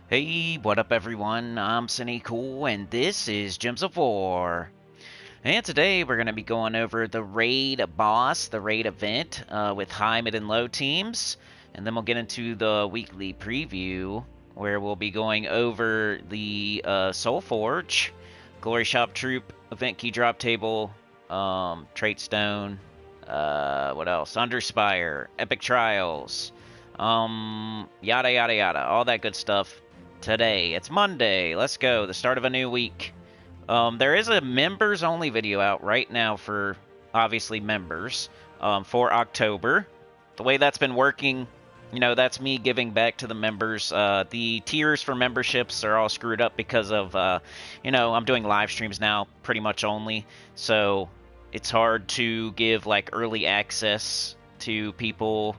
Hey, what up everyone? I'm Sinnycool and this is Gems of War. And today we're going to be going over the raid boss, the raid event with high, mid, and low teams. And then we'll get into the weekly preview where we'll be going over the SOULFORGE, Glory Shop Troop, Event Key Drop Table, Trait Stone, what else? Underspire, Epic Trials, yada yada yada, all that good stuff. Today, it's Monday. Let's go. The start of a new week. There is a members only video out right now for obviously members for October. The way that's been working, you know, that's me giving back to the members. The tiers for memberships are all screwed up because of, you know, I'm doing live streams now pretty much only. So it's hard to give like early access to people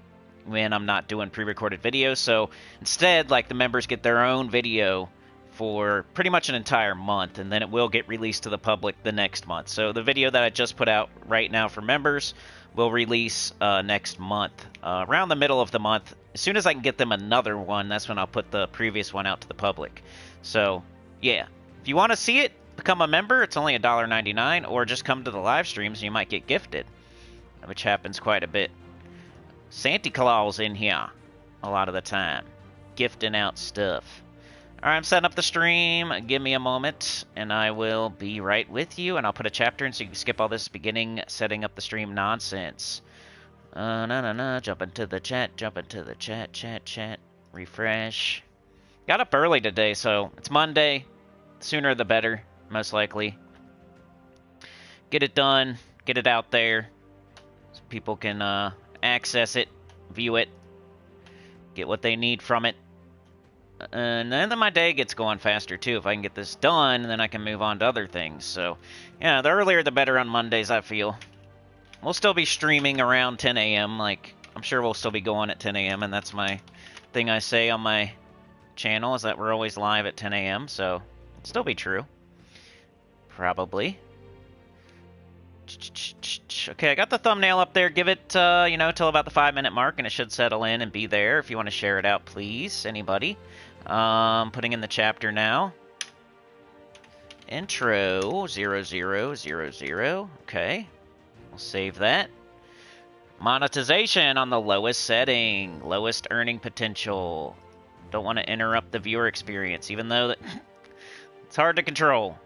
when I'm not doing pre-recorded videos. So instead, like, the members get their own video for pretty much an entire month, and then it will get released to the public the next month. So the video that I just put out right now for members will release next month, around the middle of the month. As soon as I can get them another one, that's when I'll put the previous one out to the public. So yeah, if you want to see it, become a member. It's only $1.99, or just come to the live streams and you might get gifted, which happens quite a bit. Santa Claus in here a lot of the time, gifting out stuff. Alright, I'm setting up the stream. Give me a moment, and I will be right with you, and I'll put a chapter in so you can skip all this beginning setting up the stream nonsense. Jump into the chat, chat, refresh. Got up early today, so it's Monday. Sooner the better, most likely. Get it done, get it out there, so people can, access it, view it, get what they need from it. And then my day gets going faster too. If I can get this done, then I can move on to other things. So, yeah, the earlier the better on Mondays, I feel. We'll still be streaming around 10 a.m. Like, I'm sure we'll still be going at 10 a.m. And that's my thing I say on my channel, is that we're always live at 10 a.m. So, it'll still be true. Probably. Okay, I got the thumbnail up there. Give it, you know, till about the 5-minute mark, and it should settle in and be there. If you want to share it out, please, anybody. Putting in the chapter now. Intro 0000. Okay, we'll save that. Monetization on the lowest setting, lowest earning potential. Don't want to interrupt the viewer experience, even though it's hard to control.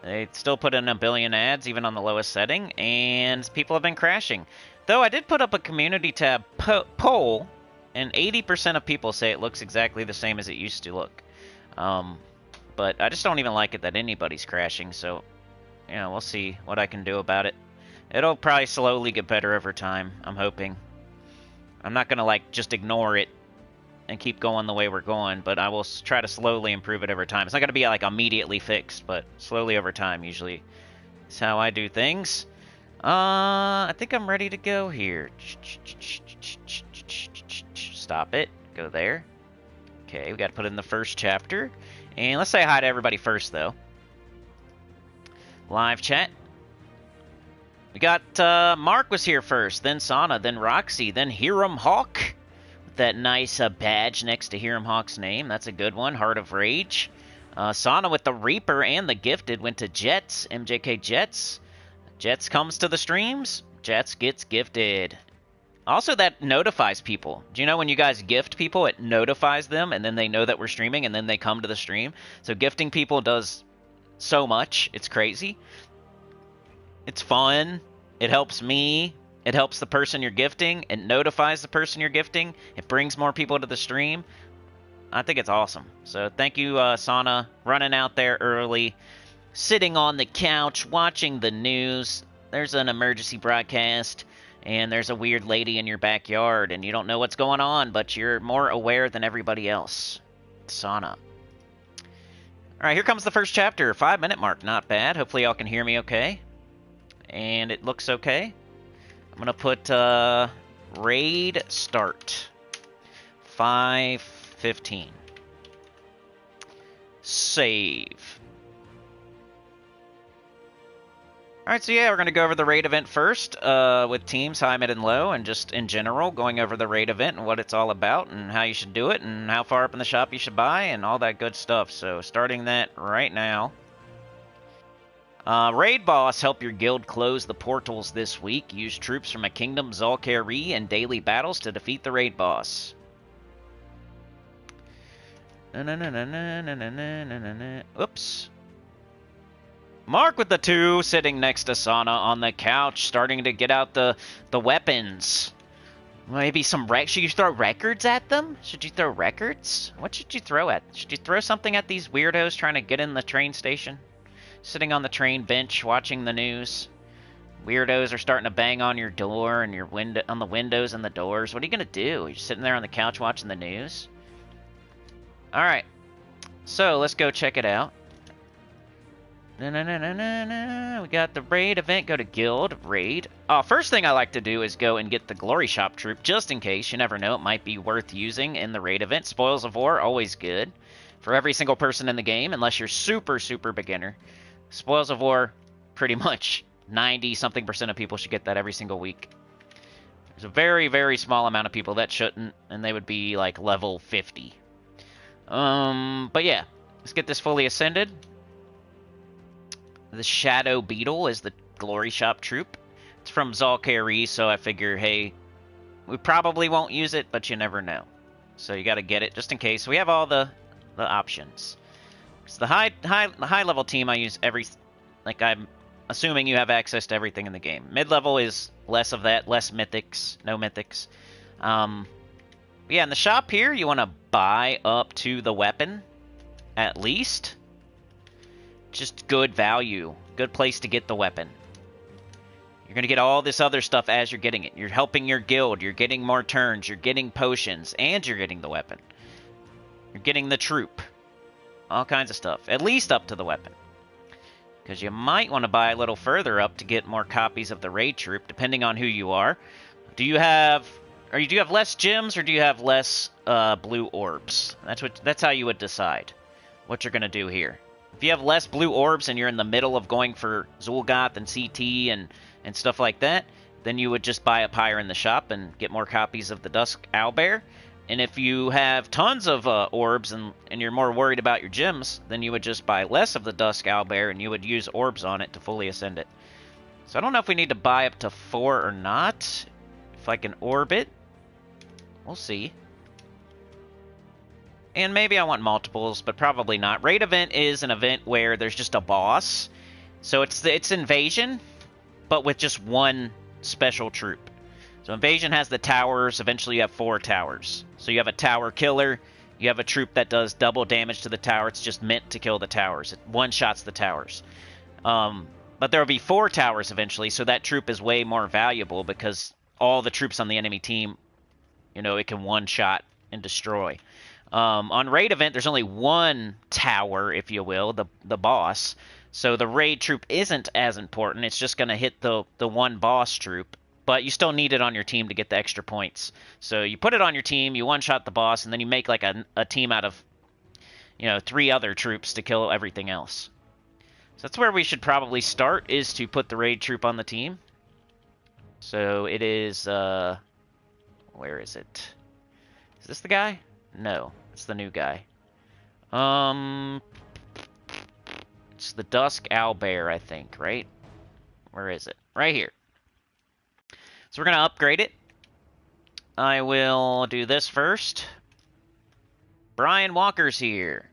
They still put in a billion ads, even on the lowest setting, and people have been crashing. Though I did put up a community tab poll, and 80% of people say it looks exactly the same as it used to look. But I just don't even like it that anybody's crashing, so, you know, we'll see what I can do about it. It'll probably slowly get better over time, I'm hoping. I'm not gonna, like, just ignore it and keep going the way we're going, but I will try to slowly improve it over time. It's not going to be like immediately fixed, but slowly over time usually is how I do things. I think I'm ready to go here. Stop it. Go there. Okay, we got to put in the first chapter. And let's say hi to everybody first, though. Live chat. We got Mark was here first, then Sana, then Roxy, then Hiram Hawk. That nice badge next to Hiram Hawk's name. That's a good one. Heart of Rage. Sana with the Reaper and the Gifted went to Jets. MJK Jets. Jets comes to the streams. Jets gets gifted. Also, that notifies people. Do you know when you guys gift people, it notifies them, and then they know that we're streaming, and then they come to the stream? So gifting people does so much. It's crazy. It's fun. It helps me. It helps the person you're gifting. It notifies the person you're gifting. It brings more people to the stream. I think it's awesome. So thank you, Sana, running out there early, sitting on the couch, watching the news. There's an emergency broadcast, and there's a weird lady in your backyard, and you don't know what's going on, but you're more aware than everybody else. Sana. All right, here comes the first chapter. 5-minute mark. Not bad. Hopefully y'all can hear me okay. And it looks okay. I'm going to put raid start. 5:15. Save. Alright, so yeah, we're going to go over the raid event first, with teams, high, mid, and low, and just in general, going over the raid event and what it's all about, and how you should do it, and how far up in the shop you should buy, and all that good stuff. So, starting that right now. Raid Boss, help your guild close the portals this week. Use troops from a kingdom, Zhul'Kari, in daily battles to defeat the Raid Boss. Oops. Mark with the 2, sitting next to Sana on the couch, starting to get out the weapons. Maybe some should you throw records at them? Should you throw records? What should you throw at? Should you throw something at these weirdos trying to get in the train station? Sitting on the train bench, watching the news. Weirdos are starting to bang on your door and your window, on the windows and the doors. What are you gonna do? You're sitting there on the couch watching the news? Alright. So, let's go check it out. We got the raid event. Go to guild, raid. First thing I like to do is go and get the glory shop troop, just in case. You never know, it might be worth using in the raid event. Spoils of war, always good. For every single person in the game, unless you're super, super beginner. Spoils of war, pretty much 90-something% of people should get that every single week. There's a very, very small amount of people that shouldn't, and they would be like level 50. But yeah, let's get this fully ascended. The Shadow Beetle is the Glory Shop troop. It's from Zhul'Kari, so I figure, hey, we probably won't use it, but you never know. So you got to get it just in case. We have all the options. It's the high level team. I use I'm assuming you have access to everything in the game. Mid level is less of that, less mythics, no mythics. Yeah, in the shop here, you want to buy up to the weapon, at least. Just good value. Good place to get the weapon. You're going to get all this other stuff as you're getting it. You're helping your guild. You're getting more turns. You're getting potions. And you're getting the weapon. You're getting the troop. All kinds of stuff. At least up to the weapon. Because you might want to buy a little further up to get more copies of the raid troop, depending on who you are. Do you have less gems, or do you have less blue orbs? That's how you would decide what you're going to do here. If you have less blue orbs and you're in the middle of going for Zhul'Goth and CT and stuff like that, then you would just buy up higher in the shop and get more copies of the Dusk Owlbear. And if you have tons of orbs and you're more worried about your gems, then you would just buy less of the Dusk Owlbear and you would use orbs on it to fully ascend it. So I don't know if we need to buy up to 4 or not. If I can orb it, we'll see. And maybe I want multiples, but probably not. Raid event is an event where there's just a boss. So it's invasion, but with just one special troop. So invasion has the towers. Eventually you have 4 towers. So you have a tower killer. You have a troop that does double damage to the tower. It's just meant to kill the towers. It one-shots the towers. But there will be 4 towers eventually, so that troop is way more valuable because all the troops on the enemy team, it can one-shot and destroy. On raid event, there's only 1 tower, if you will, the boss. So the raid troop isn't as important. It's just going to hit the one boss troop. But you still need it on your team to get the extra points. So you put it on your team, you one-shot the boss, and then you make like a team out of, 3 other troops to kill everything else. So that's where we should probably start, is to put the raid troop on the team. So it is, where is it? Is this the guy? No. It's the new guy. It's the Dusk Owlbear, I think, right? Where is it? Right here. So we're going to upgrade it. I will do this first. Brian Walker's here.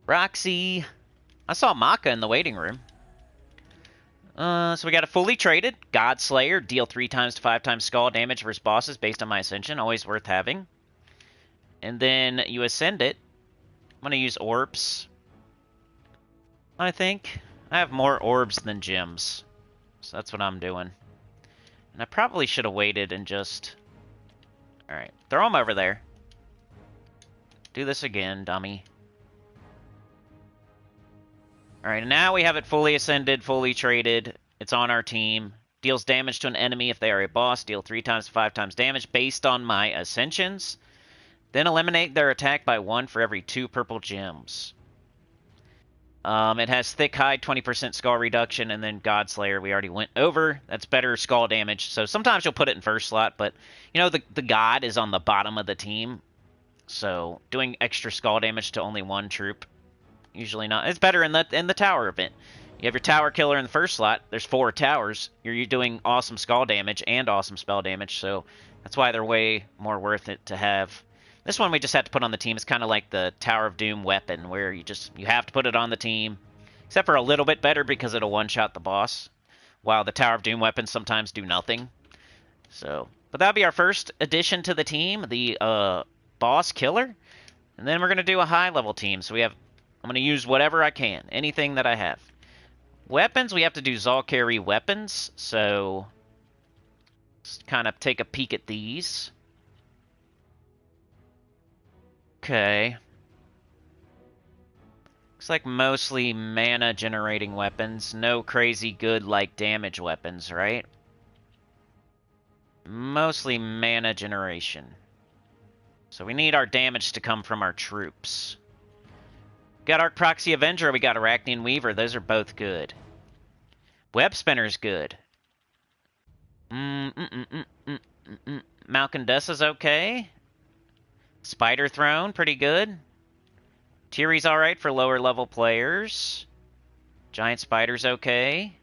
Roxy. I saw Maka in the waiting room. So we got a fully traded. Godslayer. Deal 3 times to 5 times skull damage versus bosses based on my ascension. Always worth having. And then you ascend it. I'm going to use orbs. I think. I have more orbs than gems. So that's what I'm doing. And I probably should have waited and just... Alright. Throw them over there. Do this again, dummy. Alright, now we have it fully ascended, fully traded. It's on our team. Deals damage to an enemy if they are a boss. Deal 3 times to 5 times damage based on my ascensions. Then eliminate their attack by 1 for every 2 purple gems. It has thick hide, 20% skull reduction, and then Godslayer we already went over. That's better skull damage. So sometimes you'll put it in first slot, but you know the God is on the bottom of the team, so doing extra skull damage to only one troop usually not. It's better in the tower event. You have your tower killer in the first slot. There's 4 towers. You're doing awesome skull damage and awesome spell damage, so that's why they're way more worth it to have. This one we just have to put on the team. It's kind of like the Tower of Doom weapon, where you have to put it on the team. Except for a little bit better because it'll one-shot the boss, while the Tower of Doom weapons sometimes do nothing. So, but that'll be our first addition to the team, the boss killer. And then we're going to do a high-level team. So I'm going to use whatever I can, anything that I have. Weapons, we have to do Zhul'Kari weapons. So, let's kind of take a peek at these. Okay. Looks like mostly mana generating weapons. No crazy good like damage weapons, right? Mostly mana generation. So we need our damage to come from our troops. Got Arc Proxy Avenger, we got Arachnean Weaver. Those are both good. Web Spinner's good. Malcandessa's okay. Spider Throne, pretty good. Tiri's alright for lower level players. Giant Spider's okay.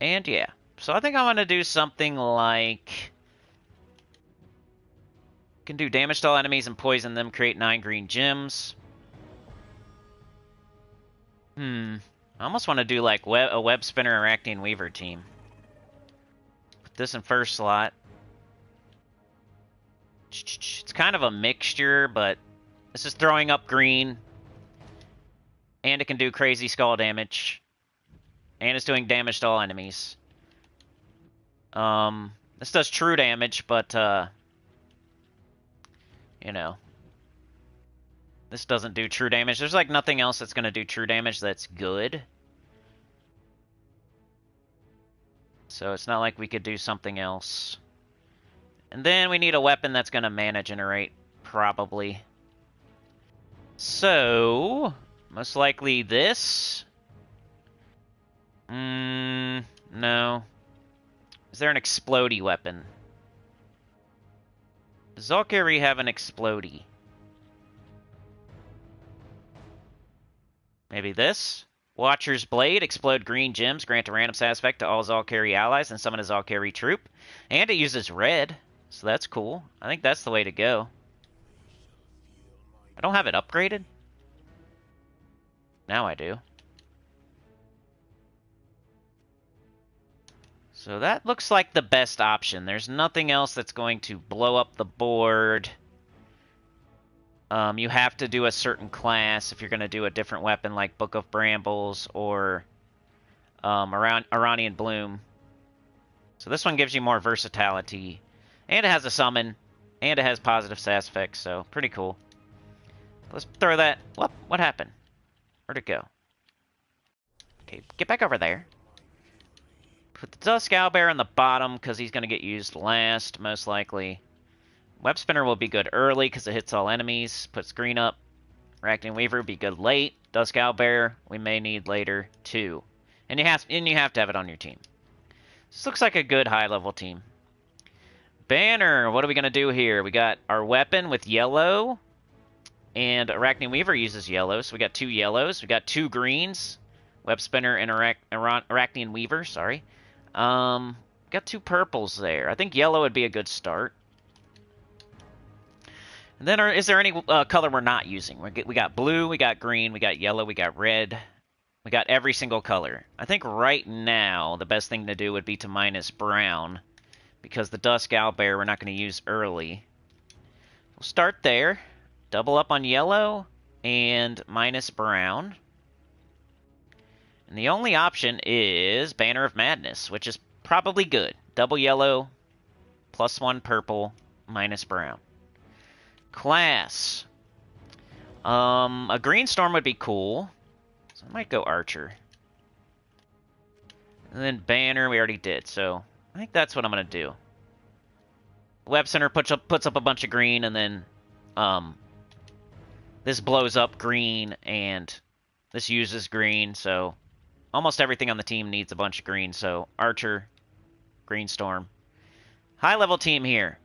And yeah. So I think I'm going to do something like... Can do damage to all enemies and poison them, create 9 green gems. I almost want to do like a Web Spinner Arachnean Weaver team. Put this in first slot. It's kind of a mixture, but this is throwing up green. And it can do crazy skull damage. And it's doing damage to all enemies. This does true damage, but, you know. This doesn't do true damage. There's like nothing else that's going to do true damage that's good. So it's not like we could do something else. And then we need a weapon that's going to mana generate, probably. So, most likely this. No. Is there an explodey weapon? Does Zhul'Kari have an explodey? Maybe this? Watcher's Blade, explode green gems, grant a random side effect to all Zhul'Kari allies, and summon a Zhul'Kari troop. And it uses red. So that's cool. I think that's the way to go. I don't have it upgraded. Now I do. So that looks like the best option. There's nothing else that's going to blow up the board. You have to do a certain class if you're going to do a different weapon like Book of Brambles or Iranian Bloom. So this one gives you more versatility. And it has a summon, and it has positive sass effects, so pretty cool. Let's throw that... What happened? Where'd it go? Okay, get back over there. Put the Dusk Owlbear on the bottom, because he's going to get used last, most likely. Web Spinner will be good early, because it hits all enemies. Puts green up. Arachnean Weaver will be good late. Dusk Owlbear, we may need later, too. And you have to have it on your team. This looks like a good high-level team. Banner, what are we going to do here? We got our weapon with yellow, and Arachnean Weaver uses yellow, so we got 2 yellows. We got 2 greens, Web Spinner and Arachnean Weaver, sorry. Got 2 purples there. I think yellow would be a good start. And then is there any color we're not using? We got blue, we got green, we got yellow, we got red. We got every single color. I think right now the best thing to do would be to minus brown, because the Dusk Owlbear we're not going to use early. We'll start there. Double up on yellow and minus brown. And the only option is Banner of Madness, which is probably good. Double yellow, +1 purple, minus brown. Class. A green storm would be cool. So I might go Archer. And then Banner we already did, so I think that's what I'm going to do. Web Center puts up a bunch of green, and then this blows up green, and this uses green, so almost everything on the team needs a bunch of green. So Archer, Green Storm. High level team here.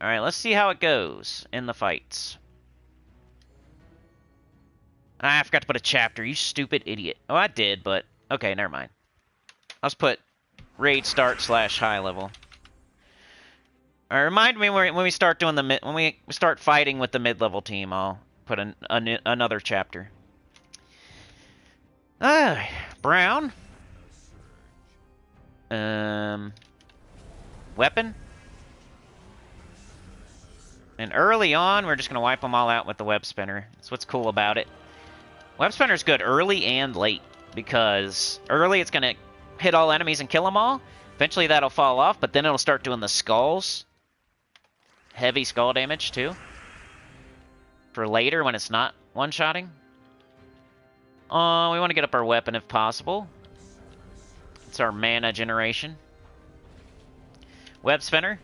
Alright, let's see how it goes in the fights. I forgot to put a chapter, you stupid idiot. Oh, I did, but okay, never mind. Let's put raid start / high level. Remind me when we start doing when we start fighting with the mid-level team, I'll put another chapter. Brown. Weapon. And early on, we're just gonna wipe them all out with the web spinner. That's what's cool about it. Web spinner's good early and late, because early it's gonna hit all enemies and kill them all. Eventually that'll fall off, but then it'll start doing the skulls. Heavy skull damage, too. For later, when it's not one-shotting. We want to get up our weapon if possible. It's our mana generation. Web spinner.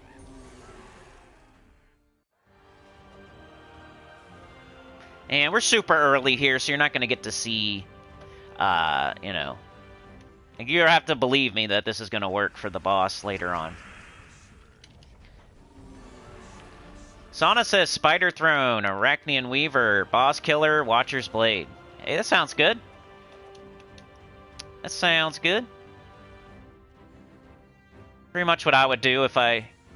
And we're super early here, so you're not going to get to see, you know. You have to believe me that this is going to work for the boss later on. Sauna says Spider Throne, Arachnian Weaver, Boss Killer, Watcher's Blade. Hey, that sounds good. That sounds good. Pretty much what I would do if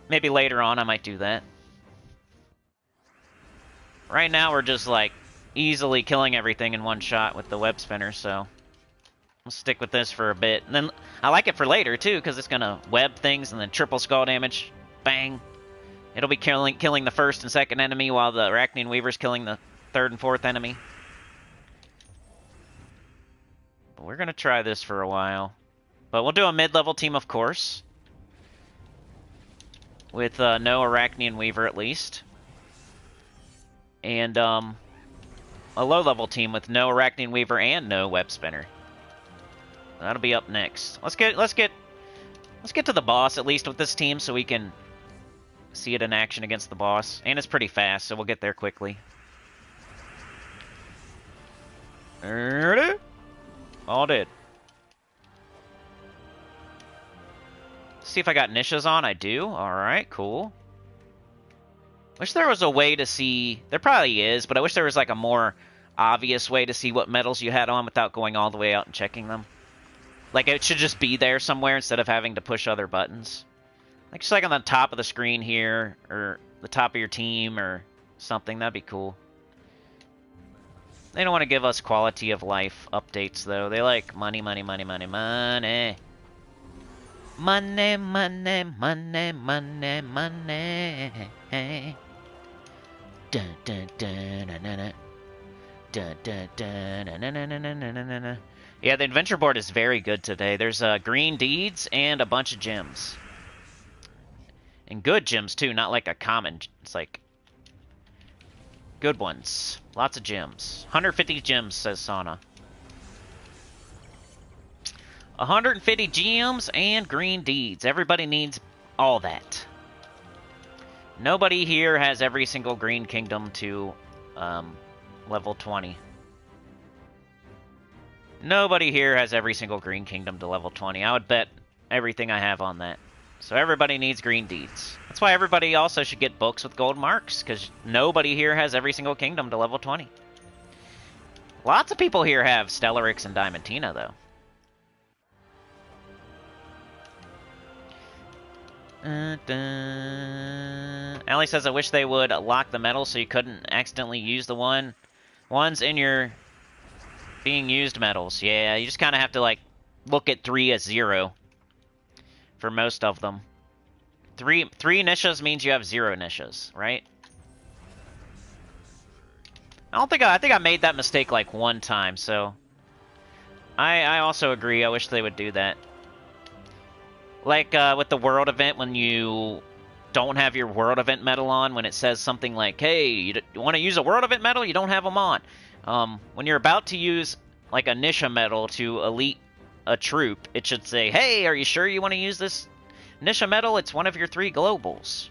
maybe later on I might do that. Right now we're just like easily killing everything in one shot with the web spinner, so I'll stick with this for a bit. And then I like it for later too, because it's gonna web things and then triple skull damage. Bang. It'll be killing the first and second enemy while the Arachnian Weaver's killing the third and fourth enemy. But we're gonna try this for a while. But we'll do a mid-level team, of course. With no Arachnian Weaver, at least. And a low-level team with no Arachnian Weaver and no Web Spinner. That'll be up next. Let's get to the boss at least with this team, so we can see it in action against the boss. And it's pretty fast, so we'll get there quickly. All did. See if I got niches on. I do. Alright, cool. Wish there was a way to see... There probably is, but I wish there was like a more obvious way to see what medals you had on without going all the way out and checking them. Like, it should just be there somewhere instead of having to push other buttons. Like, just like on the top of the screen here, or the top of your team, or something. That'd be cool. They don't want to give us quality of life updates, though. They like money, money, money, money, money. Money, money, money, money, money. Dun, dun, dun, dun, dun, dun. Dun, dun, dun, dun, dun, dun, dun, dun, dun, dun. Yeah, the adventure board is very good today. There's green deeds and a bunch of gems. And good gems, too, not like a common. It's like good ones. Lots of gems. 150 gems, says Sauna. 150 gems and green deeds. Everybody needs all that. Nobody here has every single green kingdom to level 20. Nobody here has every single green kingdom to level 20. I would bet everything I have on that. So everybody needs green deeds. That's why everybody also should get books with gold marks, because nobody here has every single kingdom to level 20. Lots of people here have Stellarix and Diamantina, though. Allie says, I wish they would lock the medal so you couldn't accidentally use the ones in your being used medals. Yeah, you just kind of have to, like, look at 3 as 0 for most of them. 3 niches means you have 0 niches, right? I think I made that mistake, like, 1 time, so I also agree. I wish they would do that. Like, with the world event, when you don't have your world event medal on, when it says something like, hey, you want to use a world event medal? You don't have them on. When you're about to use, like, a Nisha medal to elite a troop, it should say, hey, are you sure you want to use this Nisha medal? It's one of your 3 globals.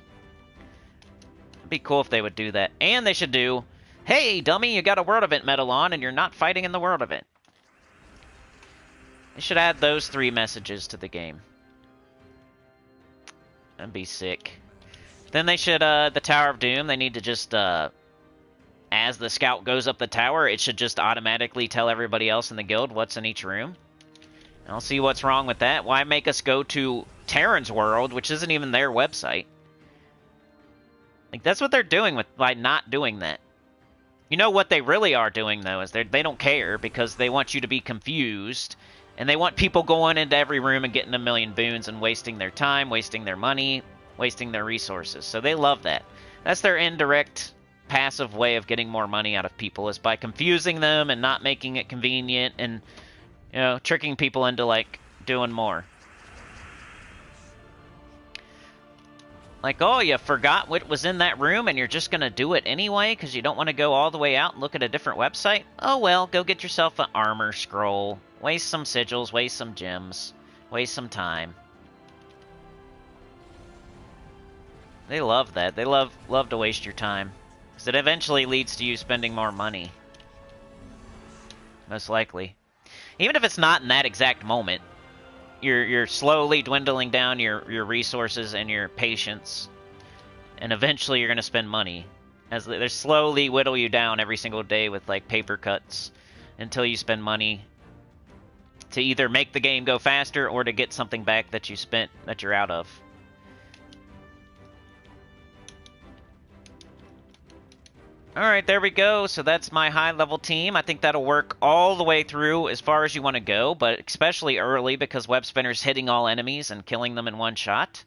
It'd be cool if they would do that. And they should do, Hey, dummy, you got a world event medal on and you're not fighting in the world event. They should add those 3 messages to the game. That'd be sick. Then they should, the Tower of Doom, they need to just, as the scout goes up the tower, it should just automatically tell everybody else in the guild what's in each room. I don't see what's wrong with that. Why make us go to Terran's world, which isn't even their website? Like, that's what they're doing by not doing that. You know what they really are doing, though, is they don't care because they want you to be confused, and they want people going into every room and getting a million boons and wasting their time, wasting their money, wasting their resources. So they love that. That's their indirect, passive way of getting more money out of people, is by confusing them and not making it convenient and, you know, tricking people into, like, doing more. Like, oh, you forgot what was in that room and you're just going to do it anyway because you don't want to go all the way out and look at a different website? Oh, well, go get yourself an armor scroll. Waste some sigils, waste some gems, waste some time. They love that. They love to waste your time. Because it eventually leads to you spending more money. Most likely. Even if it's not in that exact moment. You're slowly dwindling down your resources and your patience, and eventually you're going to spend money. As they slowly whittle you down every single day with, like, paper cuts until you spend money to either make the game go faster or to get something back that you spent that you're out of. Alright, there we go. So that's my high-level team. I think that'll work all the way through as far as you want to go, but especially early because Web Spinner's hitting all enemies and killing them in one shot.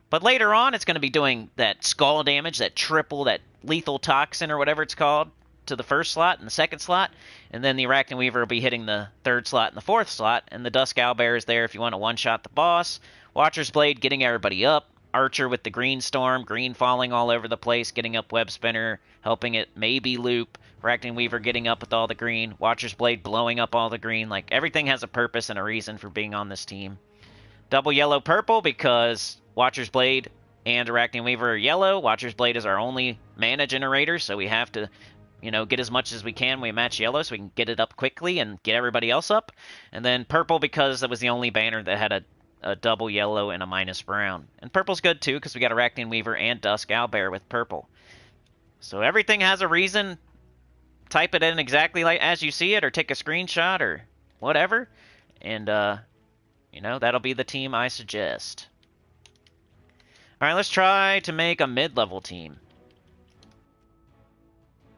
But later on, it's going to be doing that skull damage, that triple, that lethal toxin or whatever it's called, to the first slot and the second slot, and then the Arachne Weaver will be hitting the third slot and the fourth slot, and the Dusk Owlbear is there if you want to one-shot the boss. Watcher's Blade getting everybody up. Archer with the green storm, green falling all over the place, getting up Web Spinner, helping it maybe loop. Arachne Weaver getting up with all the green. Watcher's Blade blowing up all the green. Like, everything has a purpose and a reason for being on this team. Double yellow-purple because Watcher's Blade and Arachne Weaver are yellow. Watcher's Blade is our only mana generator, so we have to, you know, get as much as we can. We match yellow so we can get it up quickly and get everybody else up. And then purple because that was the only banner that had a double yellow and a minus brown. And purple's good too because we got Arachne Weaver and Dusk Owlbear with purple. So everything has a reason. Type it in exactly like as you see it, or take a screenshot or whatever. And, you know, that'll be the team I suggest. Alright, let's try to make a mid-level team.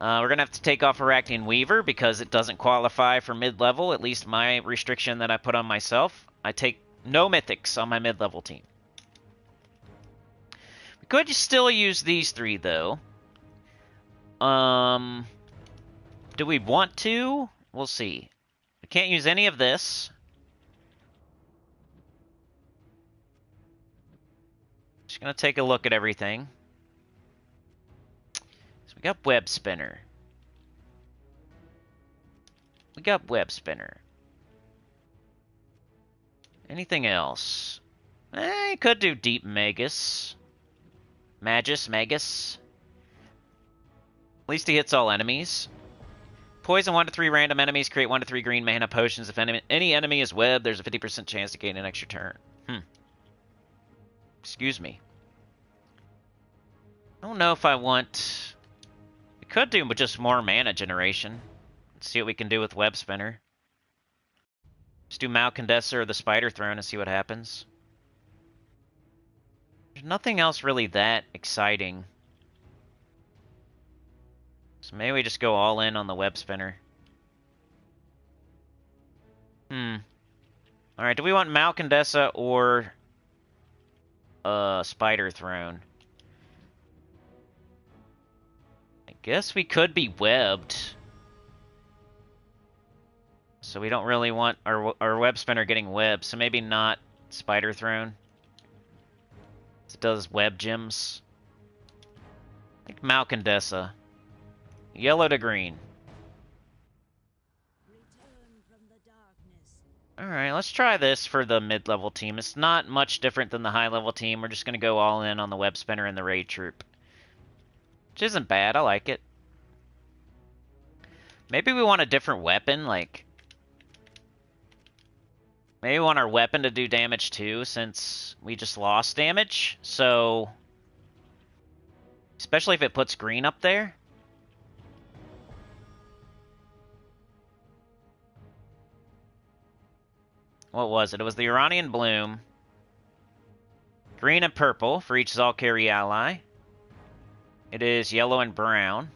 We're going to have to take off Arachne Weaver because it doesn't qualify for mid-level, at least my restriction that I put on myself. I take no mythics on my mid-level team. We could still use these 3, though. Do we want to? We'll see. We can't use any of this. Just gonna take a look at everything. So we got Web Spinner. We got Web Spinner. Anything else? Could do Deep Magus. Magus. At least he hits all enemies. Poison 1 to 3 random enemies. Create 1 to 3 green mana potions. If any enemy is webbed, there's a 50% chance to gain an extra turn. Excuse me. I don't know if I want... We could do just more mana generation. Let's see what we can do with Web Spinner. Just do Malcondenser or the Spider Throne and see what happens. There's nothing else really that exciting. So maybe we just go all in on the Web Spinner. Alright, do we want Malcondenser or Spider Throne? I guess we could be webbed. So we don't really want our Web Spinner getting webbed, so maybe not Spider Throne. It does web gems. I think Malcondenser. Yellow to green. Alright, let's try this for the mid-level team. It's not much different than the high-level team. We're just going to go all in on the Web Spinner and the Raid Troop. Which isn't bad. I like it. Maybe we want a different weapon, like... Maybe we want our weapon to do damage too, since we just lost damage. So... Especially if it puts green up there. What was it? It was the Iranian Bloom. Green and purple for each Zhul'Kari ally. It is yellow and brown.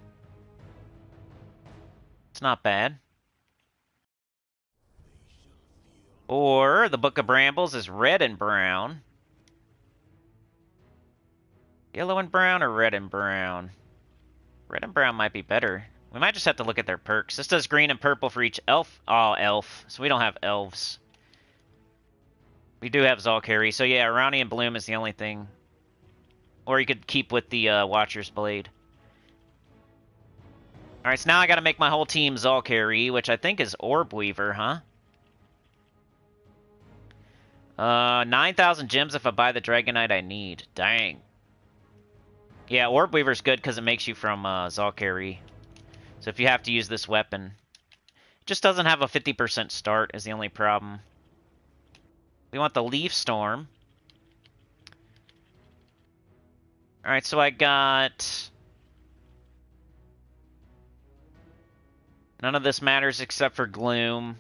It's not bad. Or the Book of Brambles is red and brown. Yellow and brown or red and brown? Red and brown might be better. We might just have to look at their perks. This does green and purple for each elf. Oh, elf. So we don't have elves. We do have Zhul'Kari. So yeah, Iranian Bloom is the only thing. Or you could keep with the Watcher's Blade. Alright, so now I gotta make my whole team Zhul'Kari, which I think is Orb Weaver, huh? 9,000 gems if I buy the Dragonite I need. Dang. Yeah, Orb Weaver's good because it makes you from Zhul'Kari. So if you have to use this weapon. It just doesn't have a 50% start is the only problem. We want the Leaf Storm. Alright, so I got... None of this matters except for Gloom.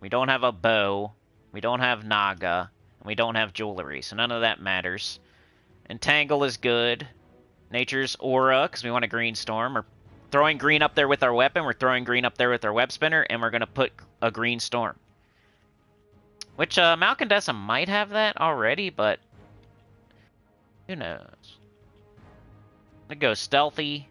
We don't have a bow. We don't have Naga. And we don't have jewelry, so none of that matters. Entangle is good. Nature's Aura, because we want a Green Storm. We're throwing green up there with our weapon. We're throwing green up there with our Web Spinner. And we're going to put a Green Storm. Which, Malcandessa might have that already, but... Who knows? I'm going to go Stealthy.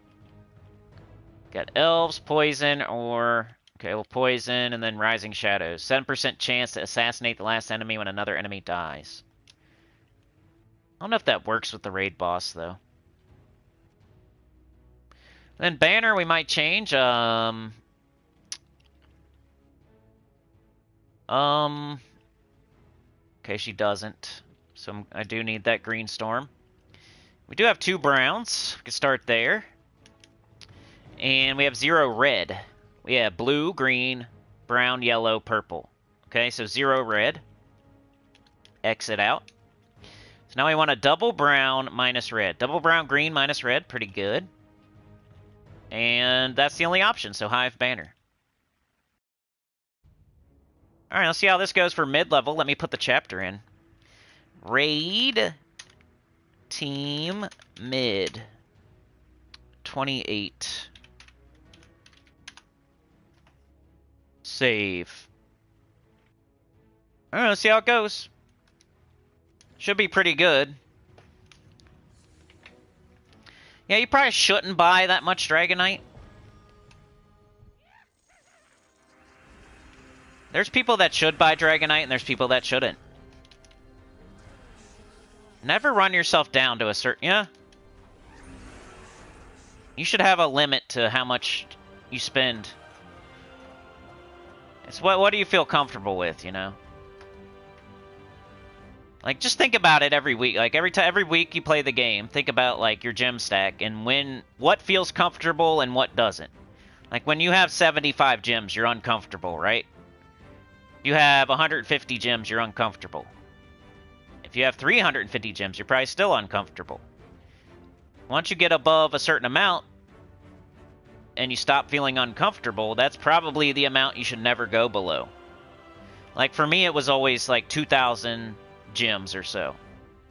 Got Elves, Poison, or... Okay, well, Poison, and then Rising Shadows. 7% chance to assassinate the last enemy when another enemy dies. I don't know if that works with the raid boss, though. Then Banner we might change. Okay, she doesn't. So I do need that Green Storm. We do have 2 browns. We can start there. And we have 0 red. We have blue, green, brown, yellow, purple. Okay, so 0 red. Exit out. So now we want a double brown minus red. Double brown, green minus red. Pretty good. And that's the only option, so Hive Banner. Alright, let's see how this goes for mid-level. Let me put the chapter in. Raid Team Mid. 28. Save. Alright, let's see how it goes. Should be pretty good. Yeah, you probably shouldn't buy that much Dragonite. There's people that should buy Dragonite, and there's people that shouldn't. Never run yourself down to a certain... Yeah. You should have a limit to how much you spend. It's what do you feel comfortable with, you know? Like, just think about it every week. Like, every week you play the game, think about, like, your gem stack and what feels comfortable and what doesn't. Like, when you have 75 gems, you're uncomfortable, right? You have 150 gems, you're uncomfortable. If you have 350 gems, you're probably still uncomfortable. Once you get above a certain amount and you stop feeling uncomfortable, that's probably the amount you should never go below. Like, for me, it was always, like, 2,000 gems or so.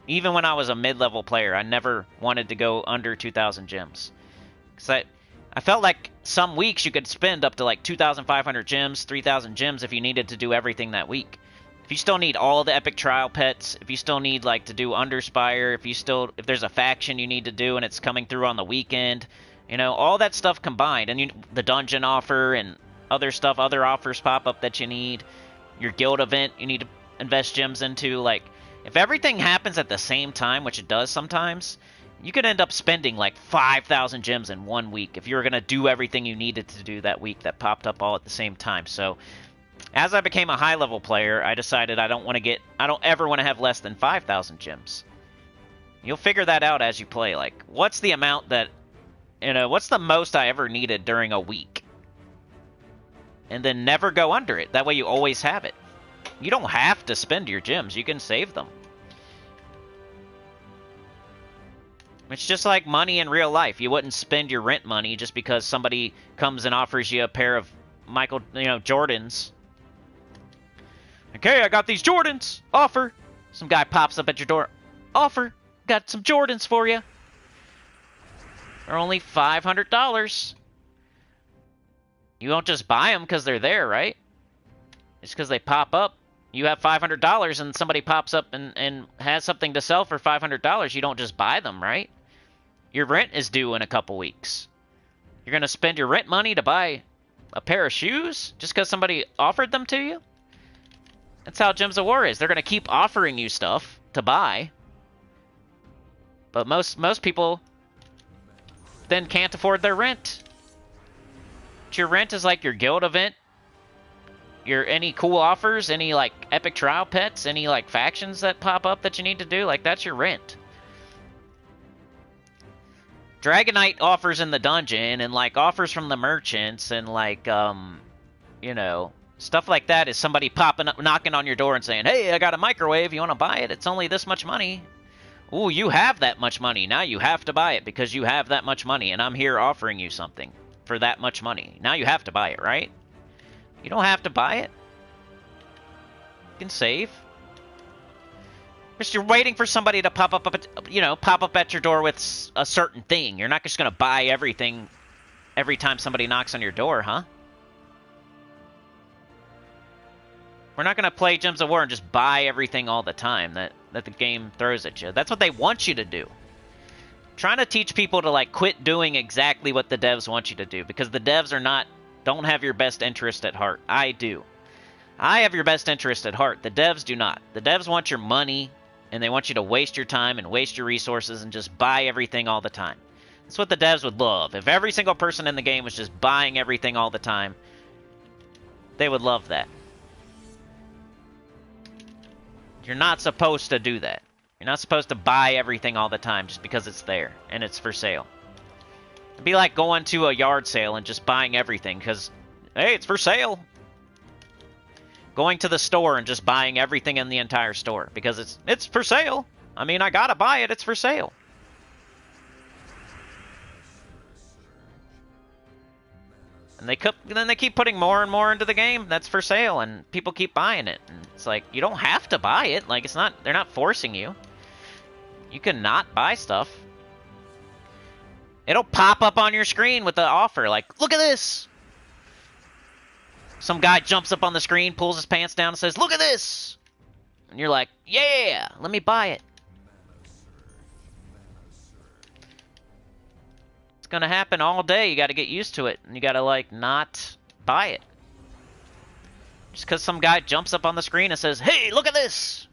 Even when I was a mid-level player, I never wanted to go under 2,000 gems. Because I felt like some weeks you could spend up to like 2,500 gems, 3,000 gems if you needed to do everything that week. If you still need all the epic trial pets, if you still need like to do Underspire, if there's a faction you need to do and it's coming through on the weekend, you know, all that stuff combined, and the dungeon offer and other stuff, other offers pop up that you need, your guild event you need to invest gems into, like, if everything happens at the same time, which it does sometimes, you could end up spending like 5,000 gems in 1 week if you were going to do everything you needed to do that week that popped up all at the same time. So, as I became a high-level player, I decided I don't ever want to have less than 5,000 gems. You'll figure that out as you play. Like, what's the amount that, what's the most I ever needed during a week? and then never go under it. That way you always have it. You don't have to spend your gems. You can save them. It's just like money in real life. You wouldn't spend your rent money just because somebody comes and offers you a pair of Jordans. Okay, I got these Jordans. Offer. Some guy pops up at your door. Offer. Got some Jordans for you. They're only $500. You won't just buy them because they're there, right? It's because they pop up. You have $500 and somebody pops up and has something to sell for $500. You don't just buy them, right? Your rent is due in a couple weeks. You're going to spend your rent money to buy a pair of shoes just because somebody offered them to you? That's how Gems of War is. They're going to keep offering you stuff to buy. But most people then can't afford their rent. Your rent is like your guild event. Any cool offers, any like epic trial pets, any like factions that pop up that you need to do, like that's your rent. Dragonite offers in the dungeon and like offers from the merchants and like stuff like that is somebody popping up, knocking on your door and saying, "Hey, I got a microwave. You want to buy it? It's only this much money." Ooh, you have that much money. Now you have to buy it because you have that much money and I'm here offering you something for that much money. Now you have to buy it, right? You don't have to buy it. You can save. Just you're waiting for somebody to pop up at your door with a certain thing. You're not just going to buy everything every time somebody knocks on your door, huh? We're not going to play Gems of War and just buy everything all the time that the game throws at you. That's what they want you to do. Trying to teach people to like quit doing exactly what the devs want you to do because the devs don't have your best interest at heart. I do. I have your best interest at heart. The devs do not. The devs want your money and they want you to waste your time and waste your resources and just buy everything all the time. That's what the devs would love. If every single person in the game was just buying everything all the time, they would love that. You're not supposed to do that. You're not supposed to buy everything all the time just because it's there and it's for sale. It'd be like going to a yard sale and just buying everything because, hey, it's for sale. Going to the store and just buying everything in the entire store because it's for sale. I mean, I gotta buy it. It's for sale. And then they keep putting more and more into the game that's for sale, and people keep buying it. And it's like, you don't have to buy it. Like, they're not forcing you. You can not buy stuff. It'll pop up on your screen with the offer, like, look at this! Some guy jumps up on the screen, pulls his pants down, and says, look at this! And you're like, yeah, let me buy it. It's gonna happen all day. You gotta get used to it. And you gotta, like, not buy it. Just because some guy jumps up on the screen and says, hey, look at this!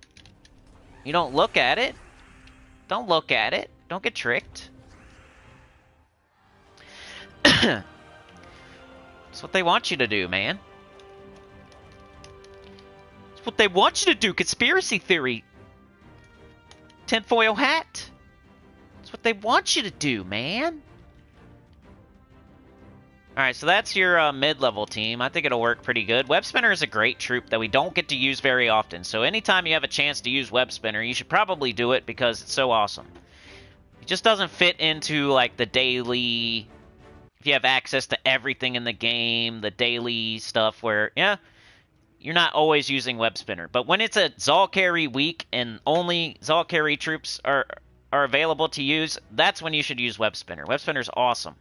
You don't look at it. Don't look at it. Don't get tricked. That's what they want you to do, man. That's what they want you to do. Conspiracy theory. Tinfoil hat. That's what they want you to do, man. Alright, so that's your mid-level team. I think it'll work pretty good. Web Spinner is a great troop that we don't get to use very often. So anytime you have a chance to use Web Spinner, you should probably do it because it's so awesome. It just doesn't fit into, like, the daily... If you have access to everything in the game, the daily stuff where, yeah, you're not always using Web Spinner. But when it's a Zhul'Kari week and only Zhul'Kari troops are available to use, that's when you should use Web Spinner. Web Spinner's awesome.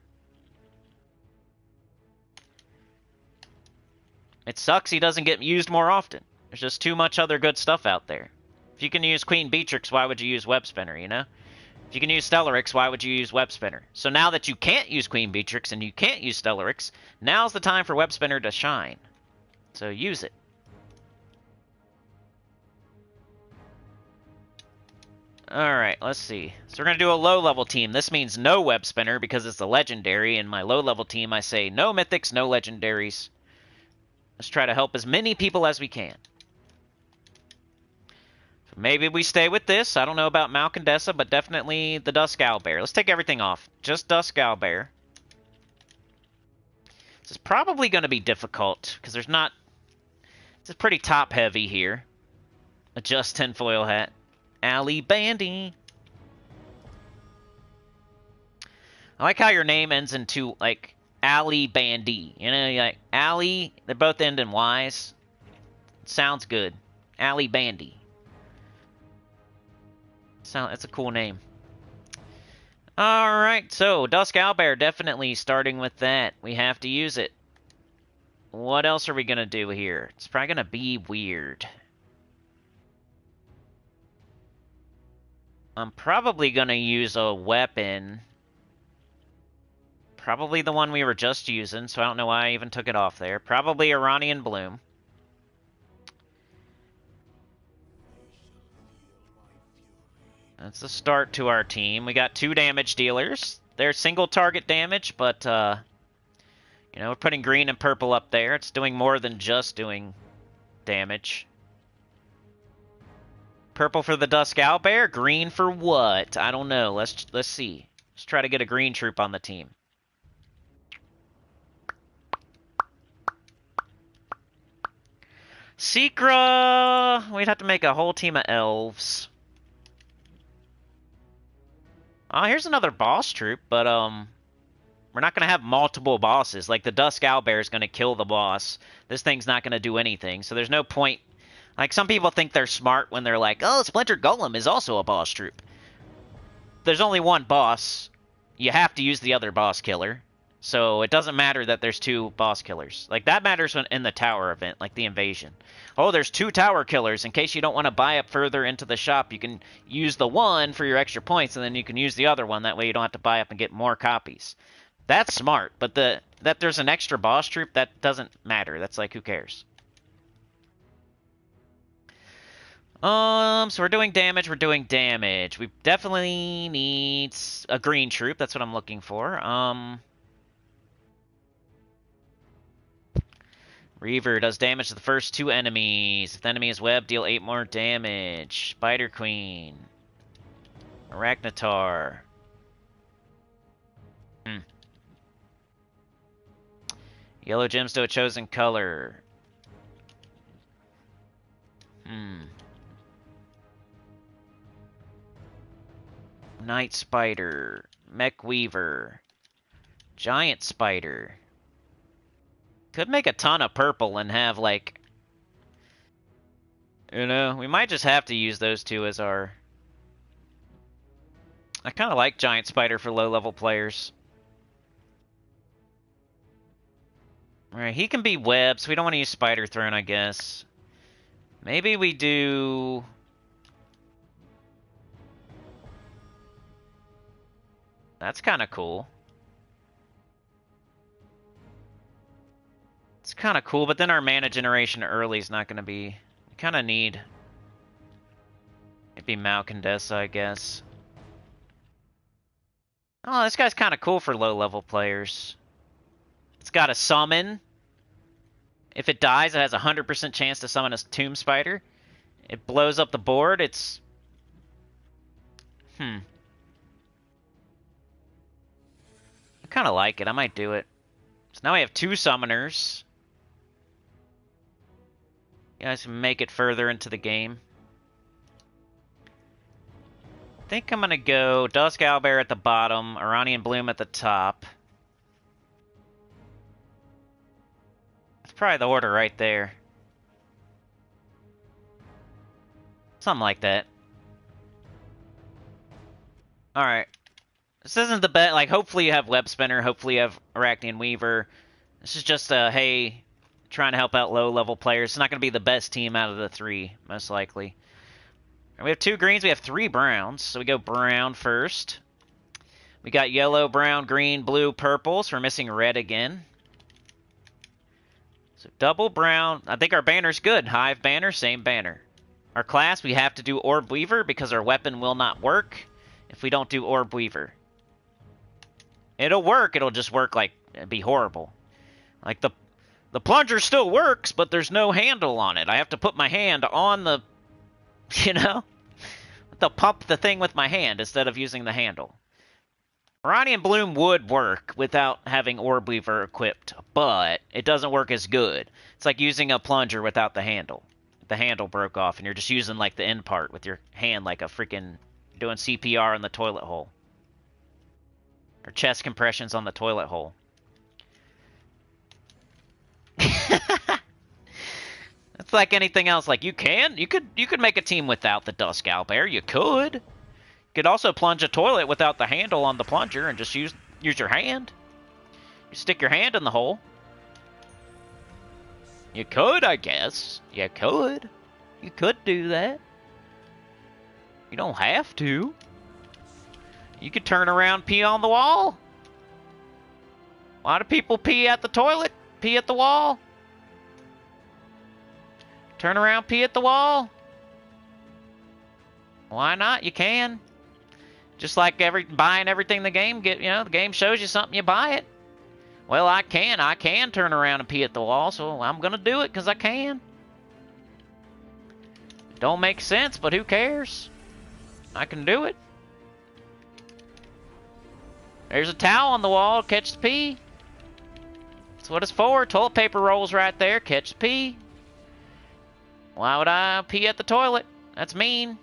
It sucks he doesn't get used more often. There's just too much other good stuff out there. If you can use Queen Beatrix, why would you use Web Spinner, you know? If you can use Stellarix, why would you use Web Spinner? So now that you can't use Queen Beatrix and you can't use Stellarix, now's the time for Web Spinner to shine. So use it. Alright, let's see. So we're going to do a low-level team. This means no Web Spinner because it's a legendary. In my low-level team, I say no mythics, no legendaries. Let's try to help as many people as we can. So maybe we stay with this. I don't know about Malcandessa, but definitely the Dusk Owlbear. Let's take everything off. Just Dusk Owlbear. This is probably going to be difficult, because there's not... It's pretty top-heavy here. Adjust tinfoil hat. Alley Bandy. I like how your name ends in two, like, Alley Bandy. You know, like, Alley, they both end in Y's. Sounds good. Alley Bandy. That's a cool name. Alright, so Dusk Owlbear, definitely starting with that. We have to use it. What else are we going to do here? It's probably going to be weird. I'm probably going to use a weapon. Probably the one we were just using, so I don't know why I even took it off there. Probably Iranian Bloom. That's the start to our team. We got 2 damage dealers. They're single target damage, but, you know, we're putting green and purple up there. It's doing more than just doing damage. Purple for the Dusk Owlbear. Green for what? I don't know. Let's see. Let's try to get a green troop on the team. Secra! We'd have to make a whole team of elves. Oh, here's another boss troop, but, we're not going to have multiple bosses. Like, the Dusk Owlbear is going to kill the boss. This thing's not going to do anything, so there's no point. Like, some people think they're smart when they're like, oh, Splinter Golem is also a boss troop. There's only one boss. You have to use the other boss killer. So it doesn't matter that there's 2 boss killers. Like, that matters when in the tower event, like the invasion. Oh, there's 2 tower killers. In case you don't want to buy up further into the shop, you can use the one for your extra points, and then you can use the other one. That way you don't have to buy up and get more copies. That's smart, but that there's an extra boss troop, that doesn't matter. That's like, who cares? So we're doing damage, We definitely need a green troop. That's what I'm looking for. Reaver does damage to the first 2 enemies. If the enemy is webbed, deal 8 more damage. Spider Queen. Arachnitar. Yellow gems to a chosen color. Night Spider. Mech Weaver. Giant Spider. Could make a ton of purple and have, like... You know, we might just have to use those 2 as our... I kind of like Giant Spider for low-level players. Alright, he can be webbed, so we don't want to use Spider Throne, I guess. Maybe we do... That's kind of cool. It's kind of cool, but then our mana generation early is not going to be... We kind of need... Maybe Malcandessa, I guess. Oh, this guy's kind of cool for low-level players. It's got a summon. If it dies, it has a 100% chance to summon a Tomb Spider. It blows up the board. It's... I kind of like it. I might do it. So now we have 2 summoners. You guys can make it further into the game. I think I'm going to go Dusk Owlbear at the bottom, Iranian Bloom at the top. That's probably the order right there. Something like that. Alright. This isn't the best. Like, hopefully you have Web Spinner. Hopefully you have Arachnian Weaver. This is just a, hey, trying to help out low-level players. It's not going to be the best team out of the 3, most likely. And we have 2 greens. We have 3 browns. So we go brown first. We got yellow, brown, green, blue, purple. So we're missing red again. So double brown. I think our banner's good. Hive banner, same banner. Our class, we have to do Orb Weaver because our weapon will not work if we don't do Orb Weaver. It'll work. It'll just work like, it'd be horrible. Like the plunger still works, but there's no handle on it. I have to put my hand on the, you know? To pump the thing with my hand instead of using the handle. Iranian Bloom would work without having Orb Weaver equipped, but it doesn't work as good. It's like using a plunger without the handle. The handle broke off, and you're just using like the end part with your hand like a freaking doing CPR in the toilet hole. Or chest compressions on the toilet hole. It's like anything else. Like you could make a team without the Dusk Owlbear. You could. You could also plunge a toilet without the handle on the plunger and just use your hand. You stick your hand in the hole. You could, I guess. You could. You could do that. You don't have to. You could turn around, pee on the wall. Why do people pee at the toilet? Pee at the wall? Turn around, pee at the wall? Why not? You can. Just like buying everything the game the game shows you something, you buy it. Well, I can turn around and pee at the wall, so I'm gonna do it because I can. Don't make sense, but who cares? I can do it. There's a towel on the wall, catch the pee. That's what it's for. Toilet paper rolls right there, catch the pee. Why would I pee at the toilet? That's mean.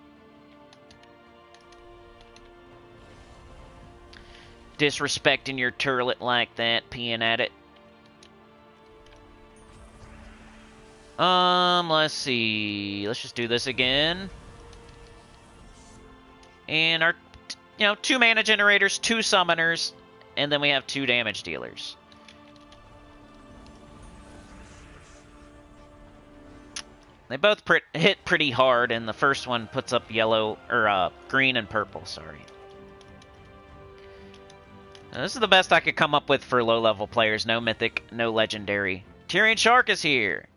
Disrespecting your turlet like that, peeing at it. Let's see. Let's just do this again. And our, 2 mana generators, 2 summoners, and then we have 2 damage dealers. They both hit pretty hard, and the first one puts up yellow, or green and purple, sorry. Now, this is the best I could come up with for low-level players. No mythic, no legendary. Tyrian Shark is here.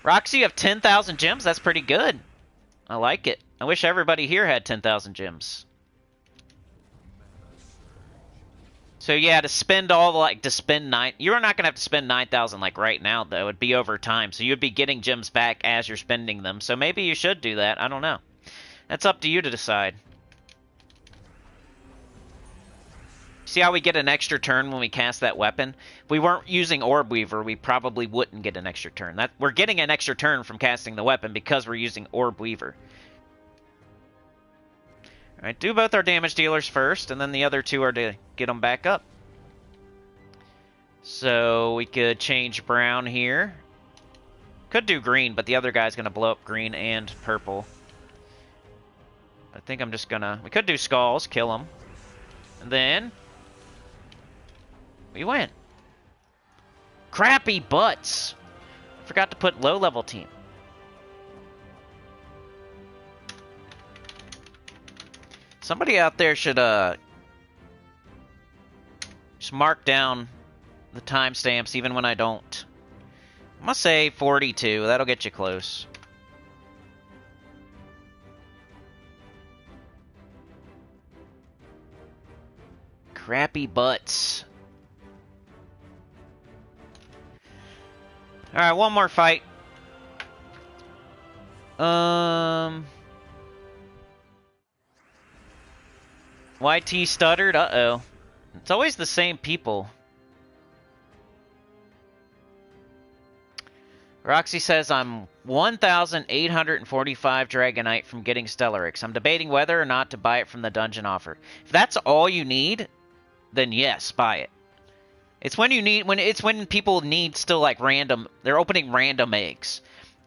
Roxy, you have 10,000 gems? That's pretty good. I like it. I wish everybody here had 10,000 gems. So yeah, to spend you're not going to have to spend 9,000 like right now, though. It'd be over time. So you'd be getting gems back as you're spending them. So maybe you should do that. I don't know. That's up to you to decide. See how we get an extra turn when we cast that weapon? If we weren't using Orb Weaver, we probably wouldn't get an extra turn. We're getting an extra turn from casting the weapon because we're using Orb Weaver. Alright, do both our damage dealers first, and then the other 2 are to get them back up. So we could change brown here. Could do green, but the other guy's going to blow up green and purple. I think I'm just going to... We could do skulls, kill them. And then... we win. Crappy butts. Forgot to put low-level team. Somebody out there should just mark down the timestamps even when I don't. I'm gonna say 42. That'll get you close. Crappy butts. Alright, one more fight. YT stuttered? Uh-oh. It's always the same people. Roxy says, I'm 1,845 Dragonite from getting Stellarix. I'm debating whether or not to buy it from the dungeon offer. If that's all you need, then yes, buy it. It's when when people need still like random, they're opening random eggs.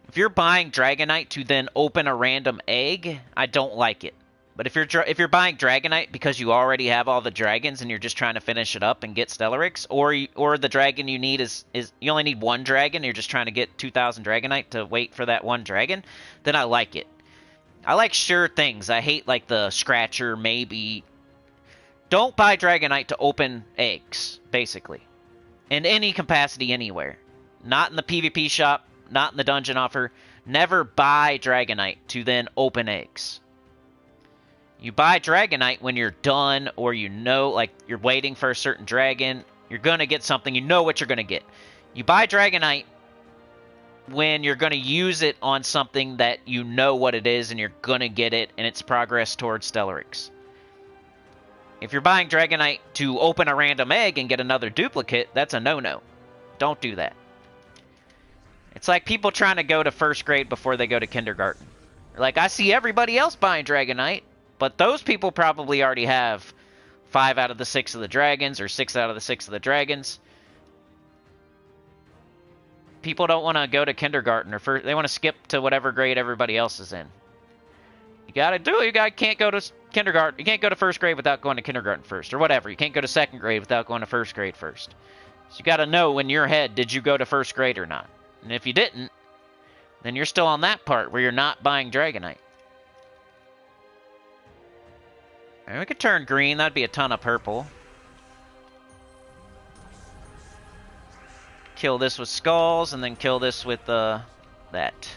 If you're buying Dragonite to then open a random egg, I don't like it. But if you're buying Dragonite because you already have all the dragons and you're just trying to finish it up and get Stellarix, or the dragon you need is you only need 1 dragon, you're just trying to get 2,000 Dragonite to wait for that 1 dragon, then I like it. I like sure things. I hate like the Scratcher, maybe. Don't buy Dragonite to open eggs, basically. In any capacity anywhere. Not in the PvP shop, not in the dungeon offer. Never buy Dragonite to then open eggs. You buy Dragonite when you're done, or like you're waiting for a certain dragon. You're going to get something. You know what you're going to get. You buy Dragonite when you're going to use it on something that you know what it is, and you're going to get it, and it's progress towards Stellarix. If you're buying Dragonite to open a random egg and get another duplicate, that's a no-no. Don't do that. It's like people trying to go to first grade before they go to kindergarten. Like, I see everybody else buying Dragonite, but those people probably already have 5 out of the 6 of the dragons, or 6 out of the 6 of the dragons. People don't want to go to kindergarten, or they want to skip to whatever grade everybody else is in. You gotta do it. Can't go to kindergarten. You can't go to first grade without going to kindergarten first, or whatever. You can't go to second grade without going to first grade first. So you gotta know in your head, did you go to first grade or not? And if you didn't, then you're still on that part where you're not buying Dragonite. And we could turn green. That'd be a ton of purple. Kill this with skulls, and then kill this with that.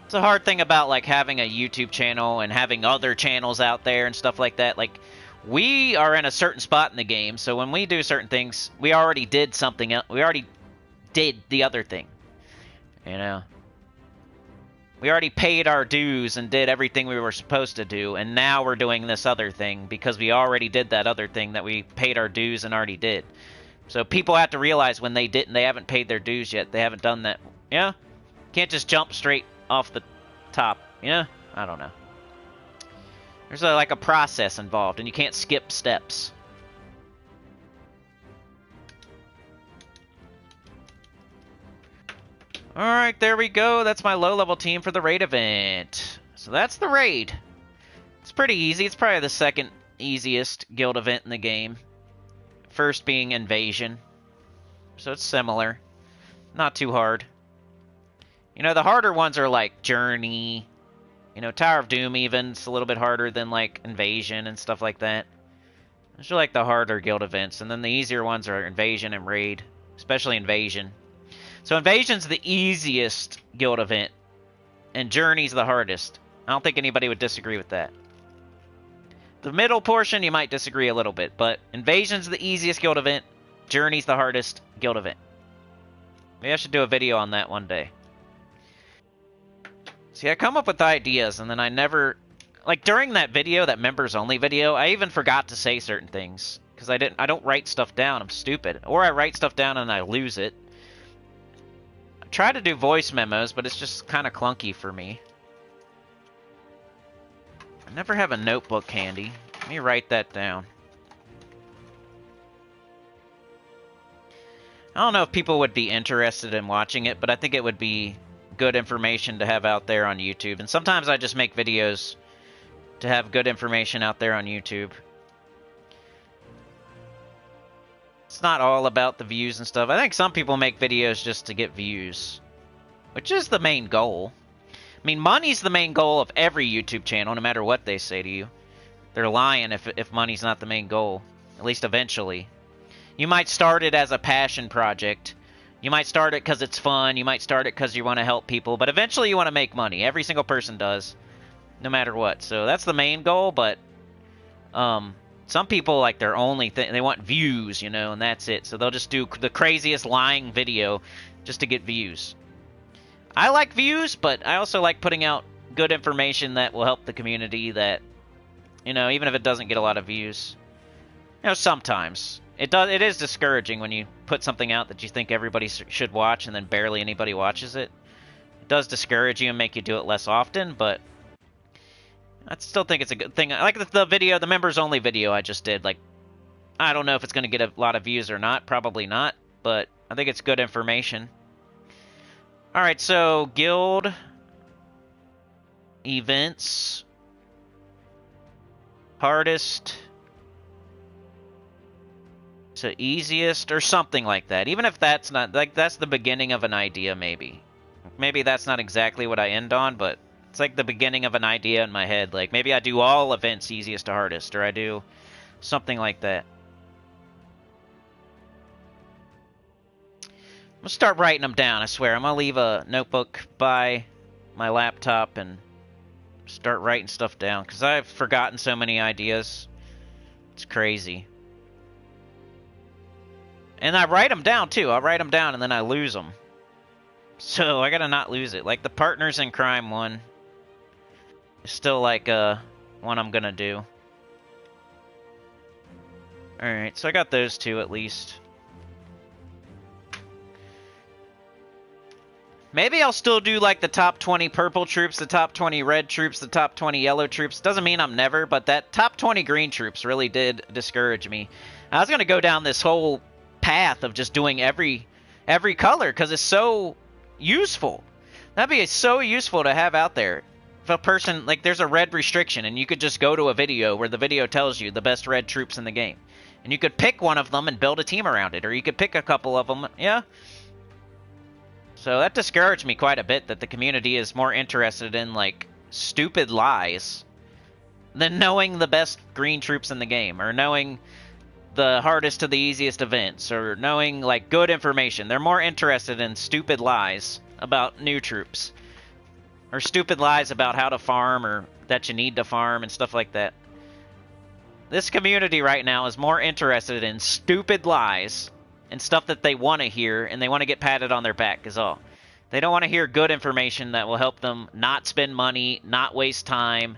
It's a hard thing about, like, having a YouTube channel and having other channels out there and stuff like that. Like, we are in a certain spot in the game, so when we do certain things, we already did something else. We already did the other thing. You know? We already paid our dues and did everything we were supposed to do, and now we're doing this other thing because we already did that other thing that we paid our dues and already did. So people have to realize when they haven't paid their dues yet, they haven't done that. Yeah? Can't just jump straight off the top. Yeah? I don't know. There's like a process involved, and you can't skip steps. Alright, there we go. That's my low-level team for the raid event. So that's the raid. It's pretty easy. It's probably the second easiest guild event in the game. First being Invasion. So it's similar. Not too hard. You know, the harder ones are like Journey. You know, Tower of Doom even. It's a little bit harder than like Invasion and stuff like that. Those are like the harder guild events. And then the easier ones are Invasion and Raid. Especially Invasion. So Invasion's the easiest guild event, and Journey's the hardest. I don't think anybody would disagree with that. The middle portion, you might disagree a little bit, but Invasion's the easiest guild event, Journey's the hardest guild event. Maybe I should do a video on that one day. See, I come up with ideas, and then I never... Like, during that video, that members-only video, I even forgot to say certain things. Because I don't write stuff down, I'm stupid. Or I write stuff down and I lose it. Try to do voice memos, but it's just kind of clunky for me. I never have a notebook handy. Let me write that down. I don't know if people would be interested in watching it, but I think it would be good information to have out there on YouTube. And sometimes I just make videos to have good information out there on YouTube. It's not all about the views and stuff. I think some people make videos just to get views, which is the main goal. I mean, money's the main goal of every YouTube channel, no matter what they say to you. They're lying if money's not the main goal, at least eventually. You might start it as a passion project. You might start it because it's fun. You might start it because you want to help people, but eventually you want to make money. Every single person does, no matter what. So that's the main goal, but some people, like, their only thing, they want views, you know, and that's it. So they'll just do the craziest lying video just to get views. I like views, but I also like putting out good information that will help the community that, you know, even if it doesn't get a lot of views. You know, sometimes. It is discouraging when you put something out that you think everybody should watch and then barely anybody watches it. It does discourage you and make you do it less often, but I still think it's a good thing. I like the video, the members-only video I just did. Like, I don't know if it's going to get a lot of views or not. Probably not, but I think it's good information. Alright, so guild events. Hardest to easiest or something like that. Even if that's not, like, that's the beginning of an idea, maybe. Maybe that's not exactly what I end on, but it's like the beginning of an idea in my head. Like, maybe I do all events easiest to hardest, or I do something like that. I'm going to start writing them down, I swear. I'm going to leave a notebook by my laptop and start writing stuff down, because I've forgotten so many ideas. It's crazy. And I write them down, too. I write them down, and then I lose them. So, I gotta not lose it. Like, the Partners in Crime one is still, like, one I'm gonna do. Alright, so I got those two at least. Maybe I'll still do like the top 20 purple troops, the top 20 red troops, the top 20 yellow troops. Doesn't mean I'm never, but that top 20 green troops really did discourage me. I was going to go down this whole path of just doing every color because it's so useful. That'd be so useful to have out there. If a person, like there's a red restriction and you could just go to a video where the video tells you the best red troops in the game. And you could pick one of them and build a team around it. Or you could pick a couple of them, yeah. So that discouraged me quite a bit, that the community is more interested in, like, stupid lies than knowing the best green troops in the game, or knowing the hardest to the easiest events, or knowing, like, good information. They're more interested in stupid lies about new troops, or stupid lies about how to farm, or that you need to farm, and stuff like that. This community right now is more interested in stupid lies and stuff that they want to hear, and they want to get patted on their back is all. They don't want to hear good information that will help them not spend money, not waste time.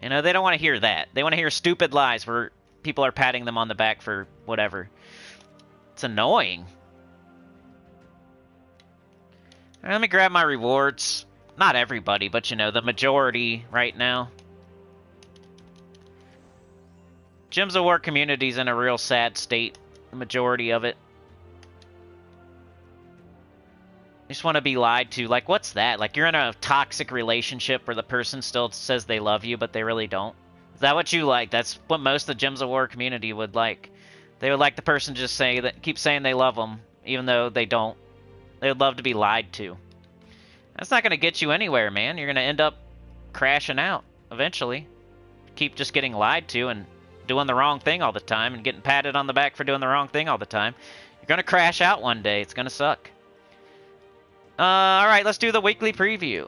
You know, they don't want to hear that. They want to hear stupid lies where people are patting them on the back for whatever. It's annoying. All right, let me grab my rewards. Not everybody, but you know, the majority right now. Gems of War community's in a real sad state. The majority of it. You just want to be lied to. Like, what's that? Like, you're in a toxic relationship where the person still says they love you, but they really don't. Is that what you like? That's what most of the Gems of War community would like. They would like the person just say that, keep saying they love them, even though they don't. They would love to be lied to. That's not going to get you anywhere, man. You're going to end up crashing out eventually. Keep just getting lied to and doing the wrong thing all the time and getting patted on the back for doing the wrong thing all the time. You're going to crash out one day. It's going to suck. Alright, let's do the weekly preview.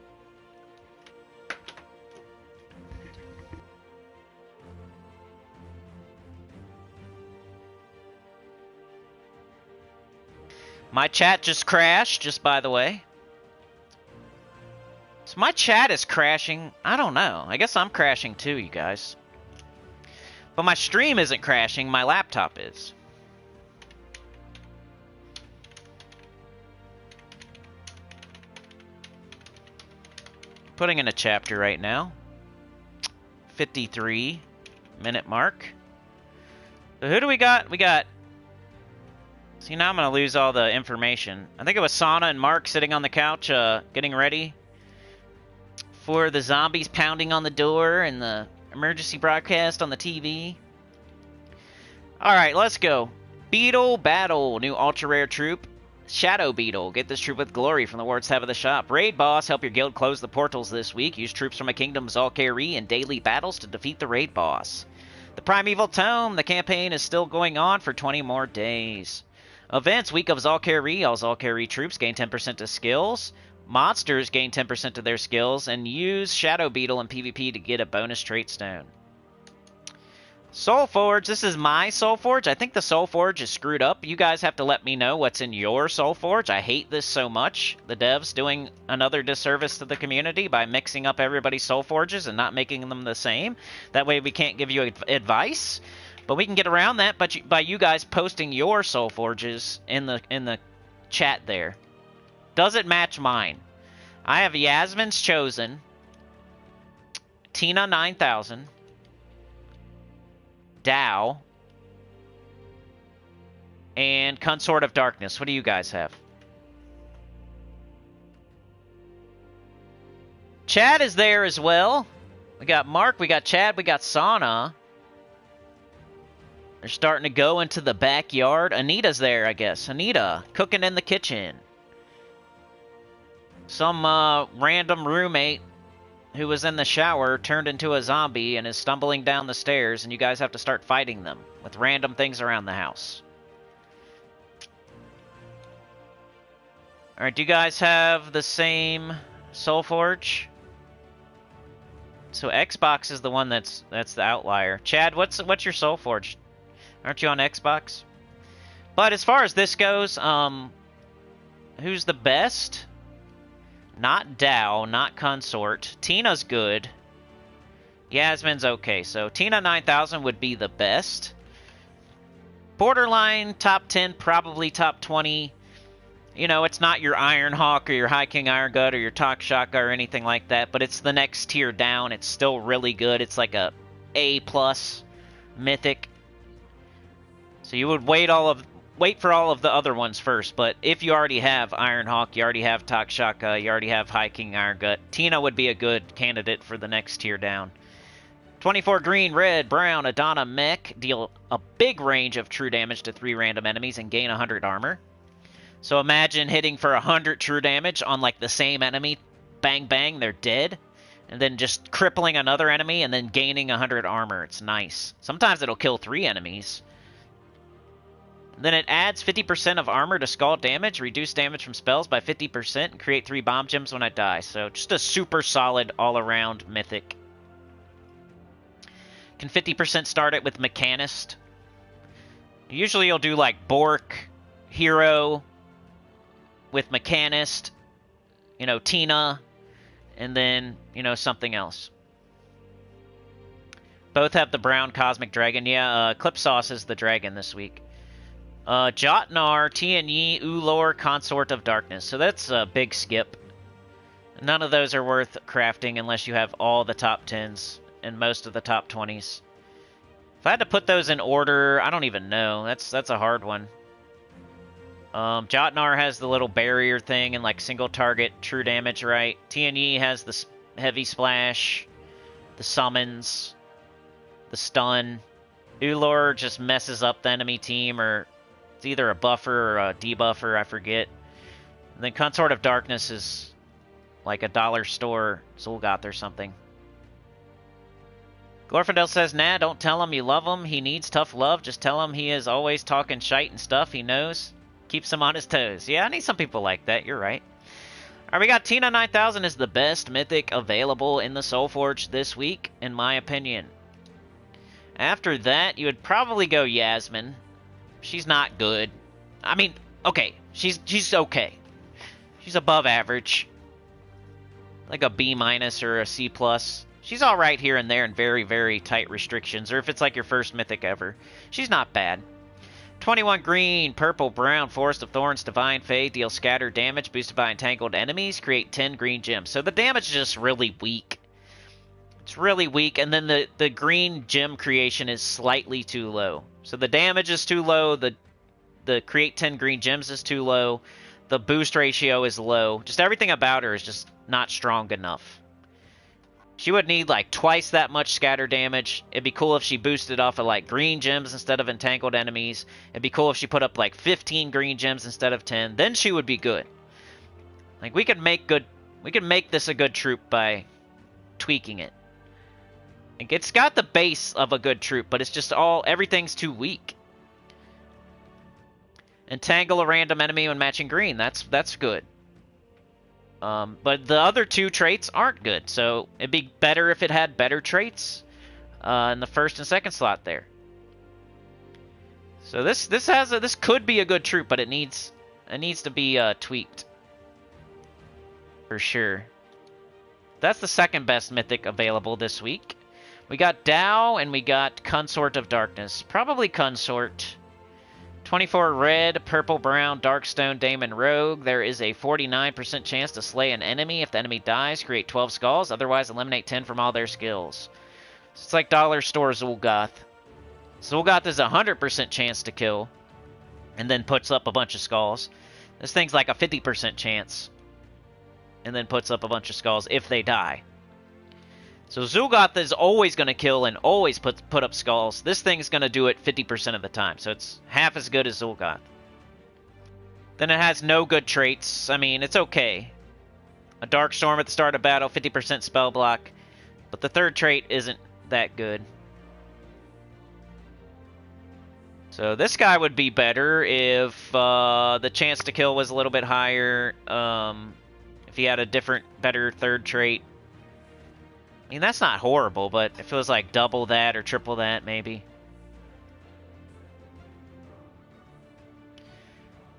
My chat just crashed, just by the way. So my chat is crashing. I don't know. I guess I'm crashing too, you guys. But my stream isn't crashing, my laptop is. Putting in a chapter right now. 53-minute mark. So who do we got? We got... See, now I'm going to lose all the information. I think it was Sana and Mark sitting on the couch getting ready for the zombies pounding on the door and the emergency broadcast on the TV. Alright, let's go. Beetle Battle. New ultra-rare troop. Shadow Beetle. Get this troop with glory from the Ward's tab of the shop. Raid Boss. Help your guild close the portals this week. Use troops from a kingdom Zhul'Kari in daily battles to defeat the Raid Boss. The Primeval Tome. The campaign is still going on for 20 more days. Events. Week of Zhul'Kari. All Zhul'Kari troops gain 10% to skills. Monsters gain 10% to their skills. And use Shadow Beetle in PvP to get a bonus trait stone. SOULFORGE. This is my SOULFORGE. I think the SOULFORGE is screwed up. You guys have to let me know what's in your SOULFORGE. I hate this so much. The devs doing another disservice to the community by mixing up everybody's SOULFORGEs and not making them the same. That way we can't give you advice. But we can get around that by you guys posting your SOULFORGEs in the chat there. Does it match mine? I have Yasmin's Chosen, Tina 9000, Dow, and Consort of Darkness. What do you guys have? Chad is there as well. We got Mark, we got Chad, we got Sana. They're starting to go into the backyard. Anita's there, I guess. Anita, cooking in the kitchen. Some random roommate who was in the shower turned into a zombie and is stumbling down the stairs, and you guys have to start fighting them with random things around the house. Alright, do you guys have the same SOULFORGE? So Xbox is the one that's the outlier. Chad, what's your SOULFORGE? Aren't you on Xbox? But as far as this goes, who's the best? Not Dow, not Consort. Tina's good. Yasmin's okay. So Tina 9000 would be the best. Borderline top 10, probably top 20. You know, it's not your Iron Hawk or your High King Iron Gut or your Talk Shaka or anything like that, but it's the next tier down. It's still really good. It's like a A+ mythic. So you would wait for all of the other ones first, but if you already have Iron Hawk, you already have Talk Shaka, you already have High King Iron Gut, Tina would be a good candidate for the next tier down. 24 green, red, brown, Adana Mech deal a big range of true damage to 3 random enemies and gain 100 armor. So imagine hitting for 100 true damage on like the same enemy, bang bang, they're dead, and then just crippling another enemy and then gaining 100 armor. It's nice. Sometimes it'll kill 3 enemies. Then it adds 50% of armor to skull damage, reduce damage from spells by 50%, and create 3 bomb gems when I die. So just a super solid all-around mythic. Can 50% start it with Mechanist. Usually you'll do like Bork, Hero, with Mechanist, you know, Tina, and then, you know, something else. Both have the brown Cosmic Dragon. Yeah, Clipsauce is the dragon this week. Jotnar, Tianyi, Ulor, Consort of Darkness. So that's a big skip. None of those are worth crafting unless you have all the top 10s and most of the top 20s. If I had to put those in order, I don't even know. That's a hard one. Jotnar has the little barrier thing and like single target true damage, right? Tianyi has the heavy splash, the summons, the stun. Ulor just messes up the enemy team, or it's either a buffer or a debuffer, I forget. And then Consort of Darkness is like a dollar store Zhul'Kari or something. Glorfindel says, nah, don't tell him you love him. He needs tough love. Just tell him he is always talking shite and stuff. He knows. Keeps him on his toes. Yeah, I need some people like that. You're right. All right, we got Tina 9000 is the best mythic available in the SOULFORGE this week, in my opinion. After that, you would probably go Yasmin. She's not good. I mean, okay. She's okay. She's above average. Like a B- or a C+. She's all right here and there in very, very tight restrictions, or if it's like your first mythic ever. She's not bad. 21 green, purple, brown, Forest of Thorns, Divine Fade, deal scattered damage, boosted by entangled enemies, create 10 green gems. So the damage is just really weak. It's really weak, and then the green gem creation is slightly too low. So the damage is too low, the create 10 green gems is too low, the boost ratio is low. Just everything about her is just not strong enough. She would need like twice that much scatter damage. It'd be cool if she boosted off of like green gems instead of entangled enemies. It'd be cool if she put up like 15 green gems instead of 10. Then she would be good. Like we could make this a good troop by tweaking it. Like, it's got the base of a good troop, but it's just everything's too weak. Entangle a random enemy when matching green. That's good. But the other 2 traits aren't good, so it'd be better if it had better traits in the first and second slot there. So this could be a good troop, but it needs to be tweaked for sure. That's the second best mythic available this week. We got Dao and we got Consort of Darkness. Probably Consort. 24 red, purple, brown, Darkstone, Daemon, Rogue. There is a 49% chance to slay an enemy. If the enemy dies, create 12 skulls. Otherwise, eliminate 10 from all their skills. So it's like dollar store Zhul'Kari. Zhul'Kari is a 100% chance to kill, and then puts up a bunch of skulls. This thing's like a 50% chance, and then puts up a bunch of skulls if they die. So Zhul'Kari is always going to kill and always put up skulls. This thing's going to do it 50% of the time, so it's half as good as Zhul'Kari. Then it has no good traits. I mean, it's okay. A Dark Storm at the start of battle, 50% spell block, but the third trait isn't that good. So this guy would be better if the chance to kill was a little bit higher, if he had a better third trait. I mean, that's not horrible, but it feels like double that or triple that, maybe.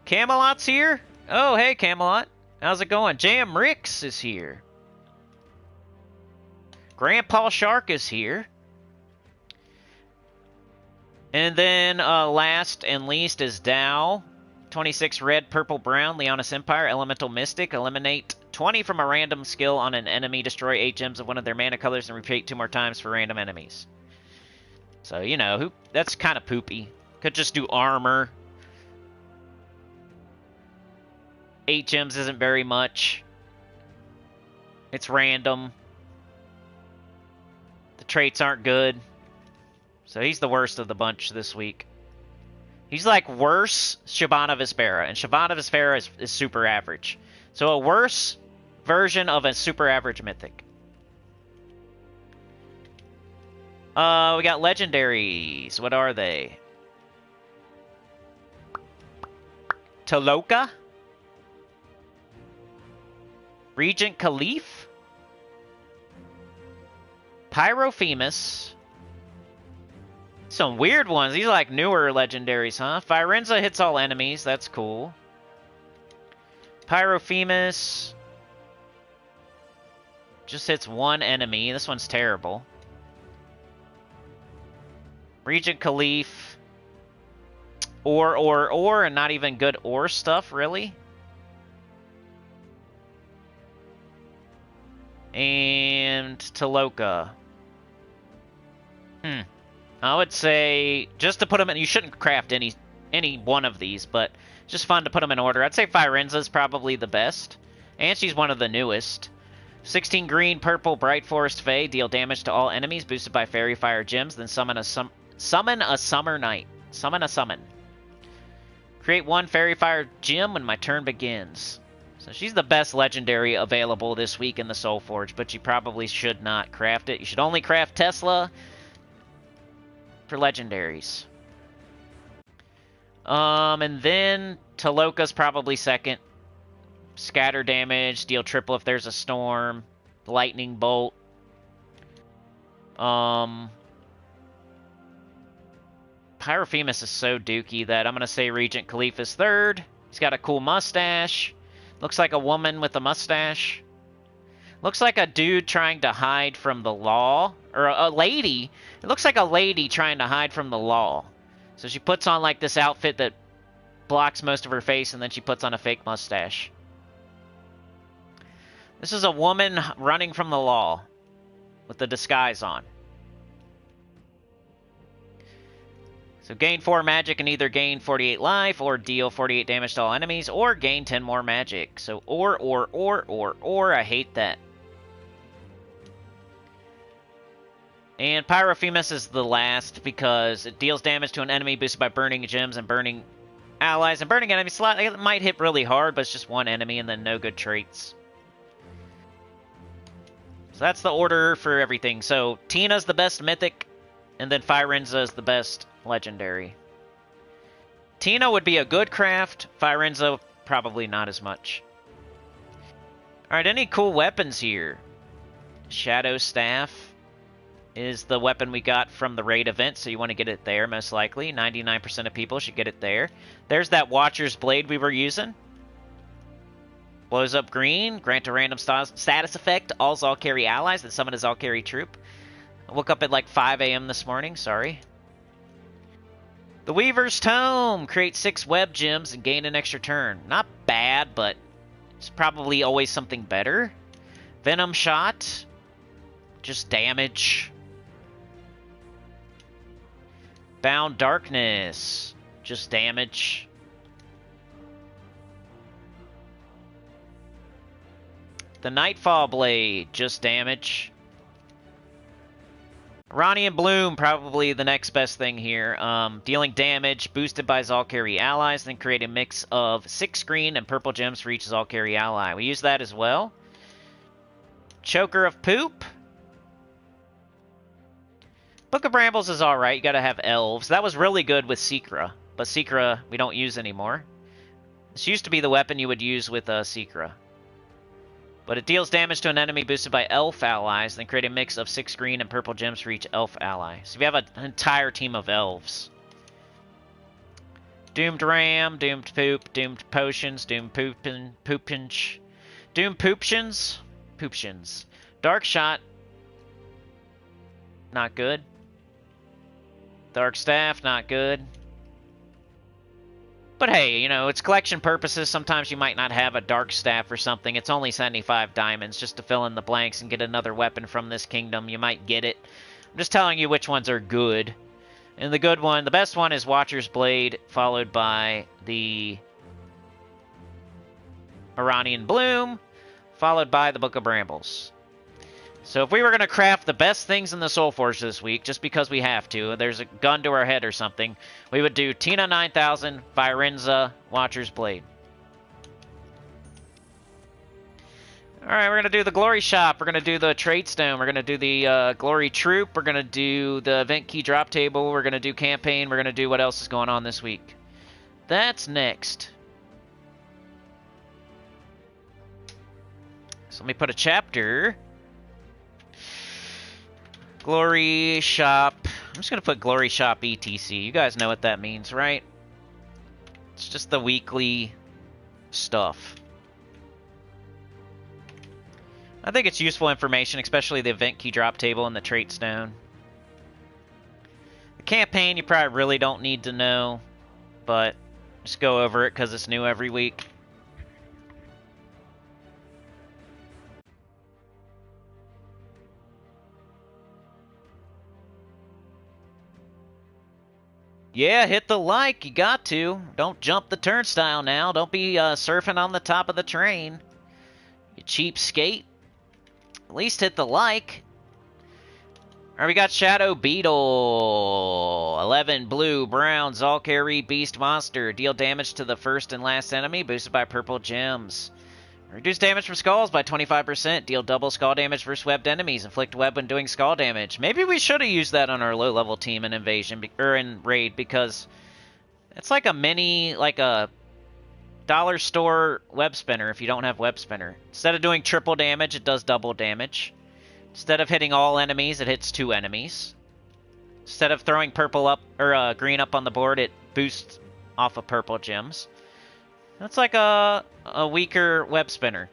Camelot's here? Oh, hey, Camelot. How's it going? Jam Ricks is here. Grandpa Shark is here. And then last and least is Dow. 26 red, purple, brown, Leonis Empire, Elemental Mystic. Eliminate 20 from a random skill on an enemy. Destroy 8 gems of one of their mana colors and repeat 2 more times for random enemies. So, you know, that's kind of poopy. Could just do armor. 8 gems isn't very much. It's random. The traits aren't good. So he's the worst of the bunch this week. He's like worse Shabana Vespera, and Shabana Vespera is super average. So a worse version of a super average mythic. We got legendaries. What are they? Taloka? Regent Khalif? Pyrofemus? Some weird ones. These are like newer legendaries, huh? Firenza hits all enemies. That's cool. Pyrofemus just hits one enemy. This one's terrible. Regent Khalif. Or, and not even good or stuff, really. And Taloka. I would say, just to put them in, you shouldn't craft any one of these, but it's just fun to put them in order. I'd say Firenza is probably the best, and she's one of the newest. 16 green, purple, Bright Forest Fae, deal damage to all enemies, boosted by Fairy Fire gems, then summon a Summer Knight. Summon a summon. Create 1 Fairy Fire gem when my turn begins. So she's the best legendary available this week in the SOULFORGE, but you probably should not craft it. You should only craft Tesla for legendaries. And then Taloka's probably second. Scatter damage, deal triple if there's a storm. Lightning bolt. Pyrofemus is so dookie that I'm going to say Regent Khalif is third. He's got a cool mustache. Looks like a woman with a mustache. Looks like a dude trying to hide from the law. Or a lady. It looks like a lady trying to hide from the law. So she puts on like this outfit that blocks most of her face, and then she puts on a fake mustache. This is a woman running from the law with the disguise on. So gain 4 magic and either gain 48 life or deal 48 damage to all enemies or gain 10 more magic. So or, I hate that. And Pyrofemus is the last because it deals damage to an enemy boosted by burning gems and burning allies. And burning enemies it might hit really hard, but it's just one enemy and then no good traits. So that's the order for everything. So Tina's the best mythic, and then Firenza is the best legendary. Tina would be a good craft. Firenza, probably not as much. Alright, any cool weapons here? Shadow Staff is the weapon we got from the raid event, so you want to get it there, most likely. 99% of people should get it there. There's that Watcher's Blade we were using. Blows up green, grant a random status effect, all Zhul'Kari allies that summon a Zhul'Kari troop. I woke up at like 5 a.m. this morning, sorry. The Weaver's Tome! Create 6 web gems and gain an extra turn. Not bad, but it's probably always something better. Venom Shot. Just damage. Bound Darkness. Just damage. The Nightfall Blade. Just damage. Iranian Bloom, probably the next best thing here. Dealing damage, boosted by Zhul'Kari allies, then create a mix of 6 green and purple gems for each Zhul'Kari ally. We use that as well. Choker of Poop. Book of Brambles is alright. You gotta have elves. That was really good with Secra, but Secra we don't use anymore. This used to be the weapon you would use with Secra. But it deals damage to an enemy boosted by elf allies, then create a mix of 6 green and purple gems for each elf ally. So if you have an entire team of elves. Doomed Ram, Doomed Poop, Doomed Potions, Doomed Poopinch, Doomed Pooptions, Dark Shot, not good. Dark Staff, not good. But hey, you know, it's collection purposes. Sometimes you might not have a Dark Staff or something. It's only 75 diamonds just to fill in the blanks and get another weapon from this kingdom. You might get it. I'm just telling you which ones are good. And the good one, the best one is Watcher's Blade, followed by the Iranian Bloom, followed by the Book of Brambles. So if we were going to craft the best things in the SOULFORGE this week, just because we have to, there's a gun to our head or something, we would do Tina 9000, Virenza, Watcher's Blade. Alright, we're going to do the Glory Shop, we're going to do the Trade Stone, we're going to do the Glory Troop, we're going to do the Event Key Drop Table, we're going to do Campaign, we're going to do what else is going on this week. That's next. So let me put a chapter. Glory Shop. I'm just going to put Glory Shop ETC. You guys know what that means, right? It's just the weekly stuff. I think it's useful information, especially the Event Key Drop Table and the Trait Stone. The campaign you probably really don't need to know, but just go over it because it's new every week. Yeah, hit the like, you got to. Don't jump the turnstile now. Don't be surfing on the top of the train. You cheapskate. At least hit the like. Alright, we got Shadow Beetle. 11 blue, brown, Zhul'Kari, beast monster. Deal damage to the first and last enemy, boosted by purple gems. Reduce damage from skulls by 25%. Deal double skull damage versus webbed enemies. Inflict web when doing skull damage. Maybe we should have used that on our low-level team in Invasion, or in Raid, because it's like a mini, like a dollar store web spinner if you don't have web spinner. Instead of doing triple damage, it does double damage. Instead of hitting all enemies, it hits 2 enemies. Instead of throwing purple up, or green up on the board, it boosts off of purple gems. That's like a weaker web spinner.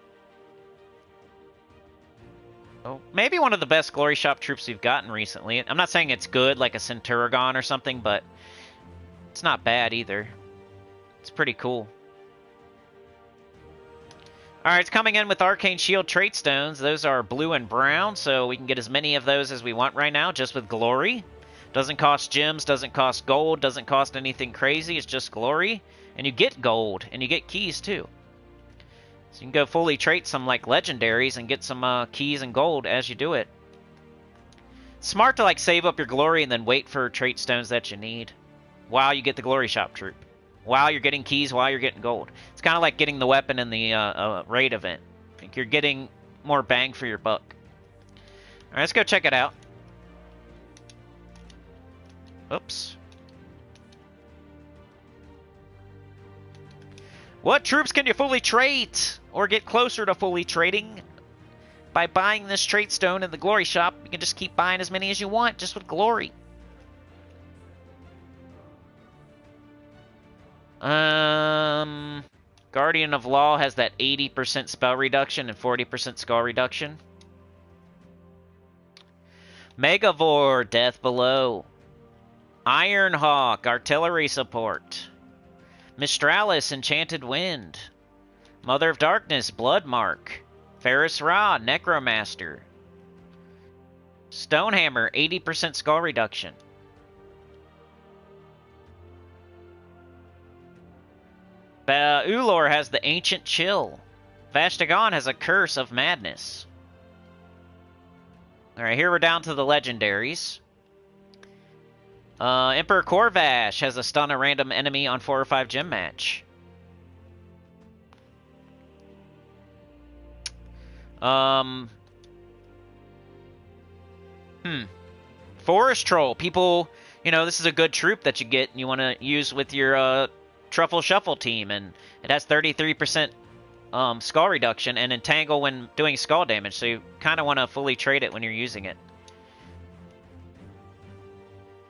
Oh, maybe one of the best Glory Shop troops we've gotten recently. I'm not saying it's good, like a Centurigon or something, but it's not bad either. It's pretty cool. Alright, it's coming in with Arcane Shield Trait Stones. Those are blue and brown, so we can get as many of those as we want right now, just with Glory. Doesn't cost gems, doesn't cost gold, doesn't cost anything crazy, it's just Glory. And you get gold, and you get keys too. So you can go fully trait some like legendaries and get some keys and gold as you do it. It's smart to like save up your glory and then wait for trait stones that you need while you get the Glory Shop troop. While you're getting keys, while you're getting gold. It's kind of like getting the weapon in the raid event. I think you're getting more bang for your buck. Alright, let's go check it out. Oops. What troops can you fully trait or get closer to fully trading? By buying this trait stone in the Glory Shop, you can just keep buying as many as you want, just with Glory. Guardian of Law has that 80% spell reduction and 40% skull reduction. Megavore, Death Below. Ironhawk, Artillery Support. Mistralis, Enchanted Wind. Mother of Darkness, Bloodmark. Ferris Ra, Necromaster. Stonehammer, 80% skull reduction. Ulor has the Ancient Chill. Vashtagon has a Curse of Madness. Alright, here we're down to the legendaries. Emperor Corvash has a stun a random enemy on 4 or 5 gem match. Forest Troll. People, you know, this is a good troop that you get and you want to use with your Truffle Shuffle team, and it has 33% skull reduction and entangle when doing skull damage, so you kind of want to fully trade it when you're using it.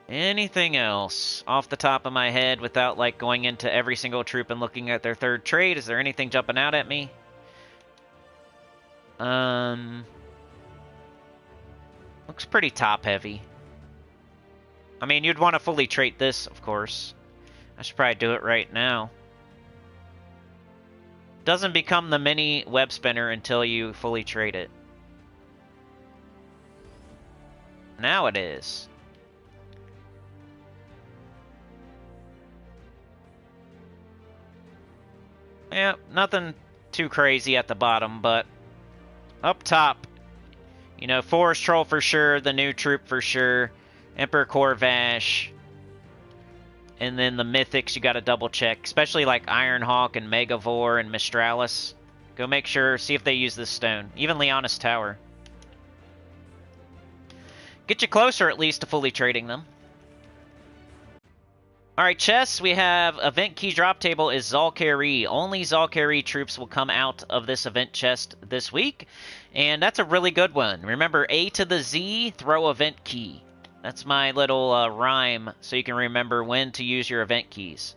Anything else off the top of my head without like going into every single troop and looking at their third trade? Is there anything jumping out at me? Looks pretty top heavy. I mean, you'd want to fully trait this, of course. I should probably do it right now. Doesn't become the mini web spinner until you fully trait it. Now it is. Yeah, nothing too crazy at the bottom, but up top, you know, Forest Troll for sure, the new troop for sure, Emperor Corvash, and then the mythics you gotta double check, especially like Ironhawk and Megavore and Mistralis. Go make sure, see if they use this stone. Even Leonis Tower. Get you closer at least to fully trading them. Alright, chests, we have event key drop table is Zhul'Kari. Only Zhul'Kari troops will come out of this event chest this week, and that's a really good one. Remember, A to the Z, throw event key. That's my little rhyme, so you can remember when to use your event keys.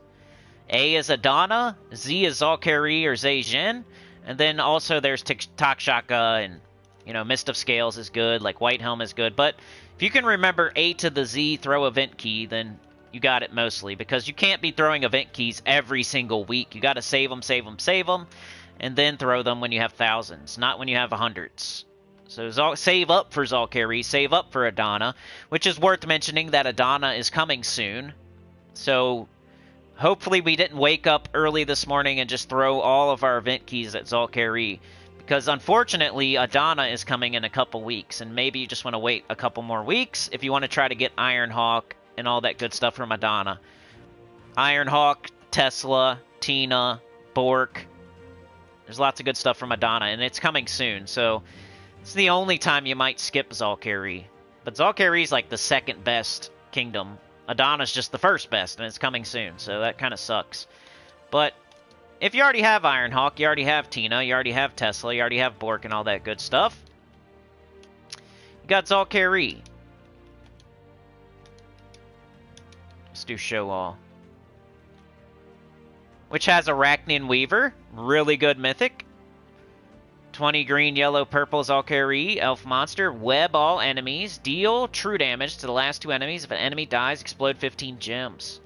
A is Adana, Z is Zhul'Kari or Zhejian, and then also there's Takshaka, and, you know, Mist of Scales is good, like White Helm is good, but if you can remember A to the Z, throw event key, then you got it mostly, because you can't be throwing event keys every single week. You got to save them, and then throw them when you have thousands, not when you have hundreds. So save up for Zhul'Kari, save up for Adana, which is worth mentioning that Adana is coming soon. So hopefully we didn't wake up early this morning and just throw all of our event keys at Zhul'Kari, because unfortunately Adana is coming in a couple weeks, and maybe you just want to wait a couple more weeks if you want to try to get Ironhawk and all that good stuff from Adana. Ironhawk, Tesla, Tina, Bork. There's lots of good stuff from Adana, and it's coming soon, so it's the only time you might skip Zhul'Kari. But Zhul'Kari's like the second best kingdom. Adana's just the first best, and it's coming soon, so that kind of sucks. But if you already have Ironhawk, you already have Tina, you already have Tesla, you already have Bork and all that good stuff, you got Zhul'Kari. Let's do Show All. Which has Arachnian Weaver. Really good mythic. 20 green, yellow, purple Zhul'Kari. Elf monster. Web all enemies. Deal true damage to the last two enemies. If an enemy dies, explode 15 gems.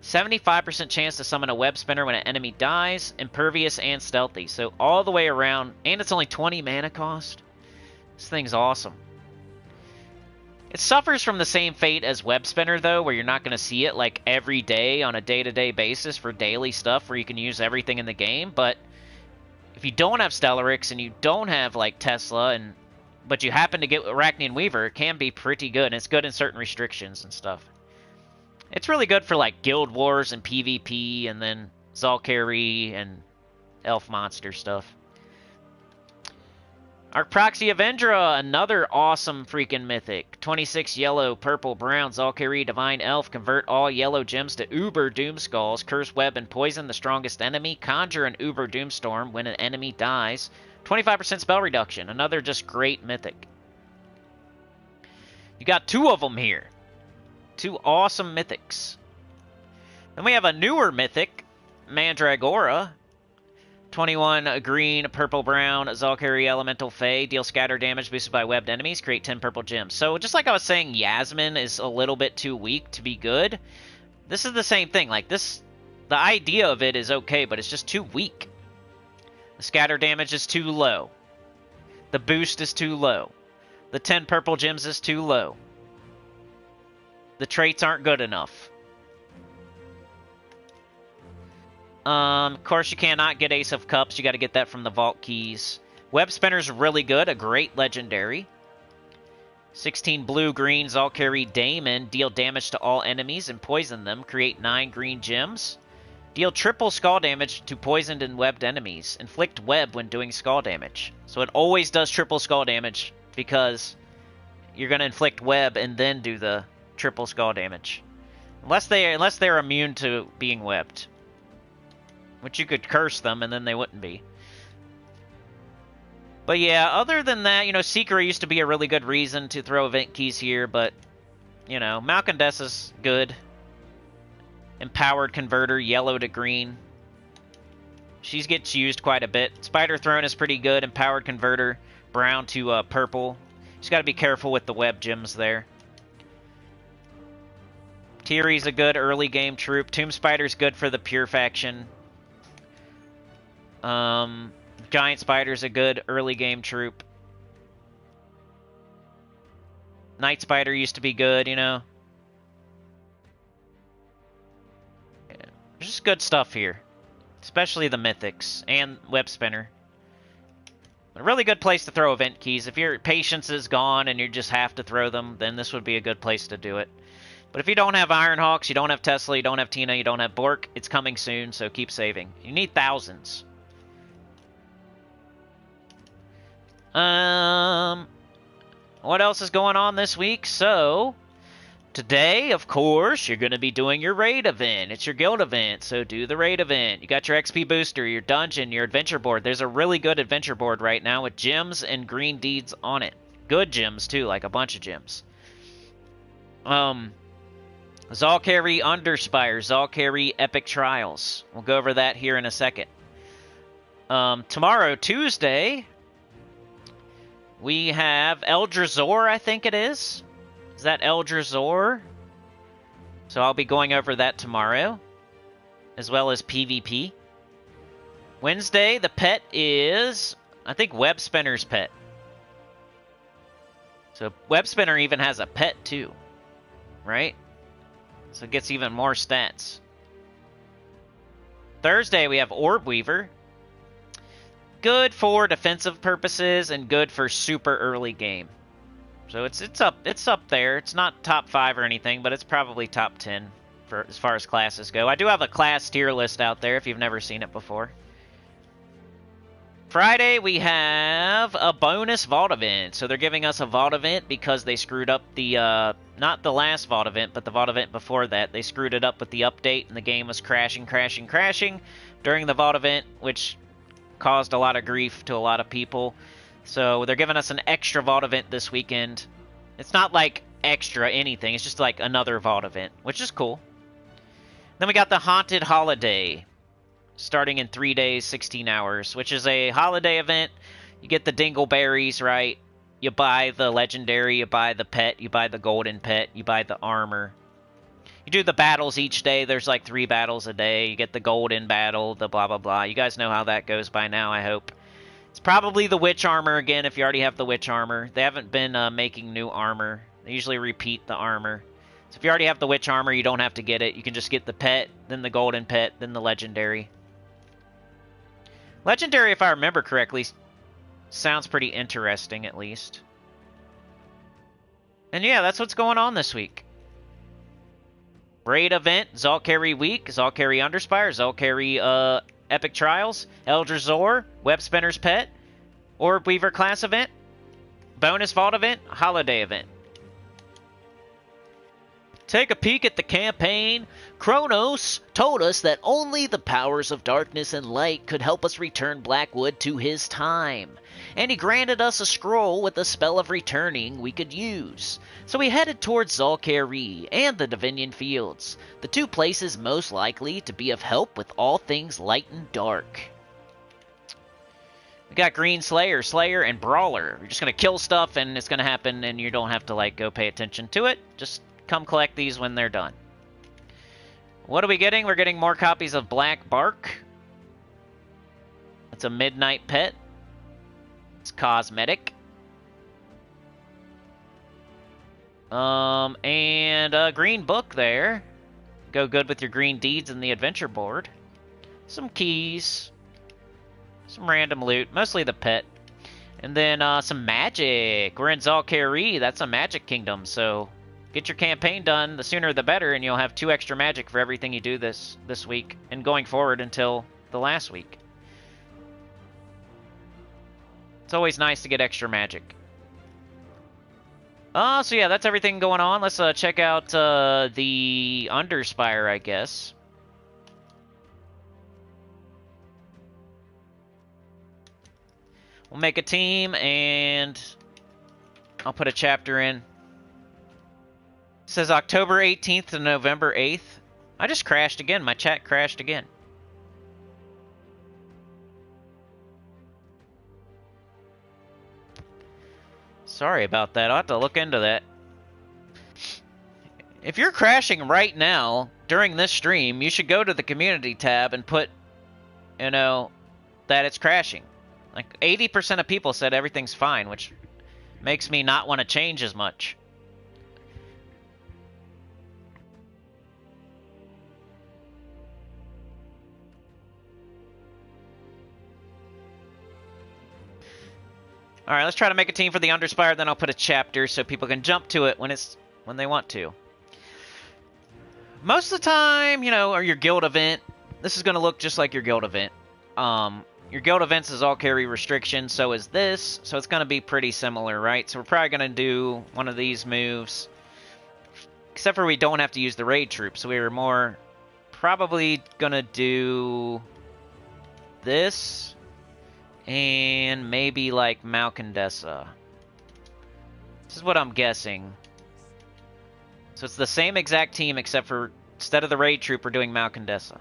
75% chance to summon a web spinner when an enemy dies. Impervious and stealthy. So all the way around. And it's only 20 mana cost. This thing's awesome. It suffers from the same fate as Web Spinner, though, where you're not going to see it like every day on a day-to-day basis for daily stuff where you can use everything in the game. But if you don't have Stellaryx and you don't have like Tesla, but you happen to get Arachnian Weaver, it can be pretty good. And it's good in certain restrictions and stuff. It's really good for like Guild Wars and PvP, and then Zhul'Kari and Elf Monster stuff. Arcproxy Avendra, another awesome freaking mythic. 26 yellow, purple, brown, Zhul'Kari, Divine Elf. Convert all yellow gems to Uber Doomskulls. Curse, Web, and Poison the strongest enemy. Conjure an Uber Doomstorm when an enemy dies. 25% spell reduction. Another just great mythic. You got two of them here. Two awesome mythics. Then we have a newer mythic, Mandragora. 21 green, purple, brown, Zhul'Kari Elemental Fae. Deal scatter damage boosted by webbed enemies. Create 10 purple gems. So just like I was saying, Yasmin is a little bit too weak to be good. This is the same thing. Like this, the idea of it is okay, but it's just too weak. The scatter damage is too low. The boost is too low. The 10 purple gems is too low. The traits aren't good enough. Of course, you cannot get Ace of Cups. You got to get that from the Vault Keys. Web Spinner's really good. A great legendary. 16 blue-green Zhul'Kari Daemon. Deal damage to all enemies and poison them. Create 9 green gems. Deal triple skull damage to poisoned and webbed enemies. Inflict web when doing skull damage. So it always does triple skull damage because you're going to inflict web and then do the triple skull damage. Unless they're immune to being webbed. Which you could curse them, and then they wouldn't be. But yeah, other than that, you know, Seeker used to be a really good reason to throw event keys here, but, you know, Malcondessa's good. Empowered Converter, yellow to green. She gets used quite a bit. Spider Throne is pretty good. Empowered Converter, brown to purple. Just got to be careful with the web gems there. Tiri's a good early game troop. Tomb Spider's good for the pure faction. Giant Spider's a good early game troop. Night Spider used to be good, you know. Yeah. There's just good stuff here. Especially the Mythics and Web Spinner. A really good place to throw event keys. If your patience is gone and you just have to throw them, then this would be a good place to do it. But if you don't have Ironhawks, you don't have Tesla, you don't have Tina, you don't have Bork, it's coming soon, so keep saving. You need thousands. What else is going on this week? So, today, of course, you're going to be doing your raid event. It's your guild event, so do the raid event. You got your XP booster, your dungeon, your adventure board. There's a really good adventure board right now with gems and green deeds on it. Good gems, too, like a bunch of gems. Zhul'Kari Underspire, Zhul'Kari Epic Trials. We'll go over that here in a second. Tomorrow, Tuesday, we have Eldrazor, I think it is. Is that Eldrazor? So I'll be going over that tomorrow, as well as PvP. Wednesday, the pet is, I think, Web Spinner's pet. So Web Spinner even has a pet, too. Right? So it gets even more stats. Thursday, we have Orb Weaver. Good for defensive purposes and good for super early game. So it's up there. It's not top 5 or anything, but it's probably top 10 for as far as classes go. I do have a class tier list out there if you've never seen it before. Friday, we have a bonus Vault event. So they're giving us a Vault event because they screwed up the, not the last Vault event, but the Vault event before that. They screwed it up with the update, and the game was crashing during the Vault event, which caused a lot of grief to a lot of people. So they're giving us an extra Vault event this weekend. It's not like extra anything, it's just like another Vault event, which is cool. Then we got the Haunted Holiday, starting in 3 days, 16 hours, which is a holiday event. You get the dingleberries, right? You buy the legendary, you buy the pet, you buy the golden pet, you buy the armor. You do the battles each day. There's like 3 battles a day. You get the golden battle, the blah, blah, blah. You guys know how that goes by now, I hope. It's probably the witch armor again if you already have the witch armor. They haven't been making new armor. They usually repeat the armor. So if you already have the witch armor, you don't have to get it. You can just get the pet, then the golden pet, then the legendary. Legendary, if I remember correctly, sounds pretty interesting at least. And yeah, that's what's going on this week. Raid event, Zhul'Kari Week, Zhul'Kari Underspire, Zhul'Kari Epic Trials, Eldrazor, Web Spinner's Pet, Orb Weaver Class event, Bonus Vault event, Holiday event. Take a peek at the campaign. Kronos told us that only the powers of darkness and light could help us return Blackwood to his time. And he granted us a scroll with a spell of returning we could use. So we headed towards Zhul'Kari and the Divinian Fields, the 2 places most likely to be of help with all things light and dark. We got Green Slayer, Slayer, and Brawler. You're just going to kill stuff and it's going to happen and you don't have to like go pay attention to it. Just come collect these when they're done. What are we getting? We're getting more copies of Black Bark. It's a midnight pet. It's cosmetic. And a green book there. Go good with your green deeds and the adventure board. Some keys. Some random loot. Mostly the pet. And then some magic. We're in Zhul'Kari. That's a magic kingdom, so get your campaign done. The sooner the better, and you'll have 2 extra magic for everything you do this week and going forward until the last week. It's always nice to get extra magic. So yeah, that's everything going on. Let's check out the Underspire, I guess. We'll make a team, and I'll put a chapter in. It says October 18th to November 8th. I just crashed again. My chat crashed again. Sorry about that. I'll have to look into that. If you're crashing right now during this stream, you should go to the community tab and put, you know, that it's crashing. Like 80% of people said everything's fine, which makes me not want to change as much. All right, let's try to make a team for the Underspire, then I'll put a chapter so people can jump to it when they want to. Most of the time, you know, or your guild event, this is going to look just like your guild event. Your guild events is all carry restrictions, so is this, so it's going to be pretty similar, right? So we're probably going to do one of these moves, except for we don't have to use the raid troop, so we were more probably going to do this, and maybe like Malcandessa. This is what I'm guessing. So it's the same exact team, except for instead of the raid troop, we're doing Malcandessa.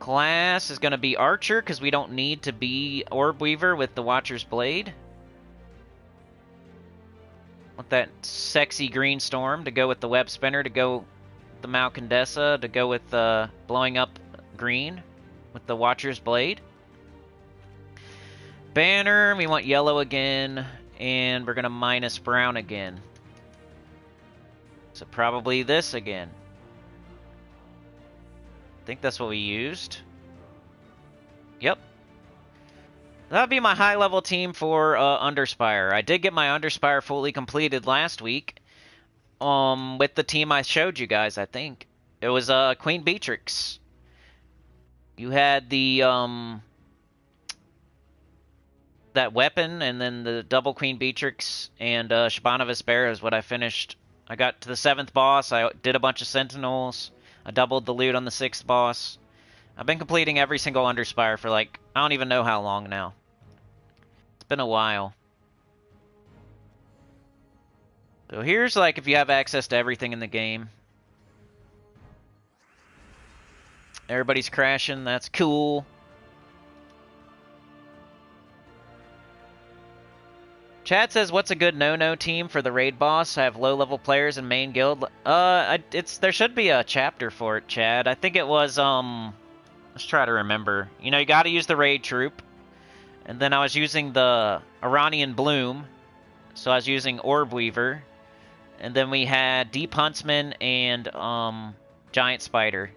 Class is going to be Archer, because we don't need to be Orb Weaver with the Watcher's Blade. Want that sexy green storm to go with the Web Spinner, to go with the Malcandessa, to go with blowing up green with the Watcher's Blade. Banner, we want yellow again, and we're going to minus brown again. So probably this again. I think that's what we used. Yep. That would be my high-level team for Underspire. I did get my Underspire fully completed last week with the team I showed you guys, I think. It was Queen Beatrix. You had the that weapon, and then the double Queen Beatrix and Shabana Vespera is what I finished. I got to the 7th boss. I did a bunch of Sentinels. I doubled the loot on the 6th boss. I've been completing every single Underspire for like, I don't even know how long now. It's been a while. So here's like if you have access to everything in the game. Everybody's crashing, that's cool. Chad says, what's a good no-no team for the raid boss? I have low-level players in main guild. There should be a chapter for it, Chad. I think it was, let's try to remember. You know, you gotta use the raid troop. And then I was using the Iranian Bloom. So I was using Orb Weaver. And then we had Deep Huntsman and, Giant Spider.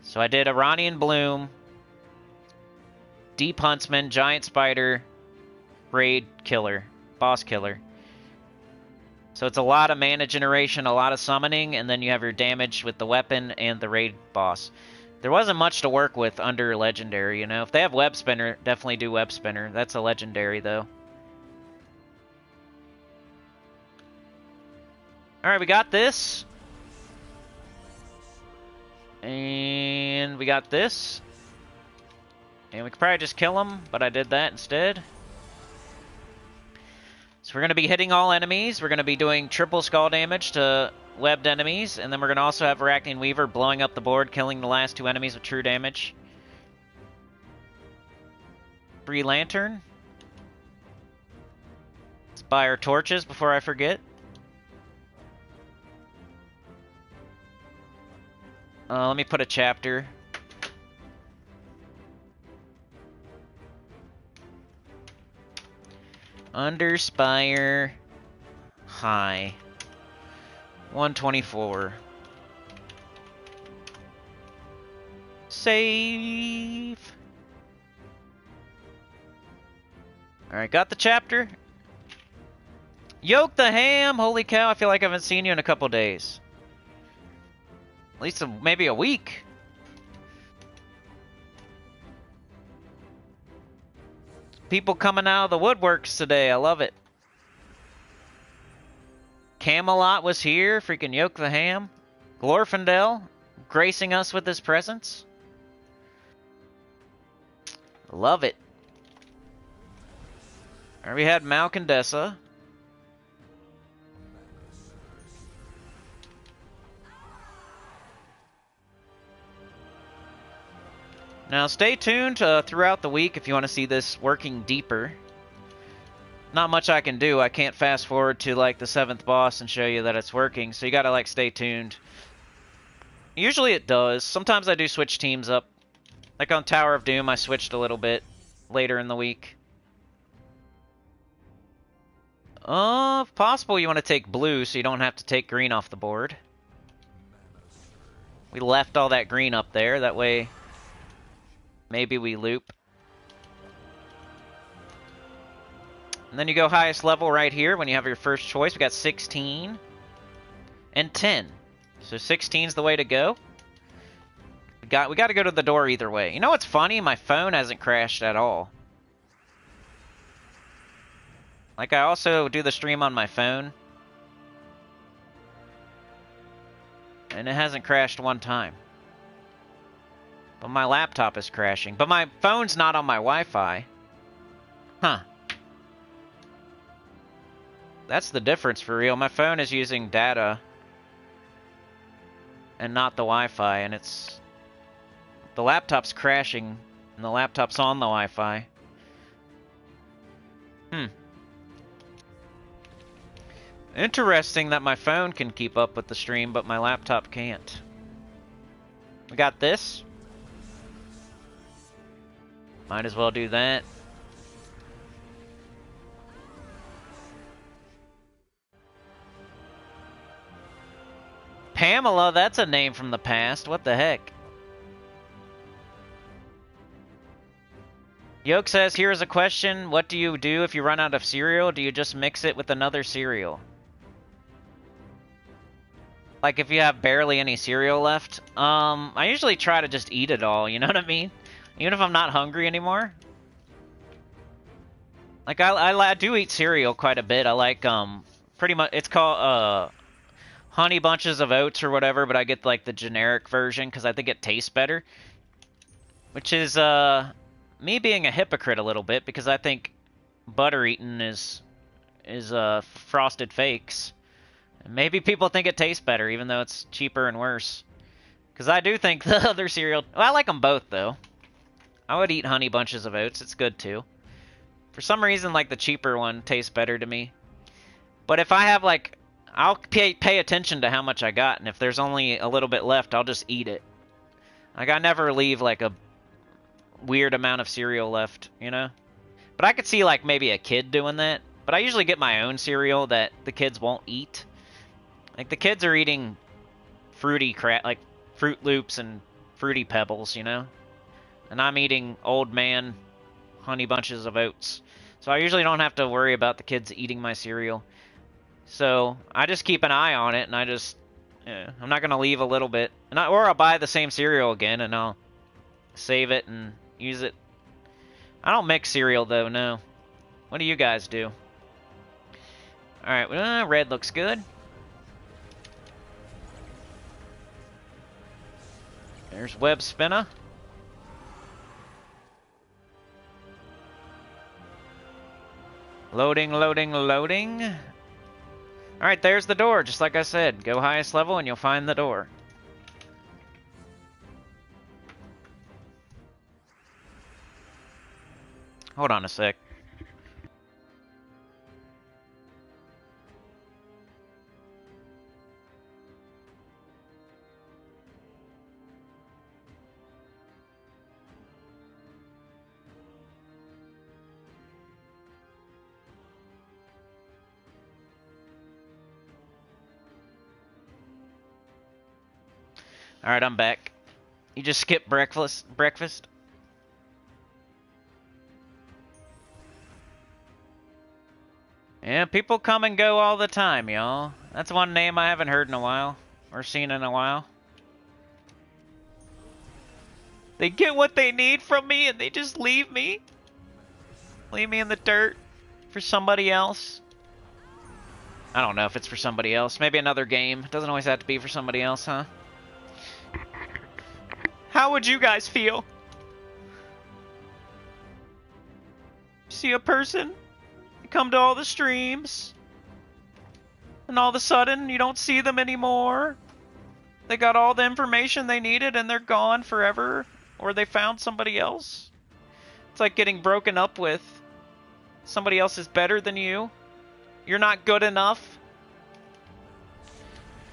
So I did Iranian Bloom, Deep Huntsman, Giant Spider, Raid Killer. Boss killer. So it's a lot of mana generation, a lot of summoning, and then you have your damage with the weapon and the raid boss. There wasn't much to work with under legendary, you know. If they have Web Spinner, definitely do Web Spinner. That's a legendary, though. Alright, we got this. And we got this. And we could probably just kill him, but I did that instead. So we're going to be hitting all enemies. We're going to be doing triple skull damage to webbed enemies. And then we're going to also have Arachnean Weaver blowing up the board, killing the last 2 enemies with true damage. Free Lantern. Let's buy our torches before I forget. Let me put a chapter. Underspire high 124. Save. Alright, got the chapter. Yoke the ham! Holy cow, I feel like I haven't seen you in a couple days. At least maybe a week. People coming out of the woodworks today. I love it. Camelot was here. Freaking Yoke the Ham. Glorfindel gracing us with his presence. Love it. Alright, we had Malcandessa. Now stay tuned throughout the week if you want to see this working deeper. not much I can do. I can't fast forward to like the 7th boss and show you that it's working, so you gotta like stay tuned. Usually it does. Sometimes I do switch teams up. Like on Tower of Doom, I switched a little bit later in the week. If possible, you want to take blue so you don't have to take green off the board. We left all that green up there, that way maybe we loop. And then you go highest level right here when you have your first choice. We got 16 and 10. So 16's the way to go. We got to go to the door either way. You know what's funny? My phone hasn't crashed at all. Like, I also do the stream on my phone. And it hasn't crashed one time. But my laptop is crashing. But my phone's not on my Wi-Fi. Huh. That's the difference for real. My phone is using data and not the Wi-Fi, and it's... The laptop's crashing, and the laptop's on the Wi-Fi. Interesting that my phone can keep up with the stream, but my laptop can't. We got this. Might as well do that. Pamela, that's a name from the past. What the heck? Yoke says, here's a question. What do you do if you run out of cereal? Do you just mix it with another cereal? Like if you have barely any cereal left? I usually try to just eat it all, you know what I mean? Even if I'm not hungry anymore. Like I do eat cereal quite a bit. I like, pretty much, it's called, Honey Bunches of Oats or whatever, but I get like the generic version because I think it tastes better. Which is, me being a hypocrite a little bit, because I think butter eating is frosted fakes. And maybe people think it tastes better, even though it's cheaper and worse. Because I do think the other cereal... Well, I like them both, though. I would eat Honey Bunches of Oats. It's good, too. For some reason, like, the cheaper one tastes better to me. But if I have, like... I'll pay attention to how much I got, and if there's only a little bit left, I'll just eat it. Like, I never leave, like, a weird amount of cereal left, you know? But I could see, like, maybe a kid doing that. But I usually get my own cereal that the kids won't eat. Like, the kids are eating fruity crap, like Fruit Loops and Fruity Pebbles, you know? And I'm eating Old Man Honey Bunches of Oats. So I usually don't have to worry about the kids eating my cereal. So I just keep an eye on it, and I just... Yeah, I'm not going to leave a little bit. Or I'll buy the same cereal again, and I'll save it and use it. I don't mix cereal, though, no. What do you guys do? Alright, red looks good. There's Web Spinner. Loading, loading, loading. Alright, there's the door, just like I said. Go highest level and you'll find the door. Hold on a sec. Alright, I'm back. You just skipped breakfast? Yeah, people come and go all the time, y'all. That's one name I haven't heard in a while. Or seen in a while. They get what they need from me and they just leave me. Leave me in the dirt for somebody else. I don't know if it's for somebody else. Maybe another game. It doesn't always have to be for somebody else, huh? How would you guys feel? See a person, come to all the streams, and all of a sudden you don't see them anymore. They got all the information they needed and they're gone forever, or they found somebody else. It's like getting broken up with. Somebody else is better than you. You're not good enough.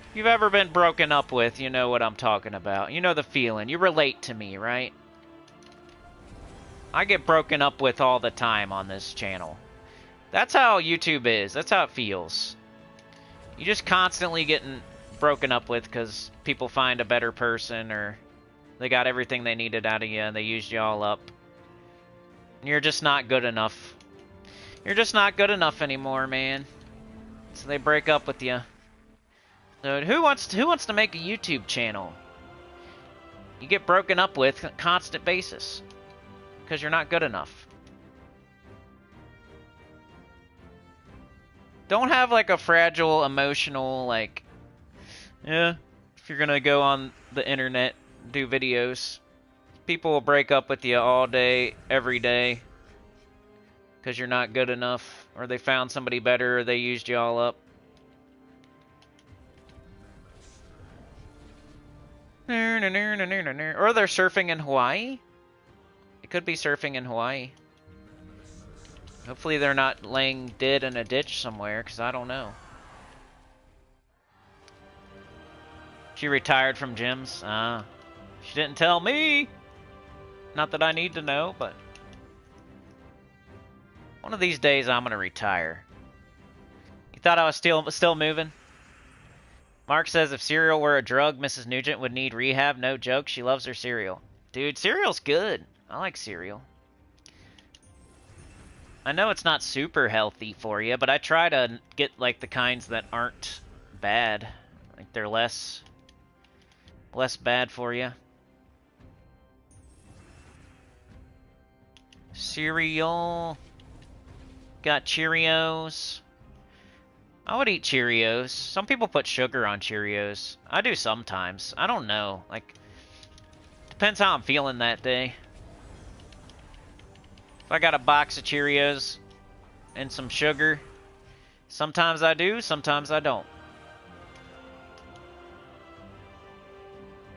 If you've ever been broken up with, you know what I'm talking about. You know the feeling. You relate to me, right? I get broken up with all the time on this channel. That's how YouTube is. That's how it feels. You just constantly getting broken up with because people find a better person or they got everything they needed out of you and they used you all up. And you're just not good enough. You're just not good enough anymore, man. So they break up with you. So who wants to make a YouTube channel? You get broken up with on a constant basis because you're not good enough. Don't have like a fragile emotional like, yeah, if you're gonna go on the internet, do videos, people will break up with you all day, every day, because you're not good enough, or they found somebody better, or they used you all up. Or they're surfing in Hawaii. It could be surfing in Hawaii. Hopefully they're not laying dead in a ditch somewhere, because I don't know. She retired from gyms? She didn't tell me. Not that I need to know, but one of these days I'm gonna retire. You thought I was still moving? Mark says if cereal were a drug, Mrs. Nugent would need rehab. No joke, she loves her cereal. Dude, cereal's good. I like cereal. I know it's not super healthy for you, but I try to get like the kinds that aren't bad. Like they're less bad for you. Cereal. Got Cheerios. I would eat Cheerios. Some people put sugar on Cheerios. I do sometimes. I don't know. Like, depends how I'm feeling that day. If I got a box of Cheerios and some sugar, sometimes I do, sometimes I don't.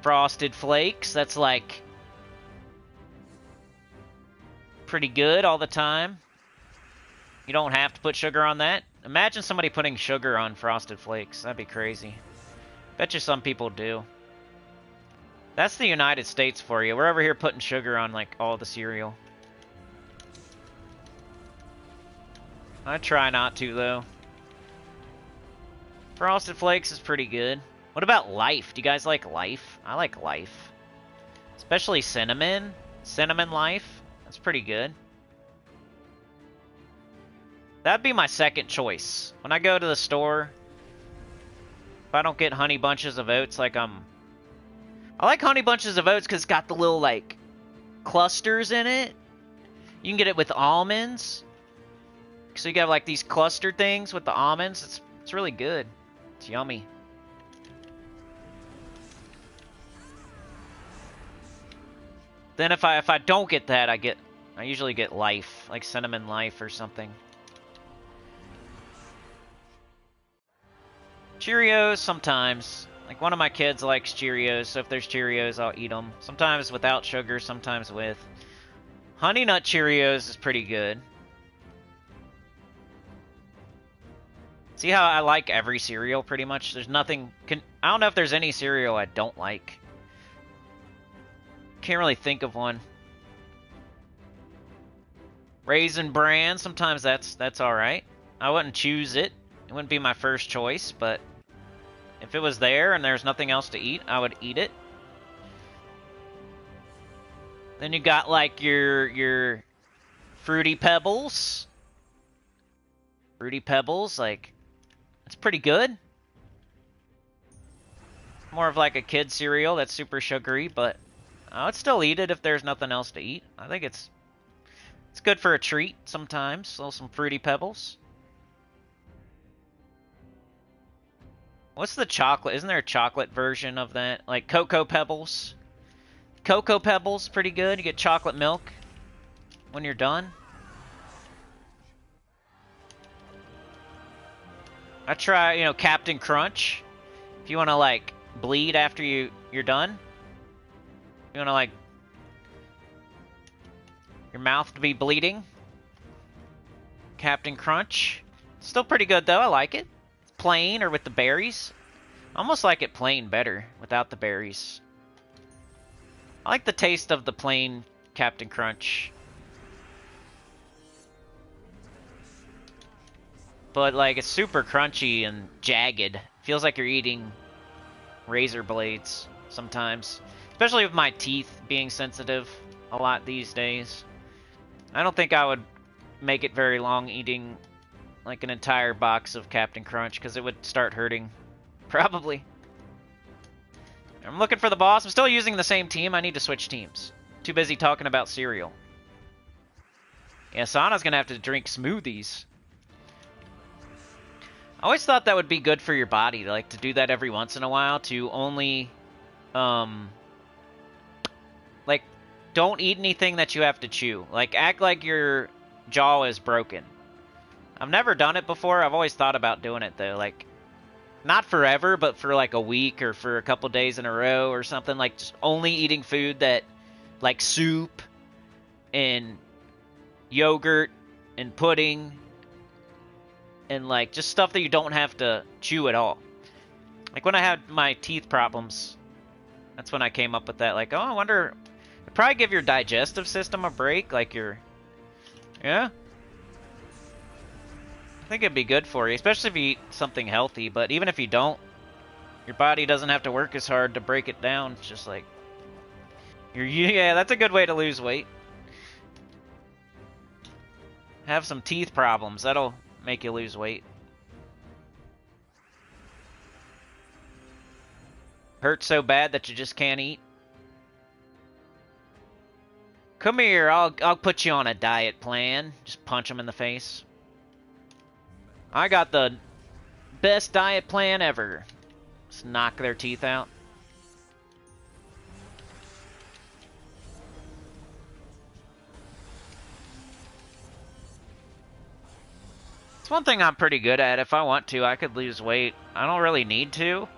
Frosted Flakes, that's like pretty good all the time. You don't have to put sugar on that. Imagine somebody putting sugar on Frosted Flakes. That'd be crazy. Bet you some people do. That's the United States for you. We're over here putting sugar on like all the cereal. I try not to though. Frosted Flakes is pretty good. What about Life? Do you guys like Life? I like Life. Especially cinnamon. Cinnamon Life. That's pretty good. That'd be my second choice. When I go to the store, if I don't get Honey Bunches of Oats, like I like Honey Bunches of Oats because it's got the little, like, clusters in it. You can get it with almonds. So you got, like, these cluster things with the almonds. It's really good. It's yummy. Then if I don't get that, I usually get Life, like Cinnamon Life or something. Cheerios sometimes. Like one of my kids likes Cheerios, so if there's Cheerios, I'll eat them. Sometimes without sugar, sometimes with. Honey Nut Cheerios is pretty good. See how I like every cereal pretty much? There's nothing. I don't know if there's any cereal I don't like. Can't really think of one. Raisin Bran, sometimes that's alright. I wouldn't choose it. It wouldn't be my first choice, but if it was there and there's nothing else to eat, I would eat it. Then you got like your Fruity Pebbles. Fruity Pebbles, like, it's pretty good. More of like a kid cereal that's super sugary, but I would still eat it if there's nothing else to eat. I think it's good for a treat sometimes. So some Fruity Pebbles. What's the chocolate? Isn't there a chocolate version of that? Like Cocoa Pebbles. Cocoa Pebbles, pretty good. You get chocolate milk when you're done. I try, Captain Crunch. If you want to, like, bleed after you're done. You want to, like, your mouth to be bleeding. Captain Crunch. Still pretty good, though. I like it. Plain or with the berries. Almost like it plain better without the berries. I like the taste of the plain Captain Crunch. But, like, it's super crunchy and jagged. Feels like you're eating razor blades sometimes. Especially with my teeth being sensitive a lot these days. I don't think I would make it very long eating, like, an entire box of Captain Crunch, because it would start hurting. Probably. I'm looking for the boss. I'm still using the same team. I need to switch teams. Too busy talking about cereal. Yeah, Sana's gonna have to drink smoothies. I always thought that would be good for your body, like, to do that every once in a while, to only, like, don't eat anything that you have to chew. Like, act like your jaw is broken. I've never done it before. I've always thought about doing it, though. Like, not forever, but for, like, a week or for a couple days in a row or something. Like, just only eating food that, like, soup and yogurt and pudding and, like, just stuff that you don't have to chew at all. Like, when I had my teeth problems, that's when I came up with that. Like, oh, I wonder... It'd probably give your digestive system a break. Like, your... Yeah? I think it'd be good for you, especially if you eat something healthy. But even if you don't, your body doesn't have to work as hard to break it down. It's just like... Yeah, that's a good way to lose weight. Have some teeth problems. That'll make you lose weight. Hurts so bad that you just can't eat. Come here, I'll put you on a diet plan. Just punch him in the face. I got the best diet plan ever. Just knock their teeth out. It's one thing I'm pretty good at. If I want to, I could lose weight. I don't really need to.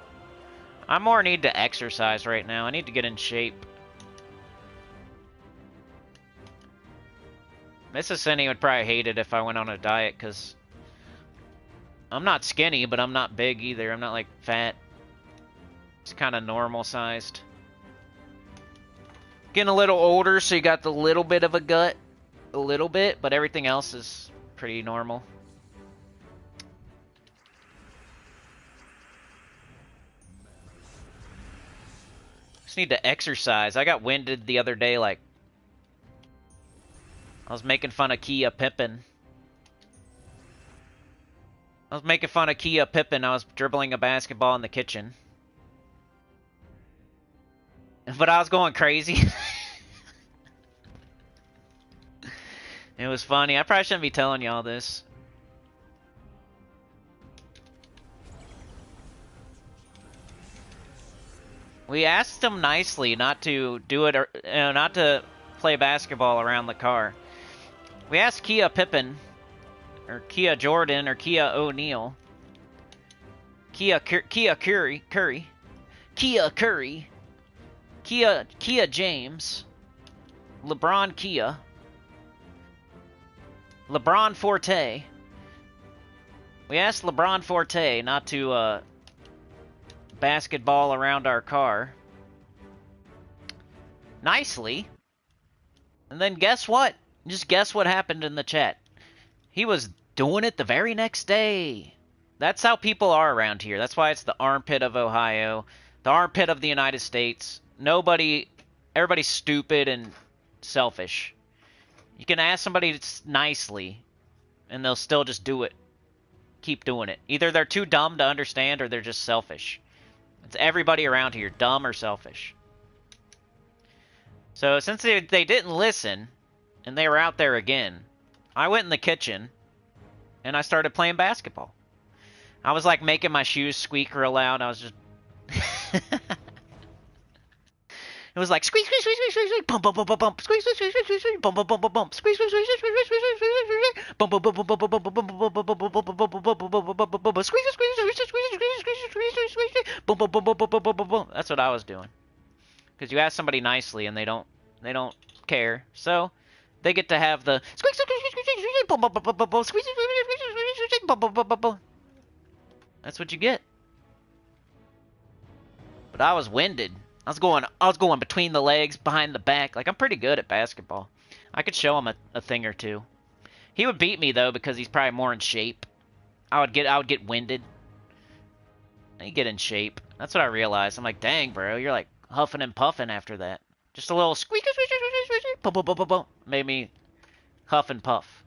I more need to exercise right now. I need to get in shape. Mrs. Cinny would probably hate it if I went on a diet, because I'm not skinny, but I'm not big either. I'm not, like, fat. It's kind of normal sized. Getting a little older, so you got the little bit of a gut. A little bit, but everything else is pretty normal. Just need to exercise. I got winded the other day, like, I was making fun of Kia Pippin. I was making fun of Kia Pippin. I was dribbling a basketball in the kitchen. But I was going crazy. It was funny. I probably shouldn't be telling y'all this. We asked him nicely not to do it, or not to play basketball around the car. We asked Kia Pippin, or Kia Jordan, or Kia O'Neal, Kia Curry, Kia Curry, Kia James, LeBron Kia, LeBron Forte. We asked LeBron Forte not to basketball around our car. Nicely. And then guess what? Just guess what happened in the chat. He was doing it the very next day. That's how people are around here. That's why it's the armpit of Ohio. The armpit of the United States. Everybody's stupid and selfish. You can ask somebody nicely, and they'll still just do it. Keep doing it. Either they're too dumb to understand, or they're just selfish. It's everybody around here, dumb or selfish. So since they didn't listen, and they were out there again, I went in the kitchen, and I started playing basketball. I was like making my shoes squeak real loud. I was just... It was like squeak, squeak, squeak, squeak, squeak, squeak, bump, bump, bump, bump, bump, squeak, squeak, squeak, squeak, squeak, bump, bump, bump, bump, bump, squeak, squeak, squeak, squeak, squeak, squeak, squeak, squeak, bump, bump, bump, bump, bump, bump, bump, bump, bump, bump, bump, bump, squeak, squeak, squeak, squeak, squeak, squeak, squeak, squeak, squeak, bump, bump, bump, bump, bump, bump, bump, bump. That's what I was doing. Because you ask somebody nicely and they don't care, so they get to have the squeak, squeak, squeak, squeak, squeak, That's what you get. But I was winded. I was going between the legs, behind the back. Like, I'm pretty good at basketball. I could show him a thing or two. He would beat me though because he's probably more in shape. I would get winded. You get in shape. That's what I realized. I'm like, dang, bro, you're like huffing and puffing after that. Just a little squeak, made me huff and puff.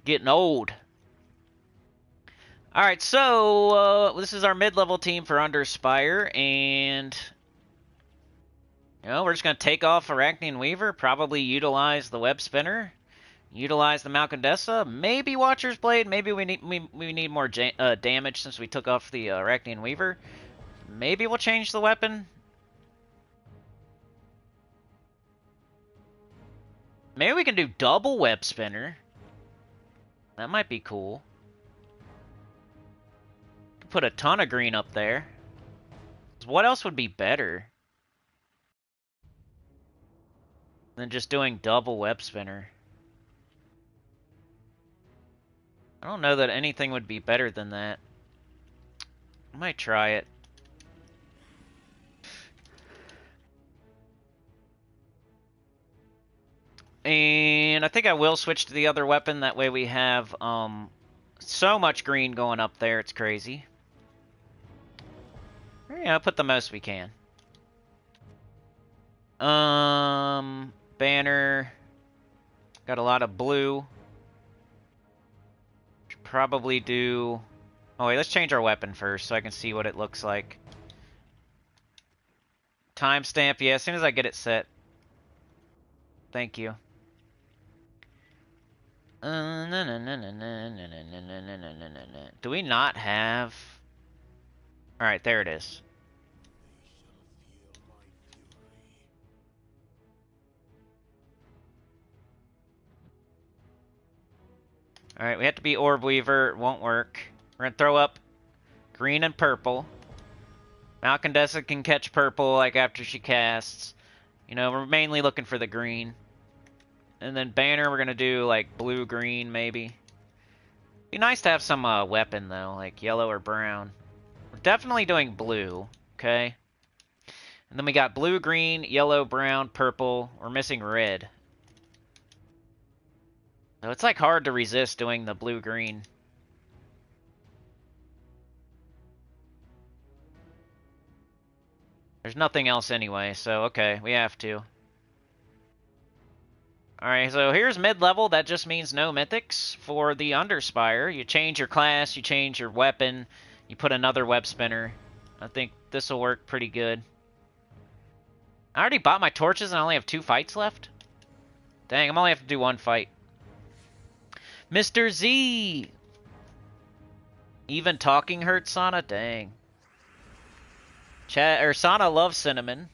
Getting old. Alright, so this is our mid-level team for Underspire, and we're just going to take off Arachnean Weaver, probably utilize the Web Spinner, utilize the Malcandessa, maybe Watcher's Blade, maybe we need more damage since we took off the Arachnean Weaver. Maybe we'll change the weapon. Maybe we can do double Web Spinner. That might be cool. Put a ton of green up there. What else would be better than just doing double Web Spinner? I don't know that anything would be better than that. I might try it. And I think I will switch to the other weapon. That way we have so much green going up there. It's crazy. Yeah, put the most we can. Banner. Got a lot of blue. Should probably do... Oh, wait, let's change our weapon first so I can see what it looks like. Timestamp, yeah, as soon as I get it set. Thank you. Do we not have... Alright, there it is. Alright, we have to be Orb Weaver. It won't work. We're going to throw up green and purple. Malcandessa can catch purple like after she casts. We're mainly looking for the green. And then Banner, we're going to do like blue-green maybe. Be nice to have some weapon though, like yellow or brown. We're definitely doing blue, okay? And then we got blue, green, yellow, brown, purple. We're missing red. So it's like hard to resist doing the blue-green. There's nothing else anyway, so okay, we have to. Alright, so here's mid-level. That just means no mythics for the Underspire. You change your class, you change your weapon, you put another Web Spinner. I think this will work pretty good. I already bought my torches and I only have 2 fights left? Dang, I'm only have to do 1 fight. Mr. Z! Even talking hurts Sana? Dang. Sana loves cinnamon.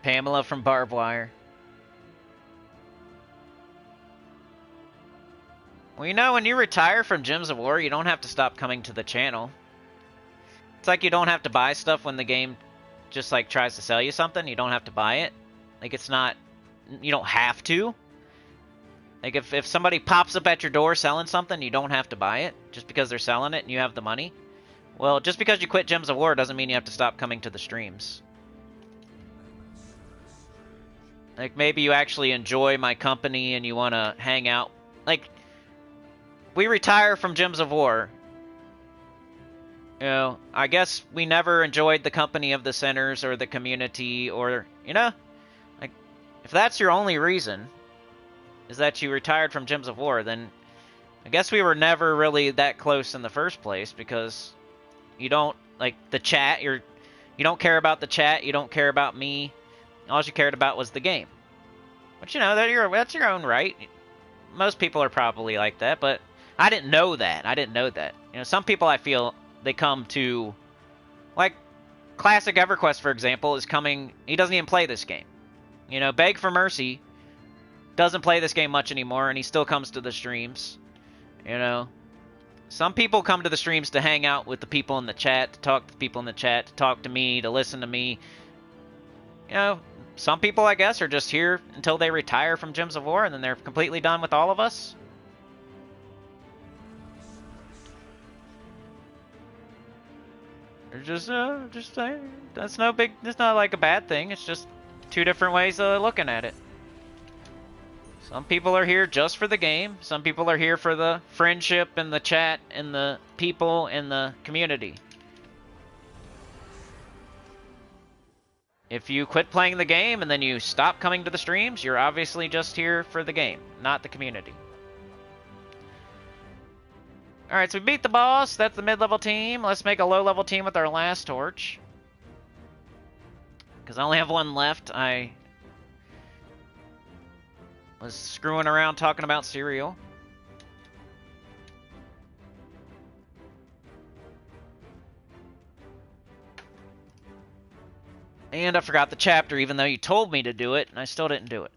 Pamela from Barbed Wire. Well, when you retire from Gems of War, you don't have to stop coming to the channel. It's like you don't have to buy stuff when the game just, like, tries to sell you something. You don't have to buy it. Like, it's not... You don't have to. Like, if somebody pops up at your door selling something, you don't have to buy it just because they're selling it and you have the money. Well, just because you quit Gems of War doesn't mean you have to stop coming to the streams. Like, maybe you actually enjoy my company and you want to hang out. Like, we retire from Gems of War. I guess we never enjoyed the company of the centers or the community or, like, if that's your only reason, is that you retired from Gems of War, then I guess we were never really that close in the first place because you don't, like, the chat, you don't care about the chat, you don't care about me. All you cared about was the game. But, that's your own right. Most people are probably like that, but I didn't know that. I didn't know that. Some people I feel... They come to, like, Classic EverQuest, for example, is coming... He doesn't even play this game. Beg for Mercy doesn't play this game much anymore, and he still comes to the streams. Some people come to the streams to hang out with the people in the chat, to talk to the people in the chat, to talk to me, to listen to me. You know, some people, I guess, are just here until they retire from Gems of War, and then they're completely done with all of us. They're just saying, that's no big, it's not like a bad thing, it's just two different ways of looking at it. Some people are here just for the game. Some people are here for the friendship and the chat and the people and the community. If you quit playing the game and then you stop coming to the streams, you're obviously just here for the game, not the community. Alright, so we beat the boss. That's the mid-level team. Let's make a low-level team with our last torch. Because I only have one left. I was screwing around talking about cereal. And I forgot the chapter, even though you told me to do it, and I still didn't do it.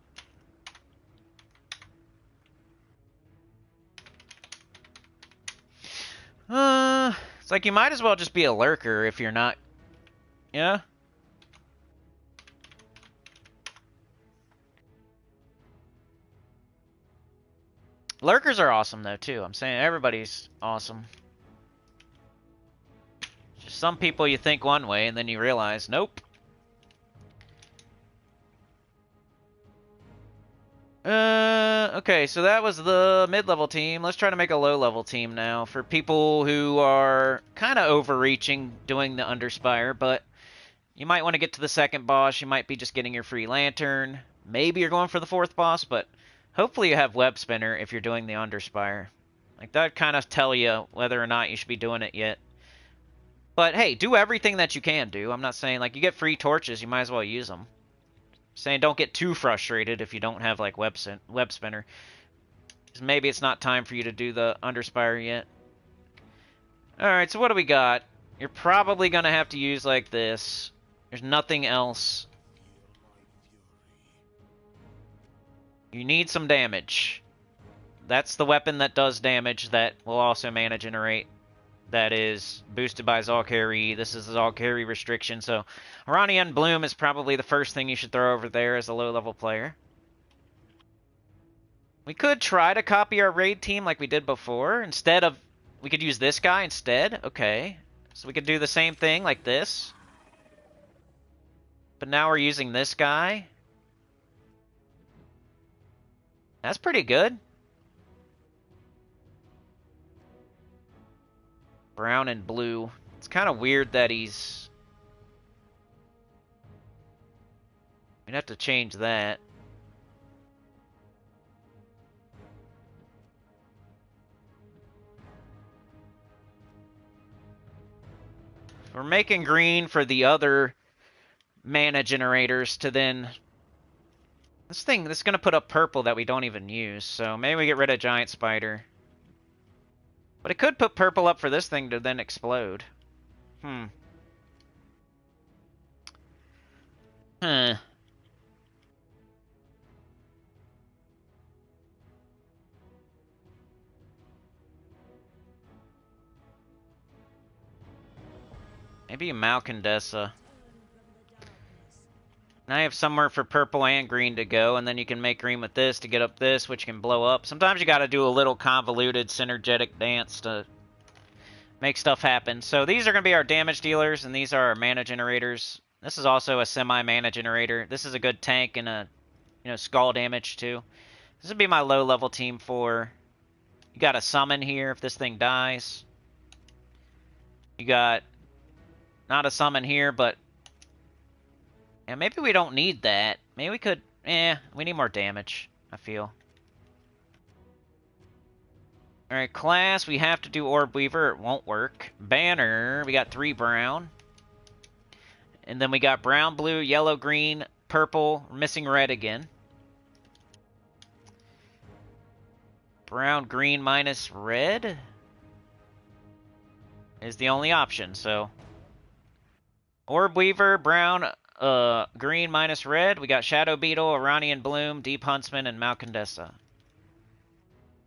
It's like you might as well just be a lurker if you're not... Yeah? Lurkers are awesome, though, too. I'm saying everybody's awesome. Just some people you think one way, and then you realize, nope. Okay, so that was the mid-level team. Let's try to make a low-level team now for people who are kind of overreaching doing the Underspire, but you might want to get to the second boss. You might be just getting your free lantern. Maybe you're going for the fourth boss, but hopefully you have Web Spinner if you're doing the Underspire. Like, that kind of tell you whether or not you should be doing it yet. But, hey, do everything that you can do. I'm not saying, like, you get free torches, you might as well use them. Saying don't get too frustrated if you don't have, like, Web Spinner. Maybe it's not time for you to do the Underspire yet. Alright, so what do we got? You're probably going to have to use, like, this. There's nothing else. You need some damage. That's the weapon that does damage that will also mana generate. That is boosted by Zhul'Kari. This is the Zhul'Kari restriction, so Iranian Bloom is probably the first thing you should throw over there as a low-level player. We could try to copy our raid team like we did before. Instead of... We could use this guy instead. Okay. So we could do the same thing like this. But now we're using this guy. That's pretty good. Brown and blue. It's kind of weird that he's... We'd have to change that. We're making green for the other mana generators to then... This is going to put up purple that we don't even use, so maybe we get rid of Giant Spider. But it could put purple up for this thing to then explode. Huh. Maybe a Malcandessa. Now you have somewhere for purple and green to go, and then you can make green with this to get up this, which can blow up. Sometimes you gotta do a little convoluted, synergetic dance to make stuff happen. So these are gonna be our damage dealers, and these are our mana generators. This is also a semi-mana generator. This is a good tank and a, skull damage too. This would be my low-level team for... You got a summon here if this thing dies. You got... Not a summon here, but... Yeah, maybe we don't need that. Maybe we could... we need more damage, I feel. Alright, class, we have to do Orb Weaver. It won't work. Banner, we got 3 brown. And then we got brown, blue, yellow, green, purple. We're missing red again. Brown, green, minus red is the only option, so... Orb Weaver, brown... green minus red. We got Shadow Beetle, Iranian Bloom, Deep Huntsman, and Malcandessa.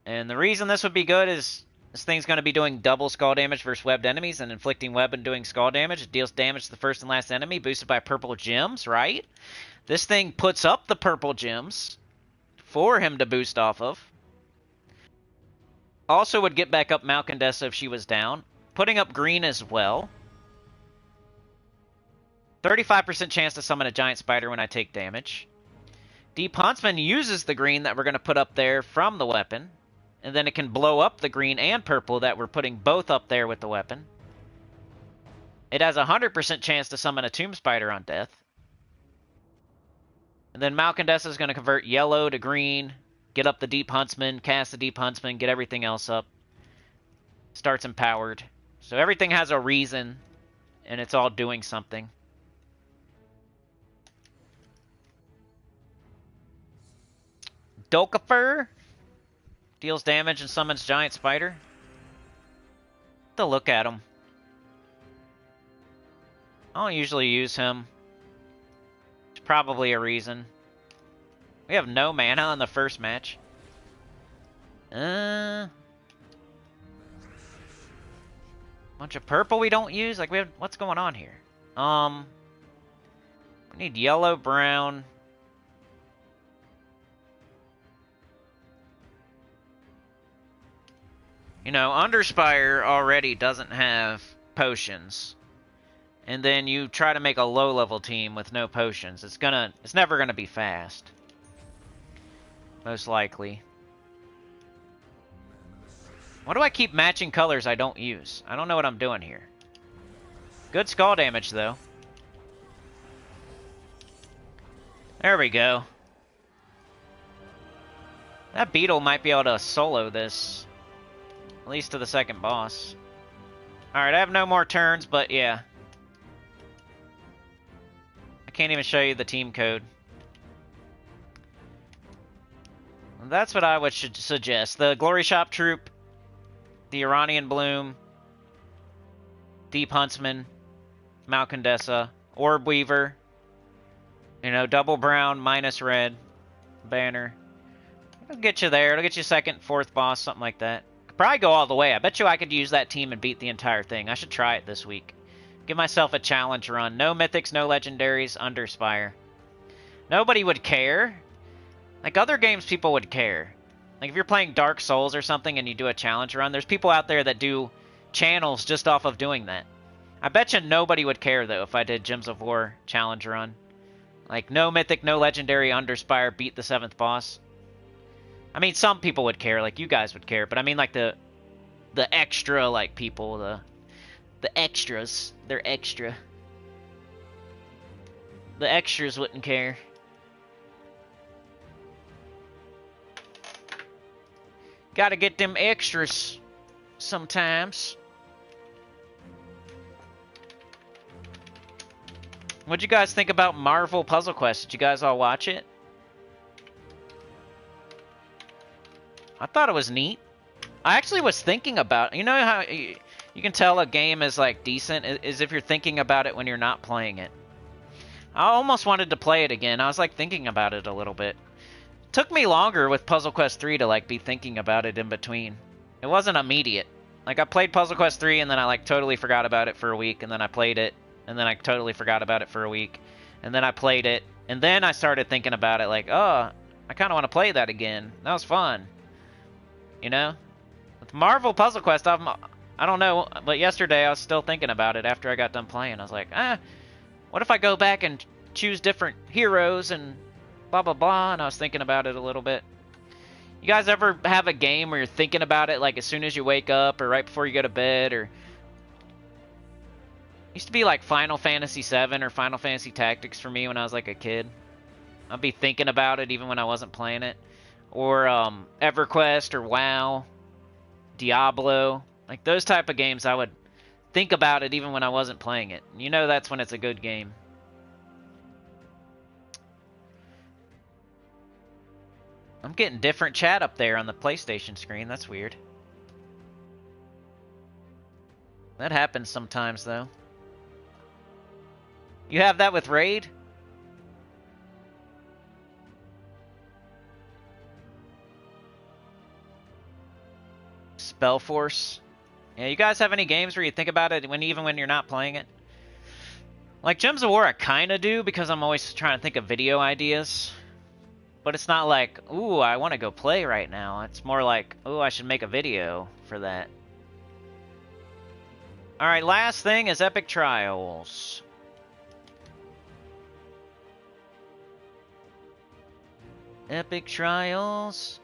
And the reason this would be good is This thing's going to be doing double skull damage versus webbed enemies and inflicting web and doing skull damage. It deals damage to the first and last enemy, boosted by purple gems, right? This thing puts up the purple gems for him to boost off of. Also would get back up Malcandessa if she was down. Putting up green as well. 35% chance to summon a giant spider when I take damage. Deep Huntsman uses the green that we're going to put up there from the weapon. And then it can blow up the green and purple that we're putting both up there with the weapon. It has a 100% chance to summon a Tomb Spider on death. And then Malcandessa is going to convert yellow to green, get up the Deep Huntsman, cast the Deep Huntsman, get everything else up. Starts empowered. So everything has a reason, and it's all doing something. Zhul'Kari deals damage and summons giant spider. To look at him. I don't usually use him. There's probably a reason. We have no mana in the first match. Bunch of purple we don't use? Like, we have... What's going on here? We need yellow, brown... You know, Underspire already doesn't have potions. And then you try to make a low-level team with no potions. It's never gonna be fast. Most likely. Why do I keep matching colors I don't use? I don't know what I'm doing here. Good skull damage, though. There we go. That beetle might be able to solo this. At least to the second boss. Alright, I have no more turns, but yeah. I can't even show you the team code. That's what I would suggest. The Glory Shop Troop, the Iranian Bloom, Deep Huntsman, Malcandessa, Orb Weaver, you know, double brown, minus red, banner. It'll get you there. It'll get you second, fourth boss, something like that. Probably go all the way. I bet you I could use that team and beat the entire thing. I should try it this week. Give myself a challenge run. No mythics, no legendaries, Underspire. Nobody would care. Like, other games, people would care. Like, if you're playing Dark Souls or something and you do a challenge run, there's people out there that do channels just off of doing that. I bet you nobody would care, though, if I did Gems of War challenge run. Like, no mythic, no legendary, Underspire, beat the 7th boss. I mean, some people would care, like you guys would care, but I mean, like the extra, like, people, the extras, they're extra. The extras wouldn't care. Gotta get them extras sometimes. What'd you guys think about Marvel Puzzle Quest? Did you guys all watch it? I thought it was neat. I actually was thinking about... You know how you can tell a game is, like, decent? Is if you're thinking about it when you're not playing it. I almost wanted to play it again. I was, like, thinking about it a little bit. It took me longer with Puzzle Quest 3 to, like, be thinking about it in between. It wasn't immediate. Like, I played Puzzle Quest 3, and then I, like, totally forgot about it for a week, and then I played it, and then I totally forgot about it for a week, and then I played it, and then I started thinking about it, like, oh, I kind of want to play that again. That was fun. You know? With Marvel Puzzle Quest, I don't know, but yesterday I was still thinking about it after I got done playing. I was like, what if I go back and choose different heroes and blah, blah, blah, and I was thinking about it a little bit. You guys ever have a game where you're thinking about it, like, as soon as you wake up or right before you go to bed, or... It used to be like Final Fantasy VII or Final Fantasy Tactics for me when I was, like, a kid. I'd be thinking about it even when I wasn't playing it. Or EverQuest or WoW, Diablo. Like, those type of games, I would think about it even when I wasn't playing it. You know that's when it's a good game. I'm getting different chat up there on the PlayStation screen. That's weird. That happens sometimes, though. You have that with Raid? Spellforce. Yeah, you guys have any games where you think about it even when you're not playing it? Like Gems of War, I kind of do because I'm always trying to think of video ideas. But it's not like, ooh, I want to go play right now. It's more like, ooh, I should make a video for that. Alright, last thing is Epic Trials. Epic Trials.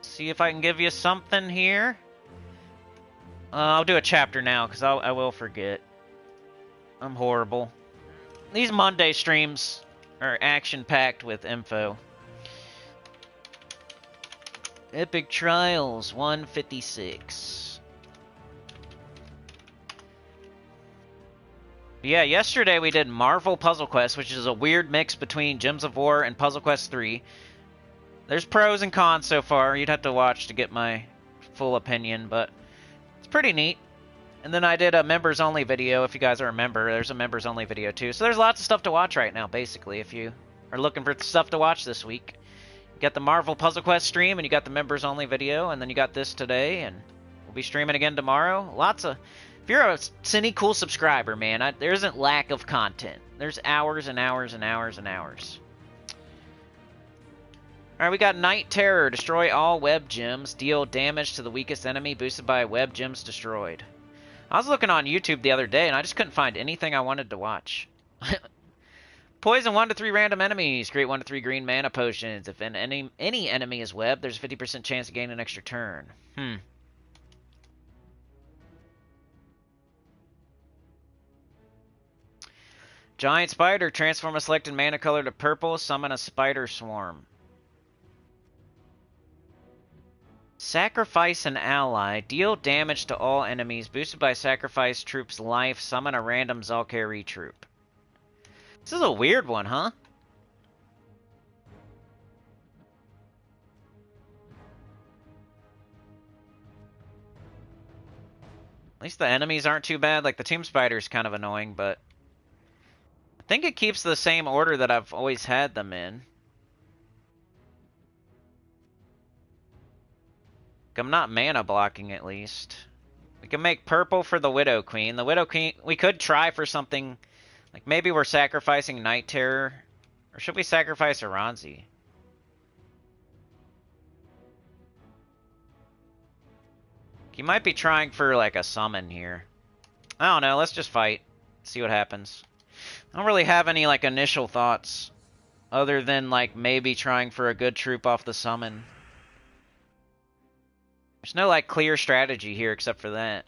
See if I can give you something here. I'll do a chapter now, because I will forget. I'm horrible. These Monday streams are action-packed with info. Epic Trials 156. Yeah, yesterday we did Marvel Puzzle Quest, which is a weird mix between Gems of War and Puzzle Quest 3. There's pros and cons so far. You'd have to watch to get my full opinion, but it's pretty neat. And then I did a members-only video. If you guys are a member, there's a members-only video too. So there's lots of stuff to watch right now, basically, if you are looking for stuff to watch this week. You got the Marvel Puzzle Quest stream, and you got the members-only video, and then you got this today, and we'll be streaming again tomorrow. Lots of... If you're a Sinnycool subscriber, man, there isn't lack of content. There's hours and hours and hours and hours. Alright, we got Night Terror. Destroy all web gems. Deal damage to the weakest enemy, boosted by web gems destroyed. I was looking on YouTube the other day, and I just couldn't find anything I wanted to watch. Poison 1 to 3 random enemies. Create 1 to 3 green mana potions. If any enemy is webbed, there's a 50% chance to gain an extra turn. Giant Spider. Transform a selected mana color to purple. Summon a spider swarm. Sacrifice an ally. Deal damage to all enemies. Boosted by sacrifice troops' life. Summon a random Zhul'Kari troop. This is a weird one, huh? At least the enemies aren't too bad. Like, the Tomb Spider's kind of annoying, but... I think it keeps the same order that I've always had them in. I'm not mana blocking, at least. We can make purple for the Widow Queen. The Widow Queen... We could try for something... Like, maybe we're sacrificing Night Terror. Or should we sacrifice Aranzi? He might be trying for, like, a summon here. I don't know. Let's just fight. See what happens. I don't really have any, like, initial thoughts. Other than, like, maybe trying for a good troop off the summon. There's no, like, clear strategy here except for that.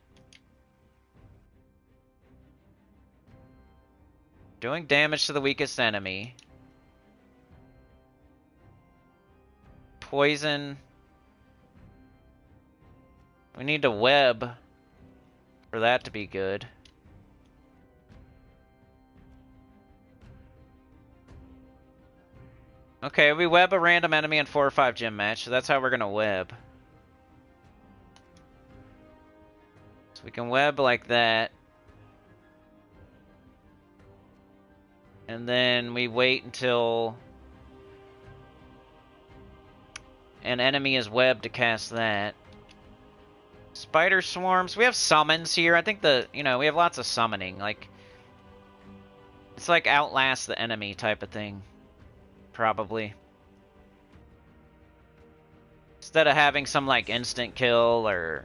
Doing damage to the weakest enemy. Poison. We need to web for that to be good. Okay, we web a random enemy in 4 or 5 gym match, so that's how we're gonna web. So we can web like that. And then we wait until an enemy is webbed to cast that. Spider swarms. We have summons here. I think we have lots of summoning. Like, it's like outlast the enemy type of thing. Probably. Instead of having some, like, instant kill or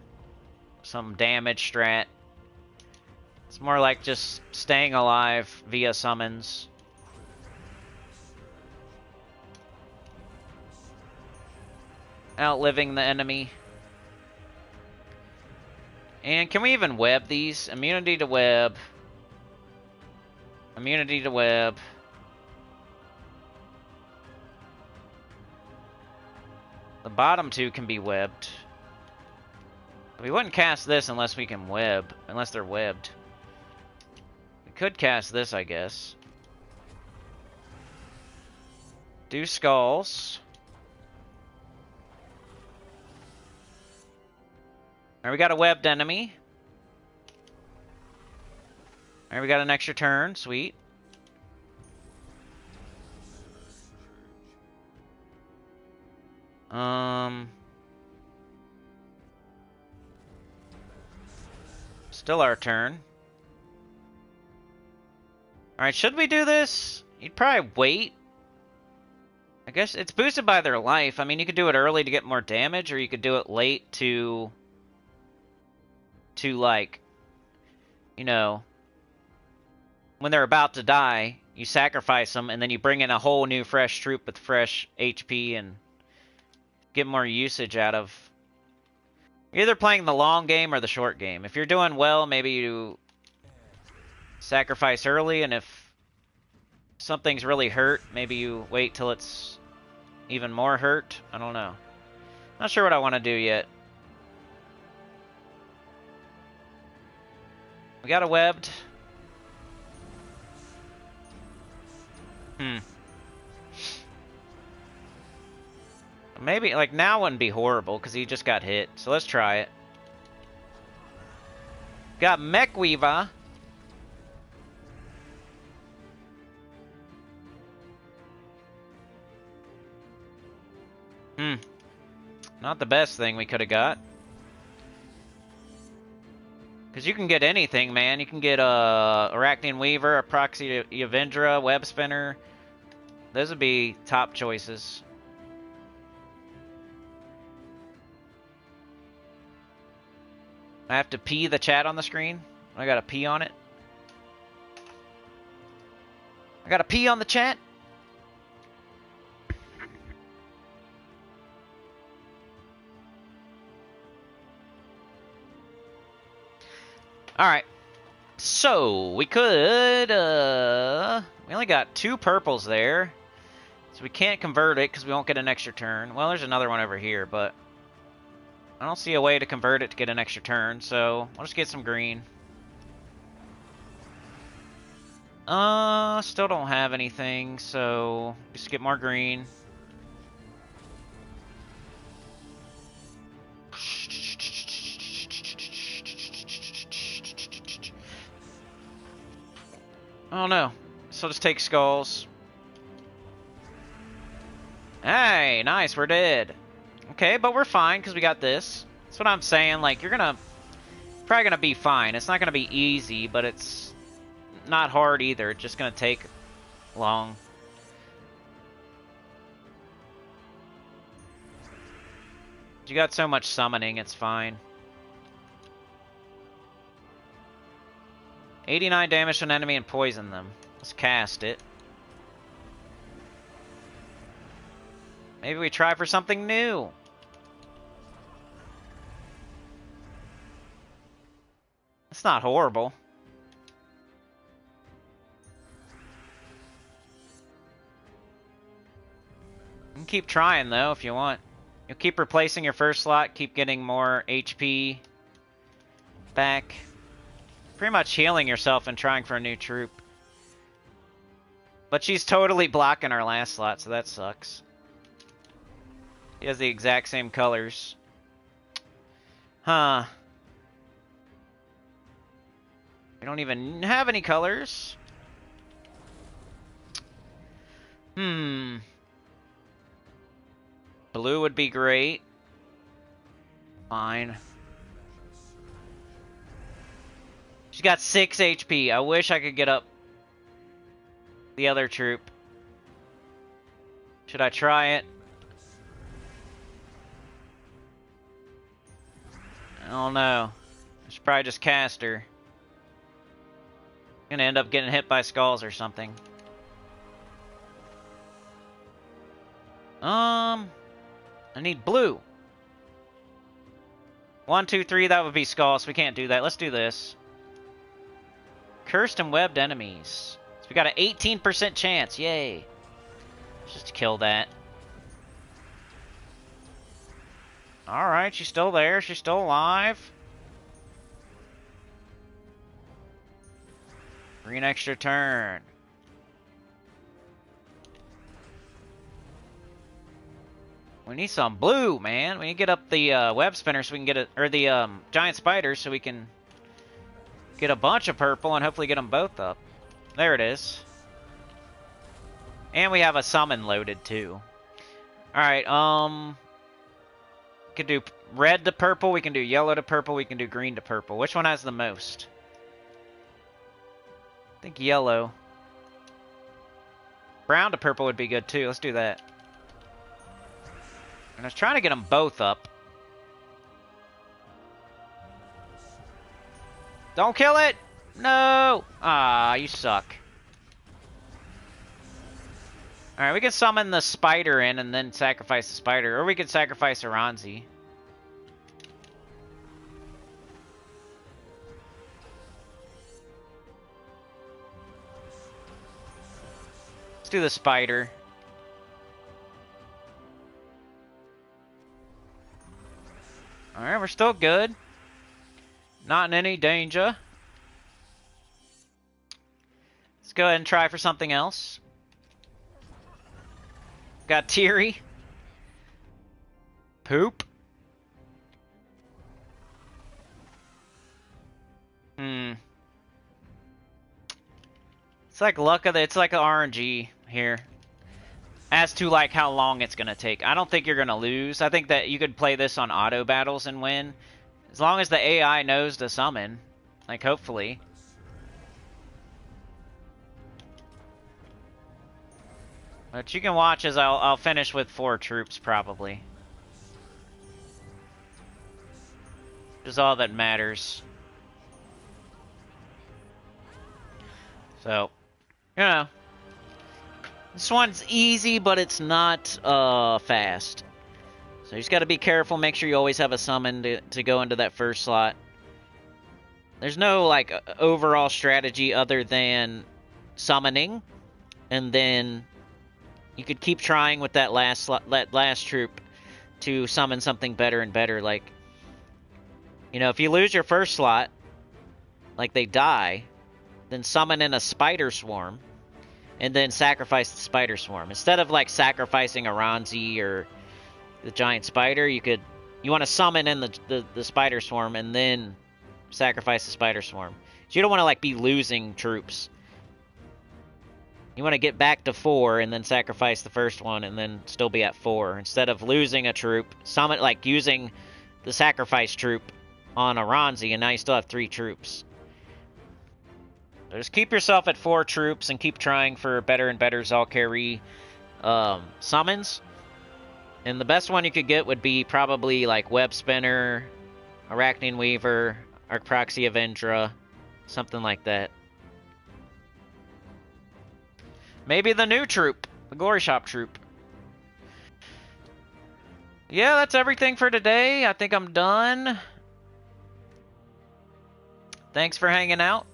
some damage strat. It's more like just staying alive via summons. Outliving the enemy. And can we even web these? Immunity to web. Immunity to web. The bottom two can be webbed. We wouldn't cast this unless we can web. Unless they're webbed. We could cast this, I guess. Do skulls. Alright, we got a webbed enemy. Alright, we got an extra turn. Sweet. Still our turn. Alright, should we do this? You'd probably wait. I guess it's boosted by their life. I mean, you could do it early to get more damage, or you could do it late to like, you know, when they're about to die, you sacrifice them, and then you bring in a whole new fresh troop with fresh HP and get more usage out of. You're either playing the long game or the short game. If you're doing well, maybe you sacrifice early, and if something's really hurt, maybe you wait till it's even more hurt. I don't know. Not sure what I want to do yet. We got a webbed. Maybe, like, now wouldn't be horrible, because he just got hit. So let's try it. Got Mech Weaver. Not the best thing we could have got. Because you can get anything, man. You can get a Arachnean Weaver, a Proxy Avendra, Web Spinner. Those would be top choices. I have to pee the chat on the screen. I gotta pee on it. I gotta pee on the chat. Alright. So, we could, we only got 2 purples there. So we can't convert it because we won't get an extra turn. Well, there's another one over here, but I don't see a way to convert it to get an extra turn, so I'll just get some green. Still don't have anything, so just get more green. Oh no, so just take skulls. Hey, nice, we're dead. Okay, but we're fine because we got this. That's what I'm saying, like, you're probably gonna be fine. It's not gonna be easy, but it's not hard either. It's just gonna take long. You got so much summoning, it's fine. 89 damage to an enemy and poison them. Let's cast it. Maybe we try for something new. It's not horrible. You can keep trying, though, if you want. You'll keep replacing your first slot, keep getting more HP back. Pretty much healing yourself and trying for a new troop. But she's totally blocking our last slot, so that sucks. He has the exact same colors. Huh. We don't even have any colors. Blue would be great. Fine. She's got 6 HP. I wish I could get up the other troop. Should I try it? I don't know. I should probably just cast her. Gonna end up getting hit by skulls or something. I need blue. 1, 2, 3, that would be skulls. We can't do that. Let's do this. Cursed and webbed enemies. So we got an 18% chance. Yay. Let's just kill that. Alright, she's still there. She's still alive. Green extra turn. We need some blue, man. We need to get up the web spinner so we can get it, or the giant spider so we can get a bunch of purple and hopefully get them both up. There it is. And we have a summon loaded too. Alright, could do red to purple, we can do yellow to purple, we can do green to purple. Which one has the most? I think yellow. Brown to purple would be good too. Let's do that. And I was trying to get them both up. Don't kill it! No! Ah, you suck. Alright, we can summon the spider in and then sacrifice the spider. Or we could sacrifice Aranzi. Let's do the spider. Alright, we're still good. Not in any danger. Let's go ahead and try for something else. Got Teary. Poop. It's like luck of the, it's like an RNG here. As to like how long it's gonna take. I don't think you're gonna lose. I think that you could play this on auto battles and win. As long as the AI knows to summon. Like hopefully. But you can watch as I'll finish with 4 troops, probably. Which is all that matters. So, you know. This one's easy, but it's not fast. So you just got to be careful, make sure you always have a summon to go into that first slot. There's no, like, overall strategy other than summoning, and then you could keep trying with that last troop to summon something better and better. Like, you know, if you lose your first slot, like they die, then summon in a spider swarm, and then sacrifice the spider swarm. Instead of, like, sacrificing Aranzi or the giant spider, you want to summon in the spider swarm and then sacrifice the spider swarm. So you don't want to, like, be losing troops. You want to get back to 4 and then sacrifice the first one and then still be at 4. Instead of losing a troop, summon, like, using the sacrifice troop on Aranzi, and now you still have 3 troops. So just keep yourself at 4 troops and keep trying for better and better Zhul'Kari summons. And the best one you could get would be probably like Web Spinner, Arachnian Weaver, Arcproxy Avendra, something like that. Maybe the new troop, the Glory Shop troop. Yeah, that's everything for today. I think I'm done. Thanks for hanging out.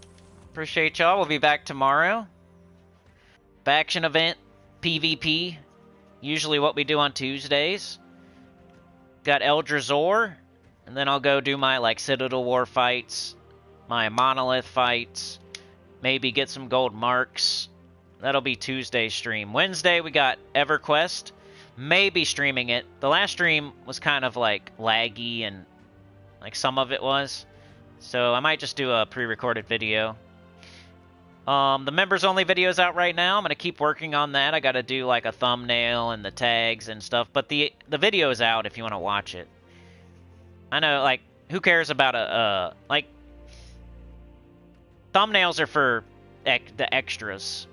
Appreciate y'all. We'll be back tomorrow. Faction event, PvP. Usually what we do on Tuesdays. Got Eldrazor. And then I'll go do my, like, Citadel War fights. My Monolith fights. Maybe get some gold marks. That'll be Tuesday's stream. Wednesday, we got EverQuest. Maybe streaming it. The last stream was kind of, like, laggy and, like, some of it was. So I might just do a pre-recorded video. The members-only video's out right now. I'm going to keep working on that. I got to do, like, a thumbnail and the tags and stuff. But the video is out if you want to watch it. I know, like, who cares about like, thumbnails are for the extras.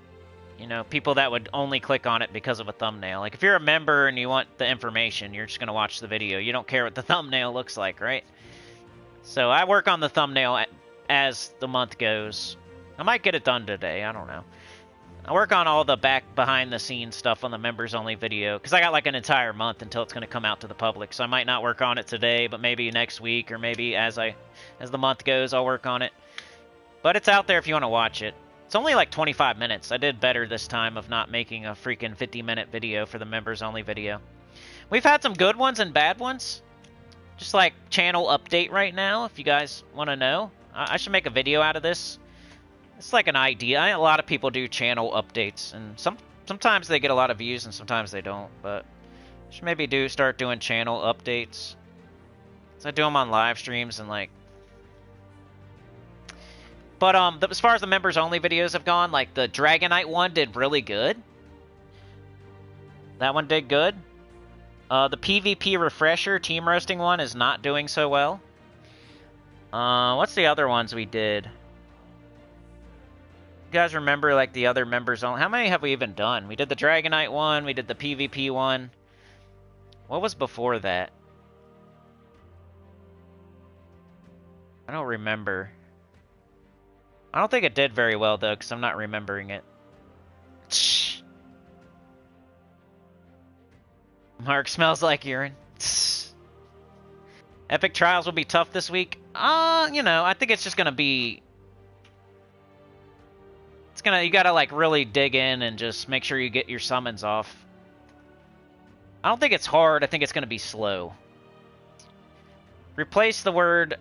You know, people that would only click on it because of a thumbnail. Like, if you're a member and you want the information, you're just going to watch the video. You don't care what the thumbnail looks like, right? So I work on the thumbnail as the month goes. I might get it done today. I don't know. I work on all the behind-the-scenes stuff on the members-only video, because I got, like, an entire month until it's going to come out to the public. So I might not work on it today, but maybe next week, or maybe as the month goes, I'll work on it. But it's out there if you want to watch it. It's only like 25 minutes. I did better this time of not making a freaking 50-minute video for the members-only video. We've had some good ones and bad ones. Just like channel update right now, if you guys want to know. I should make a video out of this. It's like an idea. A lot of people do channel updates, and sometimes they get a lot of views and sometimes they don't. But I should maybe start doing channel updates. So I do them on live streams and like. But as far as the members-only videos have gone, like the Dragonite one did really good. That one did good. The PvP refresher team roasting one is not doing so well. What's the other ones we did? You guys remember, like, the other members only? How many have we even done? We did the Dragonite one, we did the PvP one. What was before that? I don't remember. I don't think it did very well, though, because I'm not remembering it. Mark smells like urine. Epic Trials will be tough this week. You know, I think it's just gonna be... you gotta, like, really dig in and just make sure you get your summons off. I don't think it's hard, I think it's gonna be slow. Replace the word,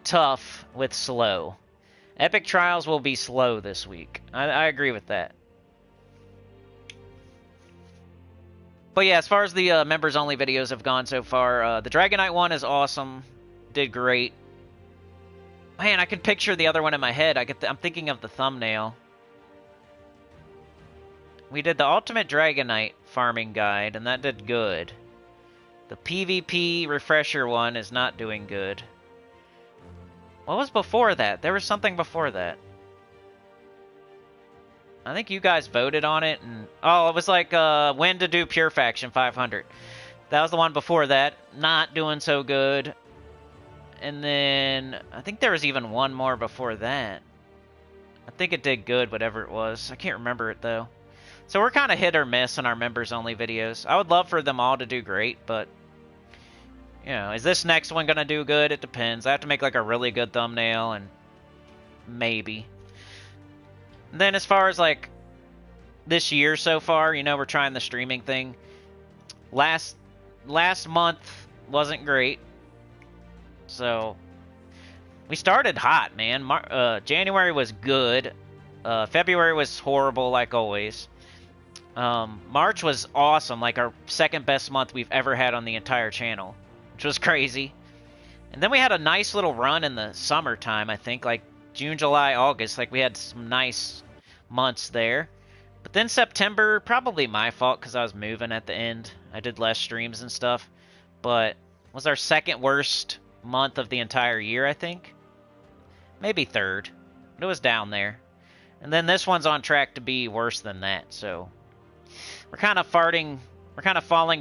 tough with slow. Epic Trials will be slow this week. I agree with that. But yeah, as far as the members-only videos have gone so far, the Dragonite one is awesome. Did great. Man, I can picture the other one in my head. I'm thinking of the thumbnail. We did the Ultimate Dragonite farming guide, and that did good. The PvP refresher one is not doing good. What was before that? There was something before that. I think you guys voted on it, and... Oh, it was like, when to do Pure Faction 500. That was the one before that. Not doing so good. And then... I think there was even one more before that. I think it did good, whatever it was. I can't remember it, though. So we're kind of hit or miss on our members-only videos. I would love for them all to do great, but... You know, is this next one going to do good? It depends. I have to make, like, a really good thumbnail, and... Maybe. Then as far as, like, this year so far, you know, we're trying the streaming thing. Last month wasn't great. So, we started hot, man. January was good. February was horrible, like always. March was awesome, like our second best month we've ever had on the entire channel, which was crazy. And then we had a nice little run in the summertime, I think, like June, July, August. Like, we had some nice months there. But then September, probably my fault because I was moving at the end. I did less streams and stuff. But was our second worst month of the entire year, I think. Maybe third. But it was down there. And then this one's on track to be worse than that. So we're kind of falling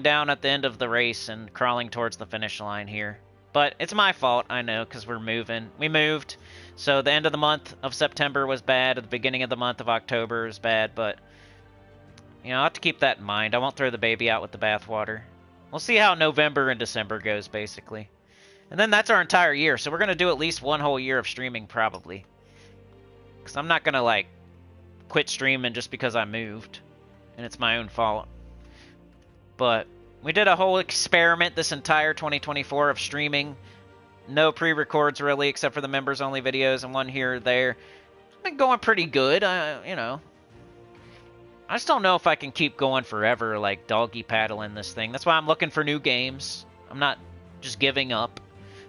down at the end of the race and crawling towards the finish line here. But it's my fault, I know, because we're moving. We moved, so the end of the month of September was bad. The beginning of the month of October was bad, but, you know, I'll have to keep that in mind. I won't throw the baby out with the bathwater. We'll see how November and December goes, basically. And then that's our entire year, so we're going to do at least one whole year of streaming, probably. Because I'm not going to, like, quit streaming just because I moved, and it's my own fault. But... we did a whole experiment this entire 2024 of streaming. No pre-records, really, except for the members-only videos and one here or there. It's been going pretty good, you know. I just don't know if I can keep going forever, like, doggy paddling this thing. That's why I'm looking for new games. I'm not just giving up.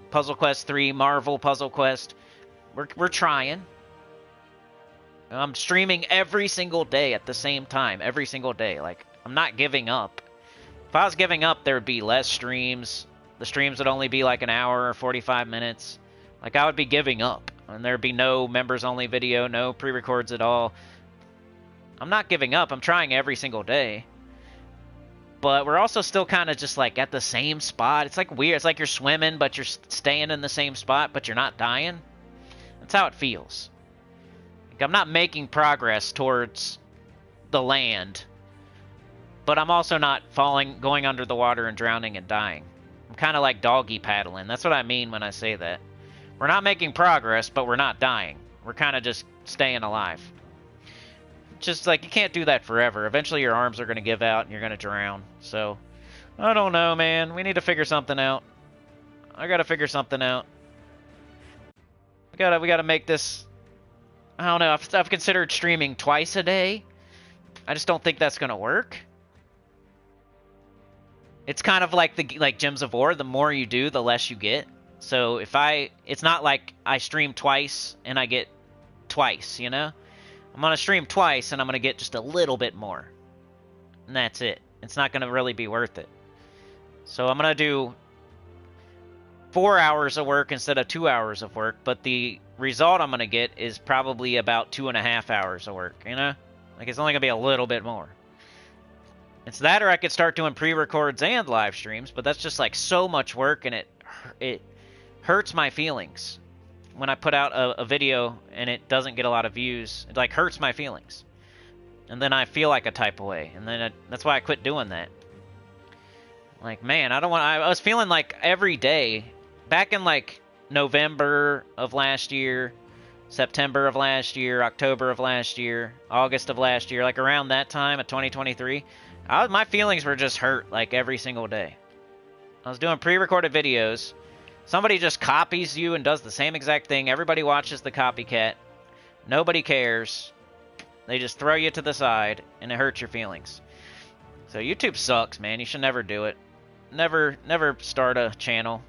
Puzzle Quest 3, Marvel Puzzle Quest. We're trying. I'm streaming every single day at the same time. Every single day. Like, I'm not giving up. If I was giving up, there would be less streams. The streams would only be like an hour or 45 minutes. Like, I would be giving up. And there would be no members-only video, no pre-records at all. I'm not giving up. I'm trying every single day. But we're also still kind of just, like, at the same spot. It's, like, weird. It's like you're swimming, but you're staying in the same spot, but you're not dying. That's how it feels. Like, I'm not making progress towards the land. But I'm also not going under the water and drowning and dying. I'm kind of like doggy paddling. That's what I mean when I say that. We're not making progress, but we're not dying. We're kind of just staying alive. Just like, you can't do that forever. Eventually your arms are going to give out and you're going to drown. So, I don't know, man. We need to figure something out. I got to figure something out. We got to make this... I don't know. I've considered streaming twice a day. I just don't think that's going to work. It's kind of like Gems of War. The more you do, the less you get. So it's not like I stream twice and I get twice, you know? I'm going to stream twice and I'm going to get just a little bit more. And that's it. It's not going to really be worth it. So I'm going to do 4 hours of work instead of 2 hours of work, but the result I'm going to get is probably about 2.5 hours of work, you know? Like, it's only going to be a little bit more. It's that, or I could start doing pre-records and live streams, but that's just like so much work, and it hurts my feelings when I put out a video and it doesn't get a lot of views. It like hurts my feelings, and then I feel like a type of way, and then that's why I quit doing that. Like, man, I don't want. I was feeling like every day back in like November of last year, September of last year, October of last year, August of last year, like around that time of 2023. My feelings were just hurt like every single day. I was doing pre-recorded videos. Somebody just copies you and does the same exact thing. Everybody watches the copycat. Nobody cares. They just throw you to the side, and it hurts your feelings. So YouTube sucks, man. You should never do it. Never start a channel.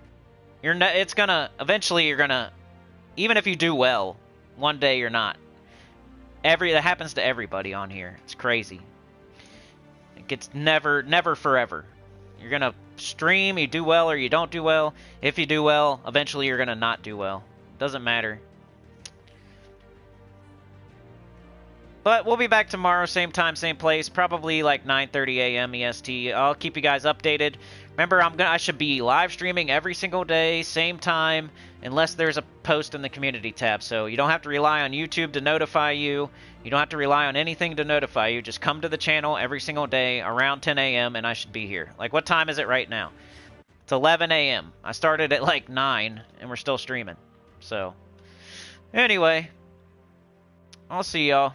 Eventually you're gonna, even if you do well, one day you're not. That happens to everybody on here. It's crazy. It gets never forever. You're gonna stream, you do well or you don't do well. If you do well, eventually you're gonna not do well. Doesn't matter. But we'll be back tomorrow, same time, same place, probably like 9:30 a.m. EST. I'll keep you guys updated. Remember, I should be live streaming every single day, same time, unless there's a post in the community tab. So you don't have to rely on YouTube to notify you. You don't have to rely on anything to notify you. Just come to the channel every single day around 10 a.m. and I should be here. Like, what time is it right now? It's 11 a.m. I started at like 9 and we're still streaming. So, anyway, I'll see y'all.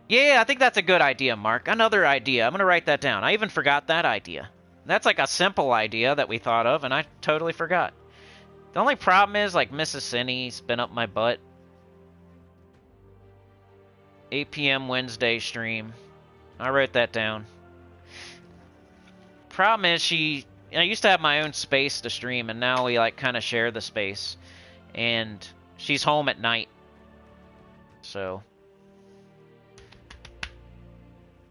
Yeah, I think that's a good idea, Mark. Another idea. I'm going to write that down. I even forgot that idea. That's like a simple idea that we thought of, and I totally forgot. The only problem is, like, Mrs. Sinny's been up my butt. 8 p.m. Wednesday stream. I wrote that down. Problem is, I used to have my own space to stream, and now we, like, kind of share the space. And she's home at night. So...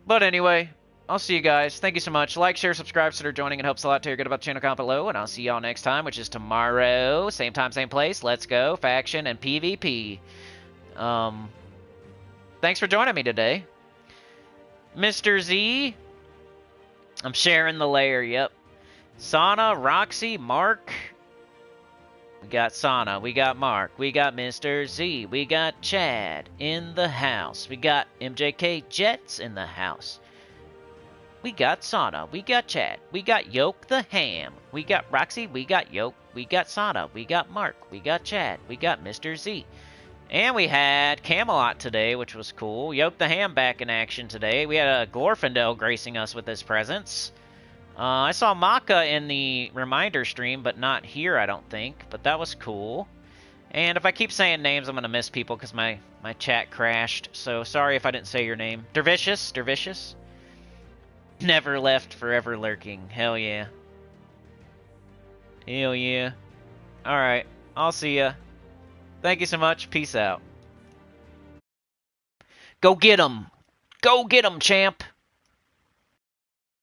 But anyway, I'll see you guys. Thank you so much. Like, share, subscribe, consider joining. It helps a lot to hear good about the channel. Comment below, and I'll see y'all next time, which is tomorrow. Same time, same place. Let's go. Faction and PvP. Thanks for joining me today. Mr. Z. I'm sharing the layer, yep. Sana, Roxy, Mark. We got Sana, we got Mark, we got Mr. Z, we got Chad in the house, we got MJK Jets in the house. We got Sana, we got Chad, we got Yoke the Ham, we got Roxy, we got Yoke, we got Sana, we got Mark, we got Chad, we got Mr. Z. And we had Camelot today, which was cool. Yoke the Ham back in action today. We had a Glorfindel gracing us with his presence. I saw Maka in the reminder stream, but not here, I don't think. But that was cool. And if I keep saying names, I'm going to miss people because my chat crashed. So sorry if I didn't say your name. Dervicious? Never left, forever lurking. Hell yeah. Hell yeah. Alright, I'll see ya. Thank you so much. Peace out. Go get 'em! Go get 'em, champ!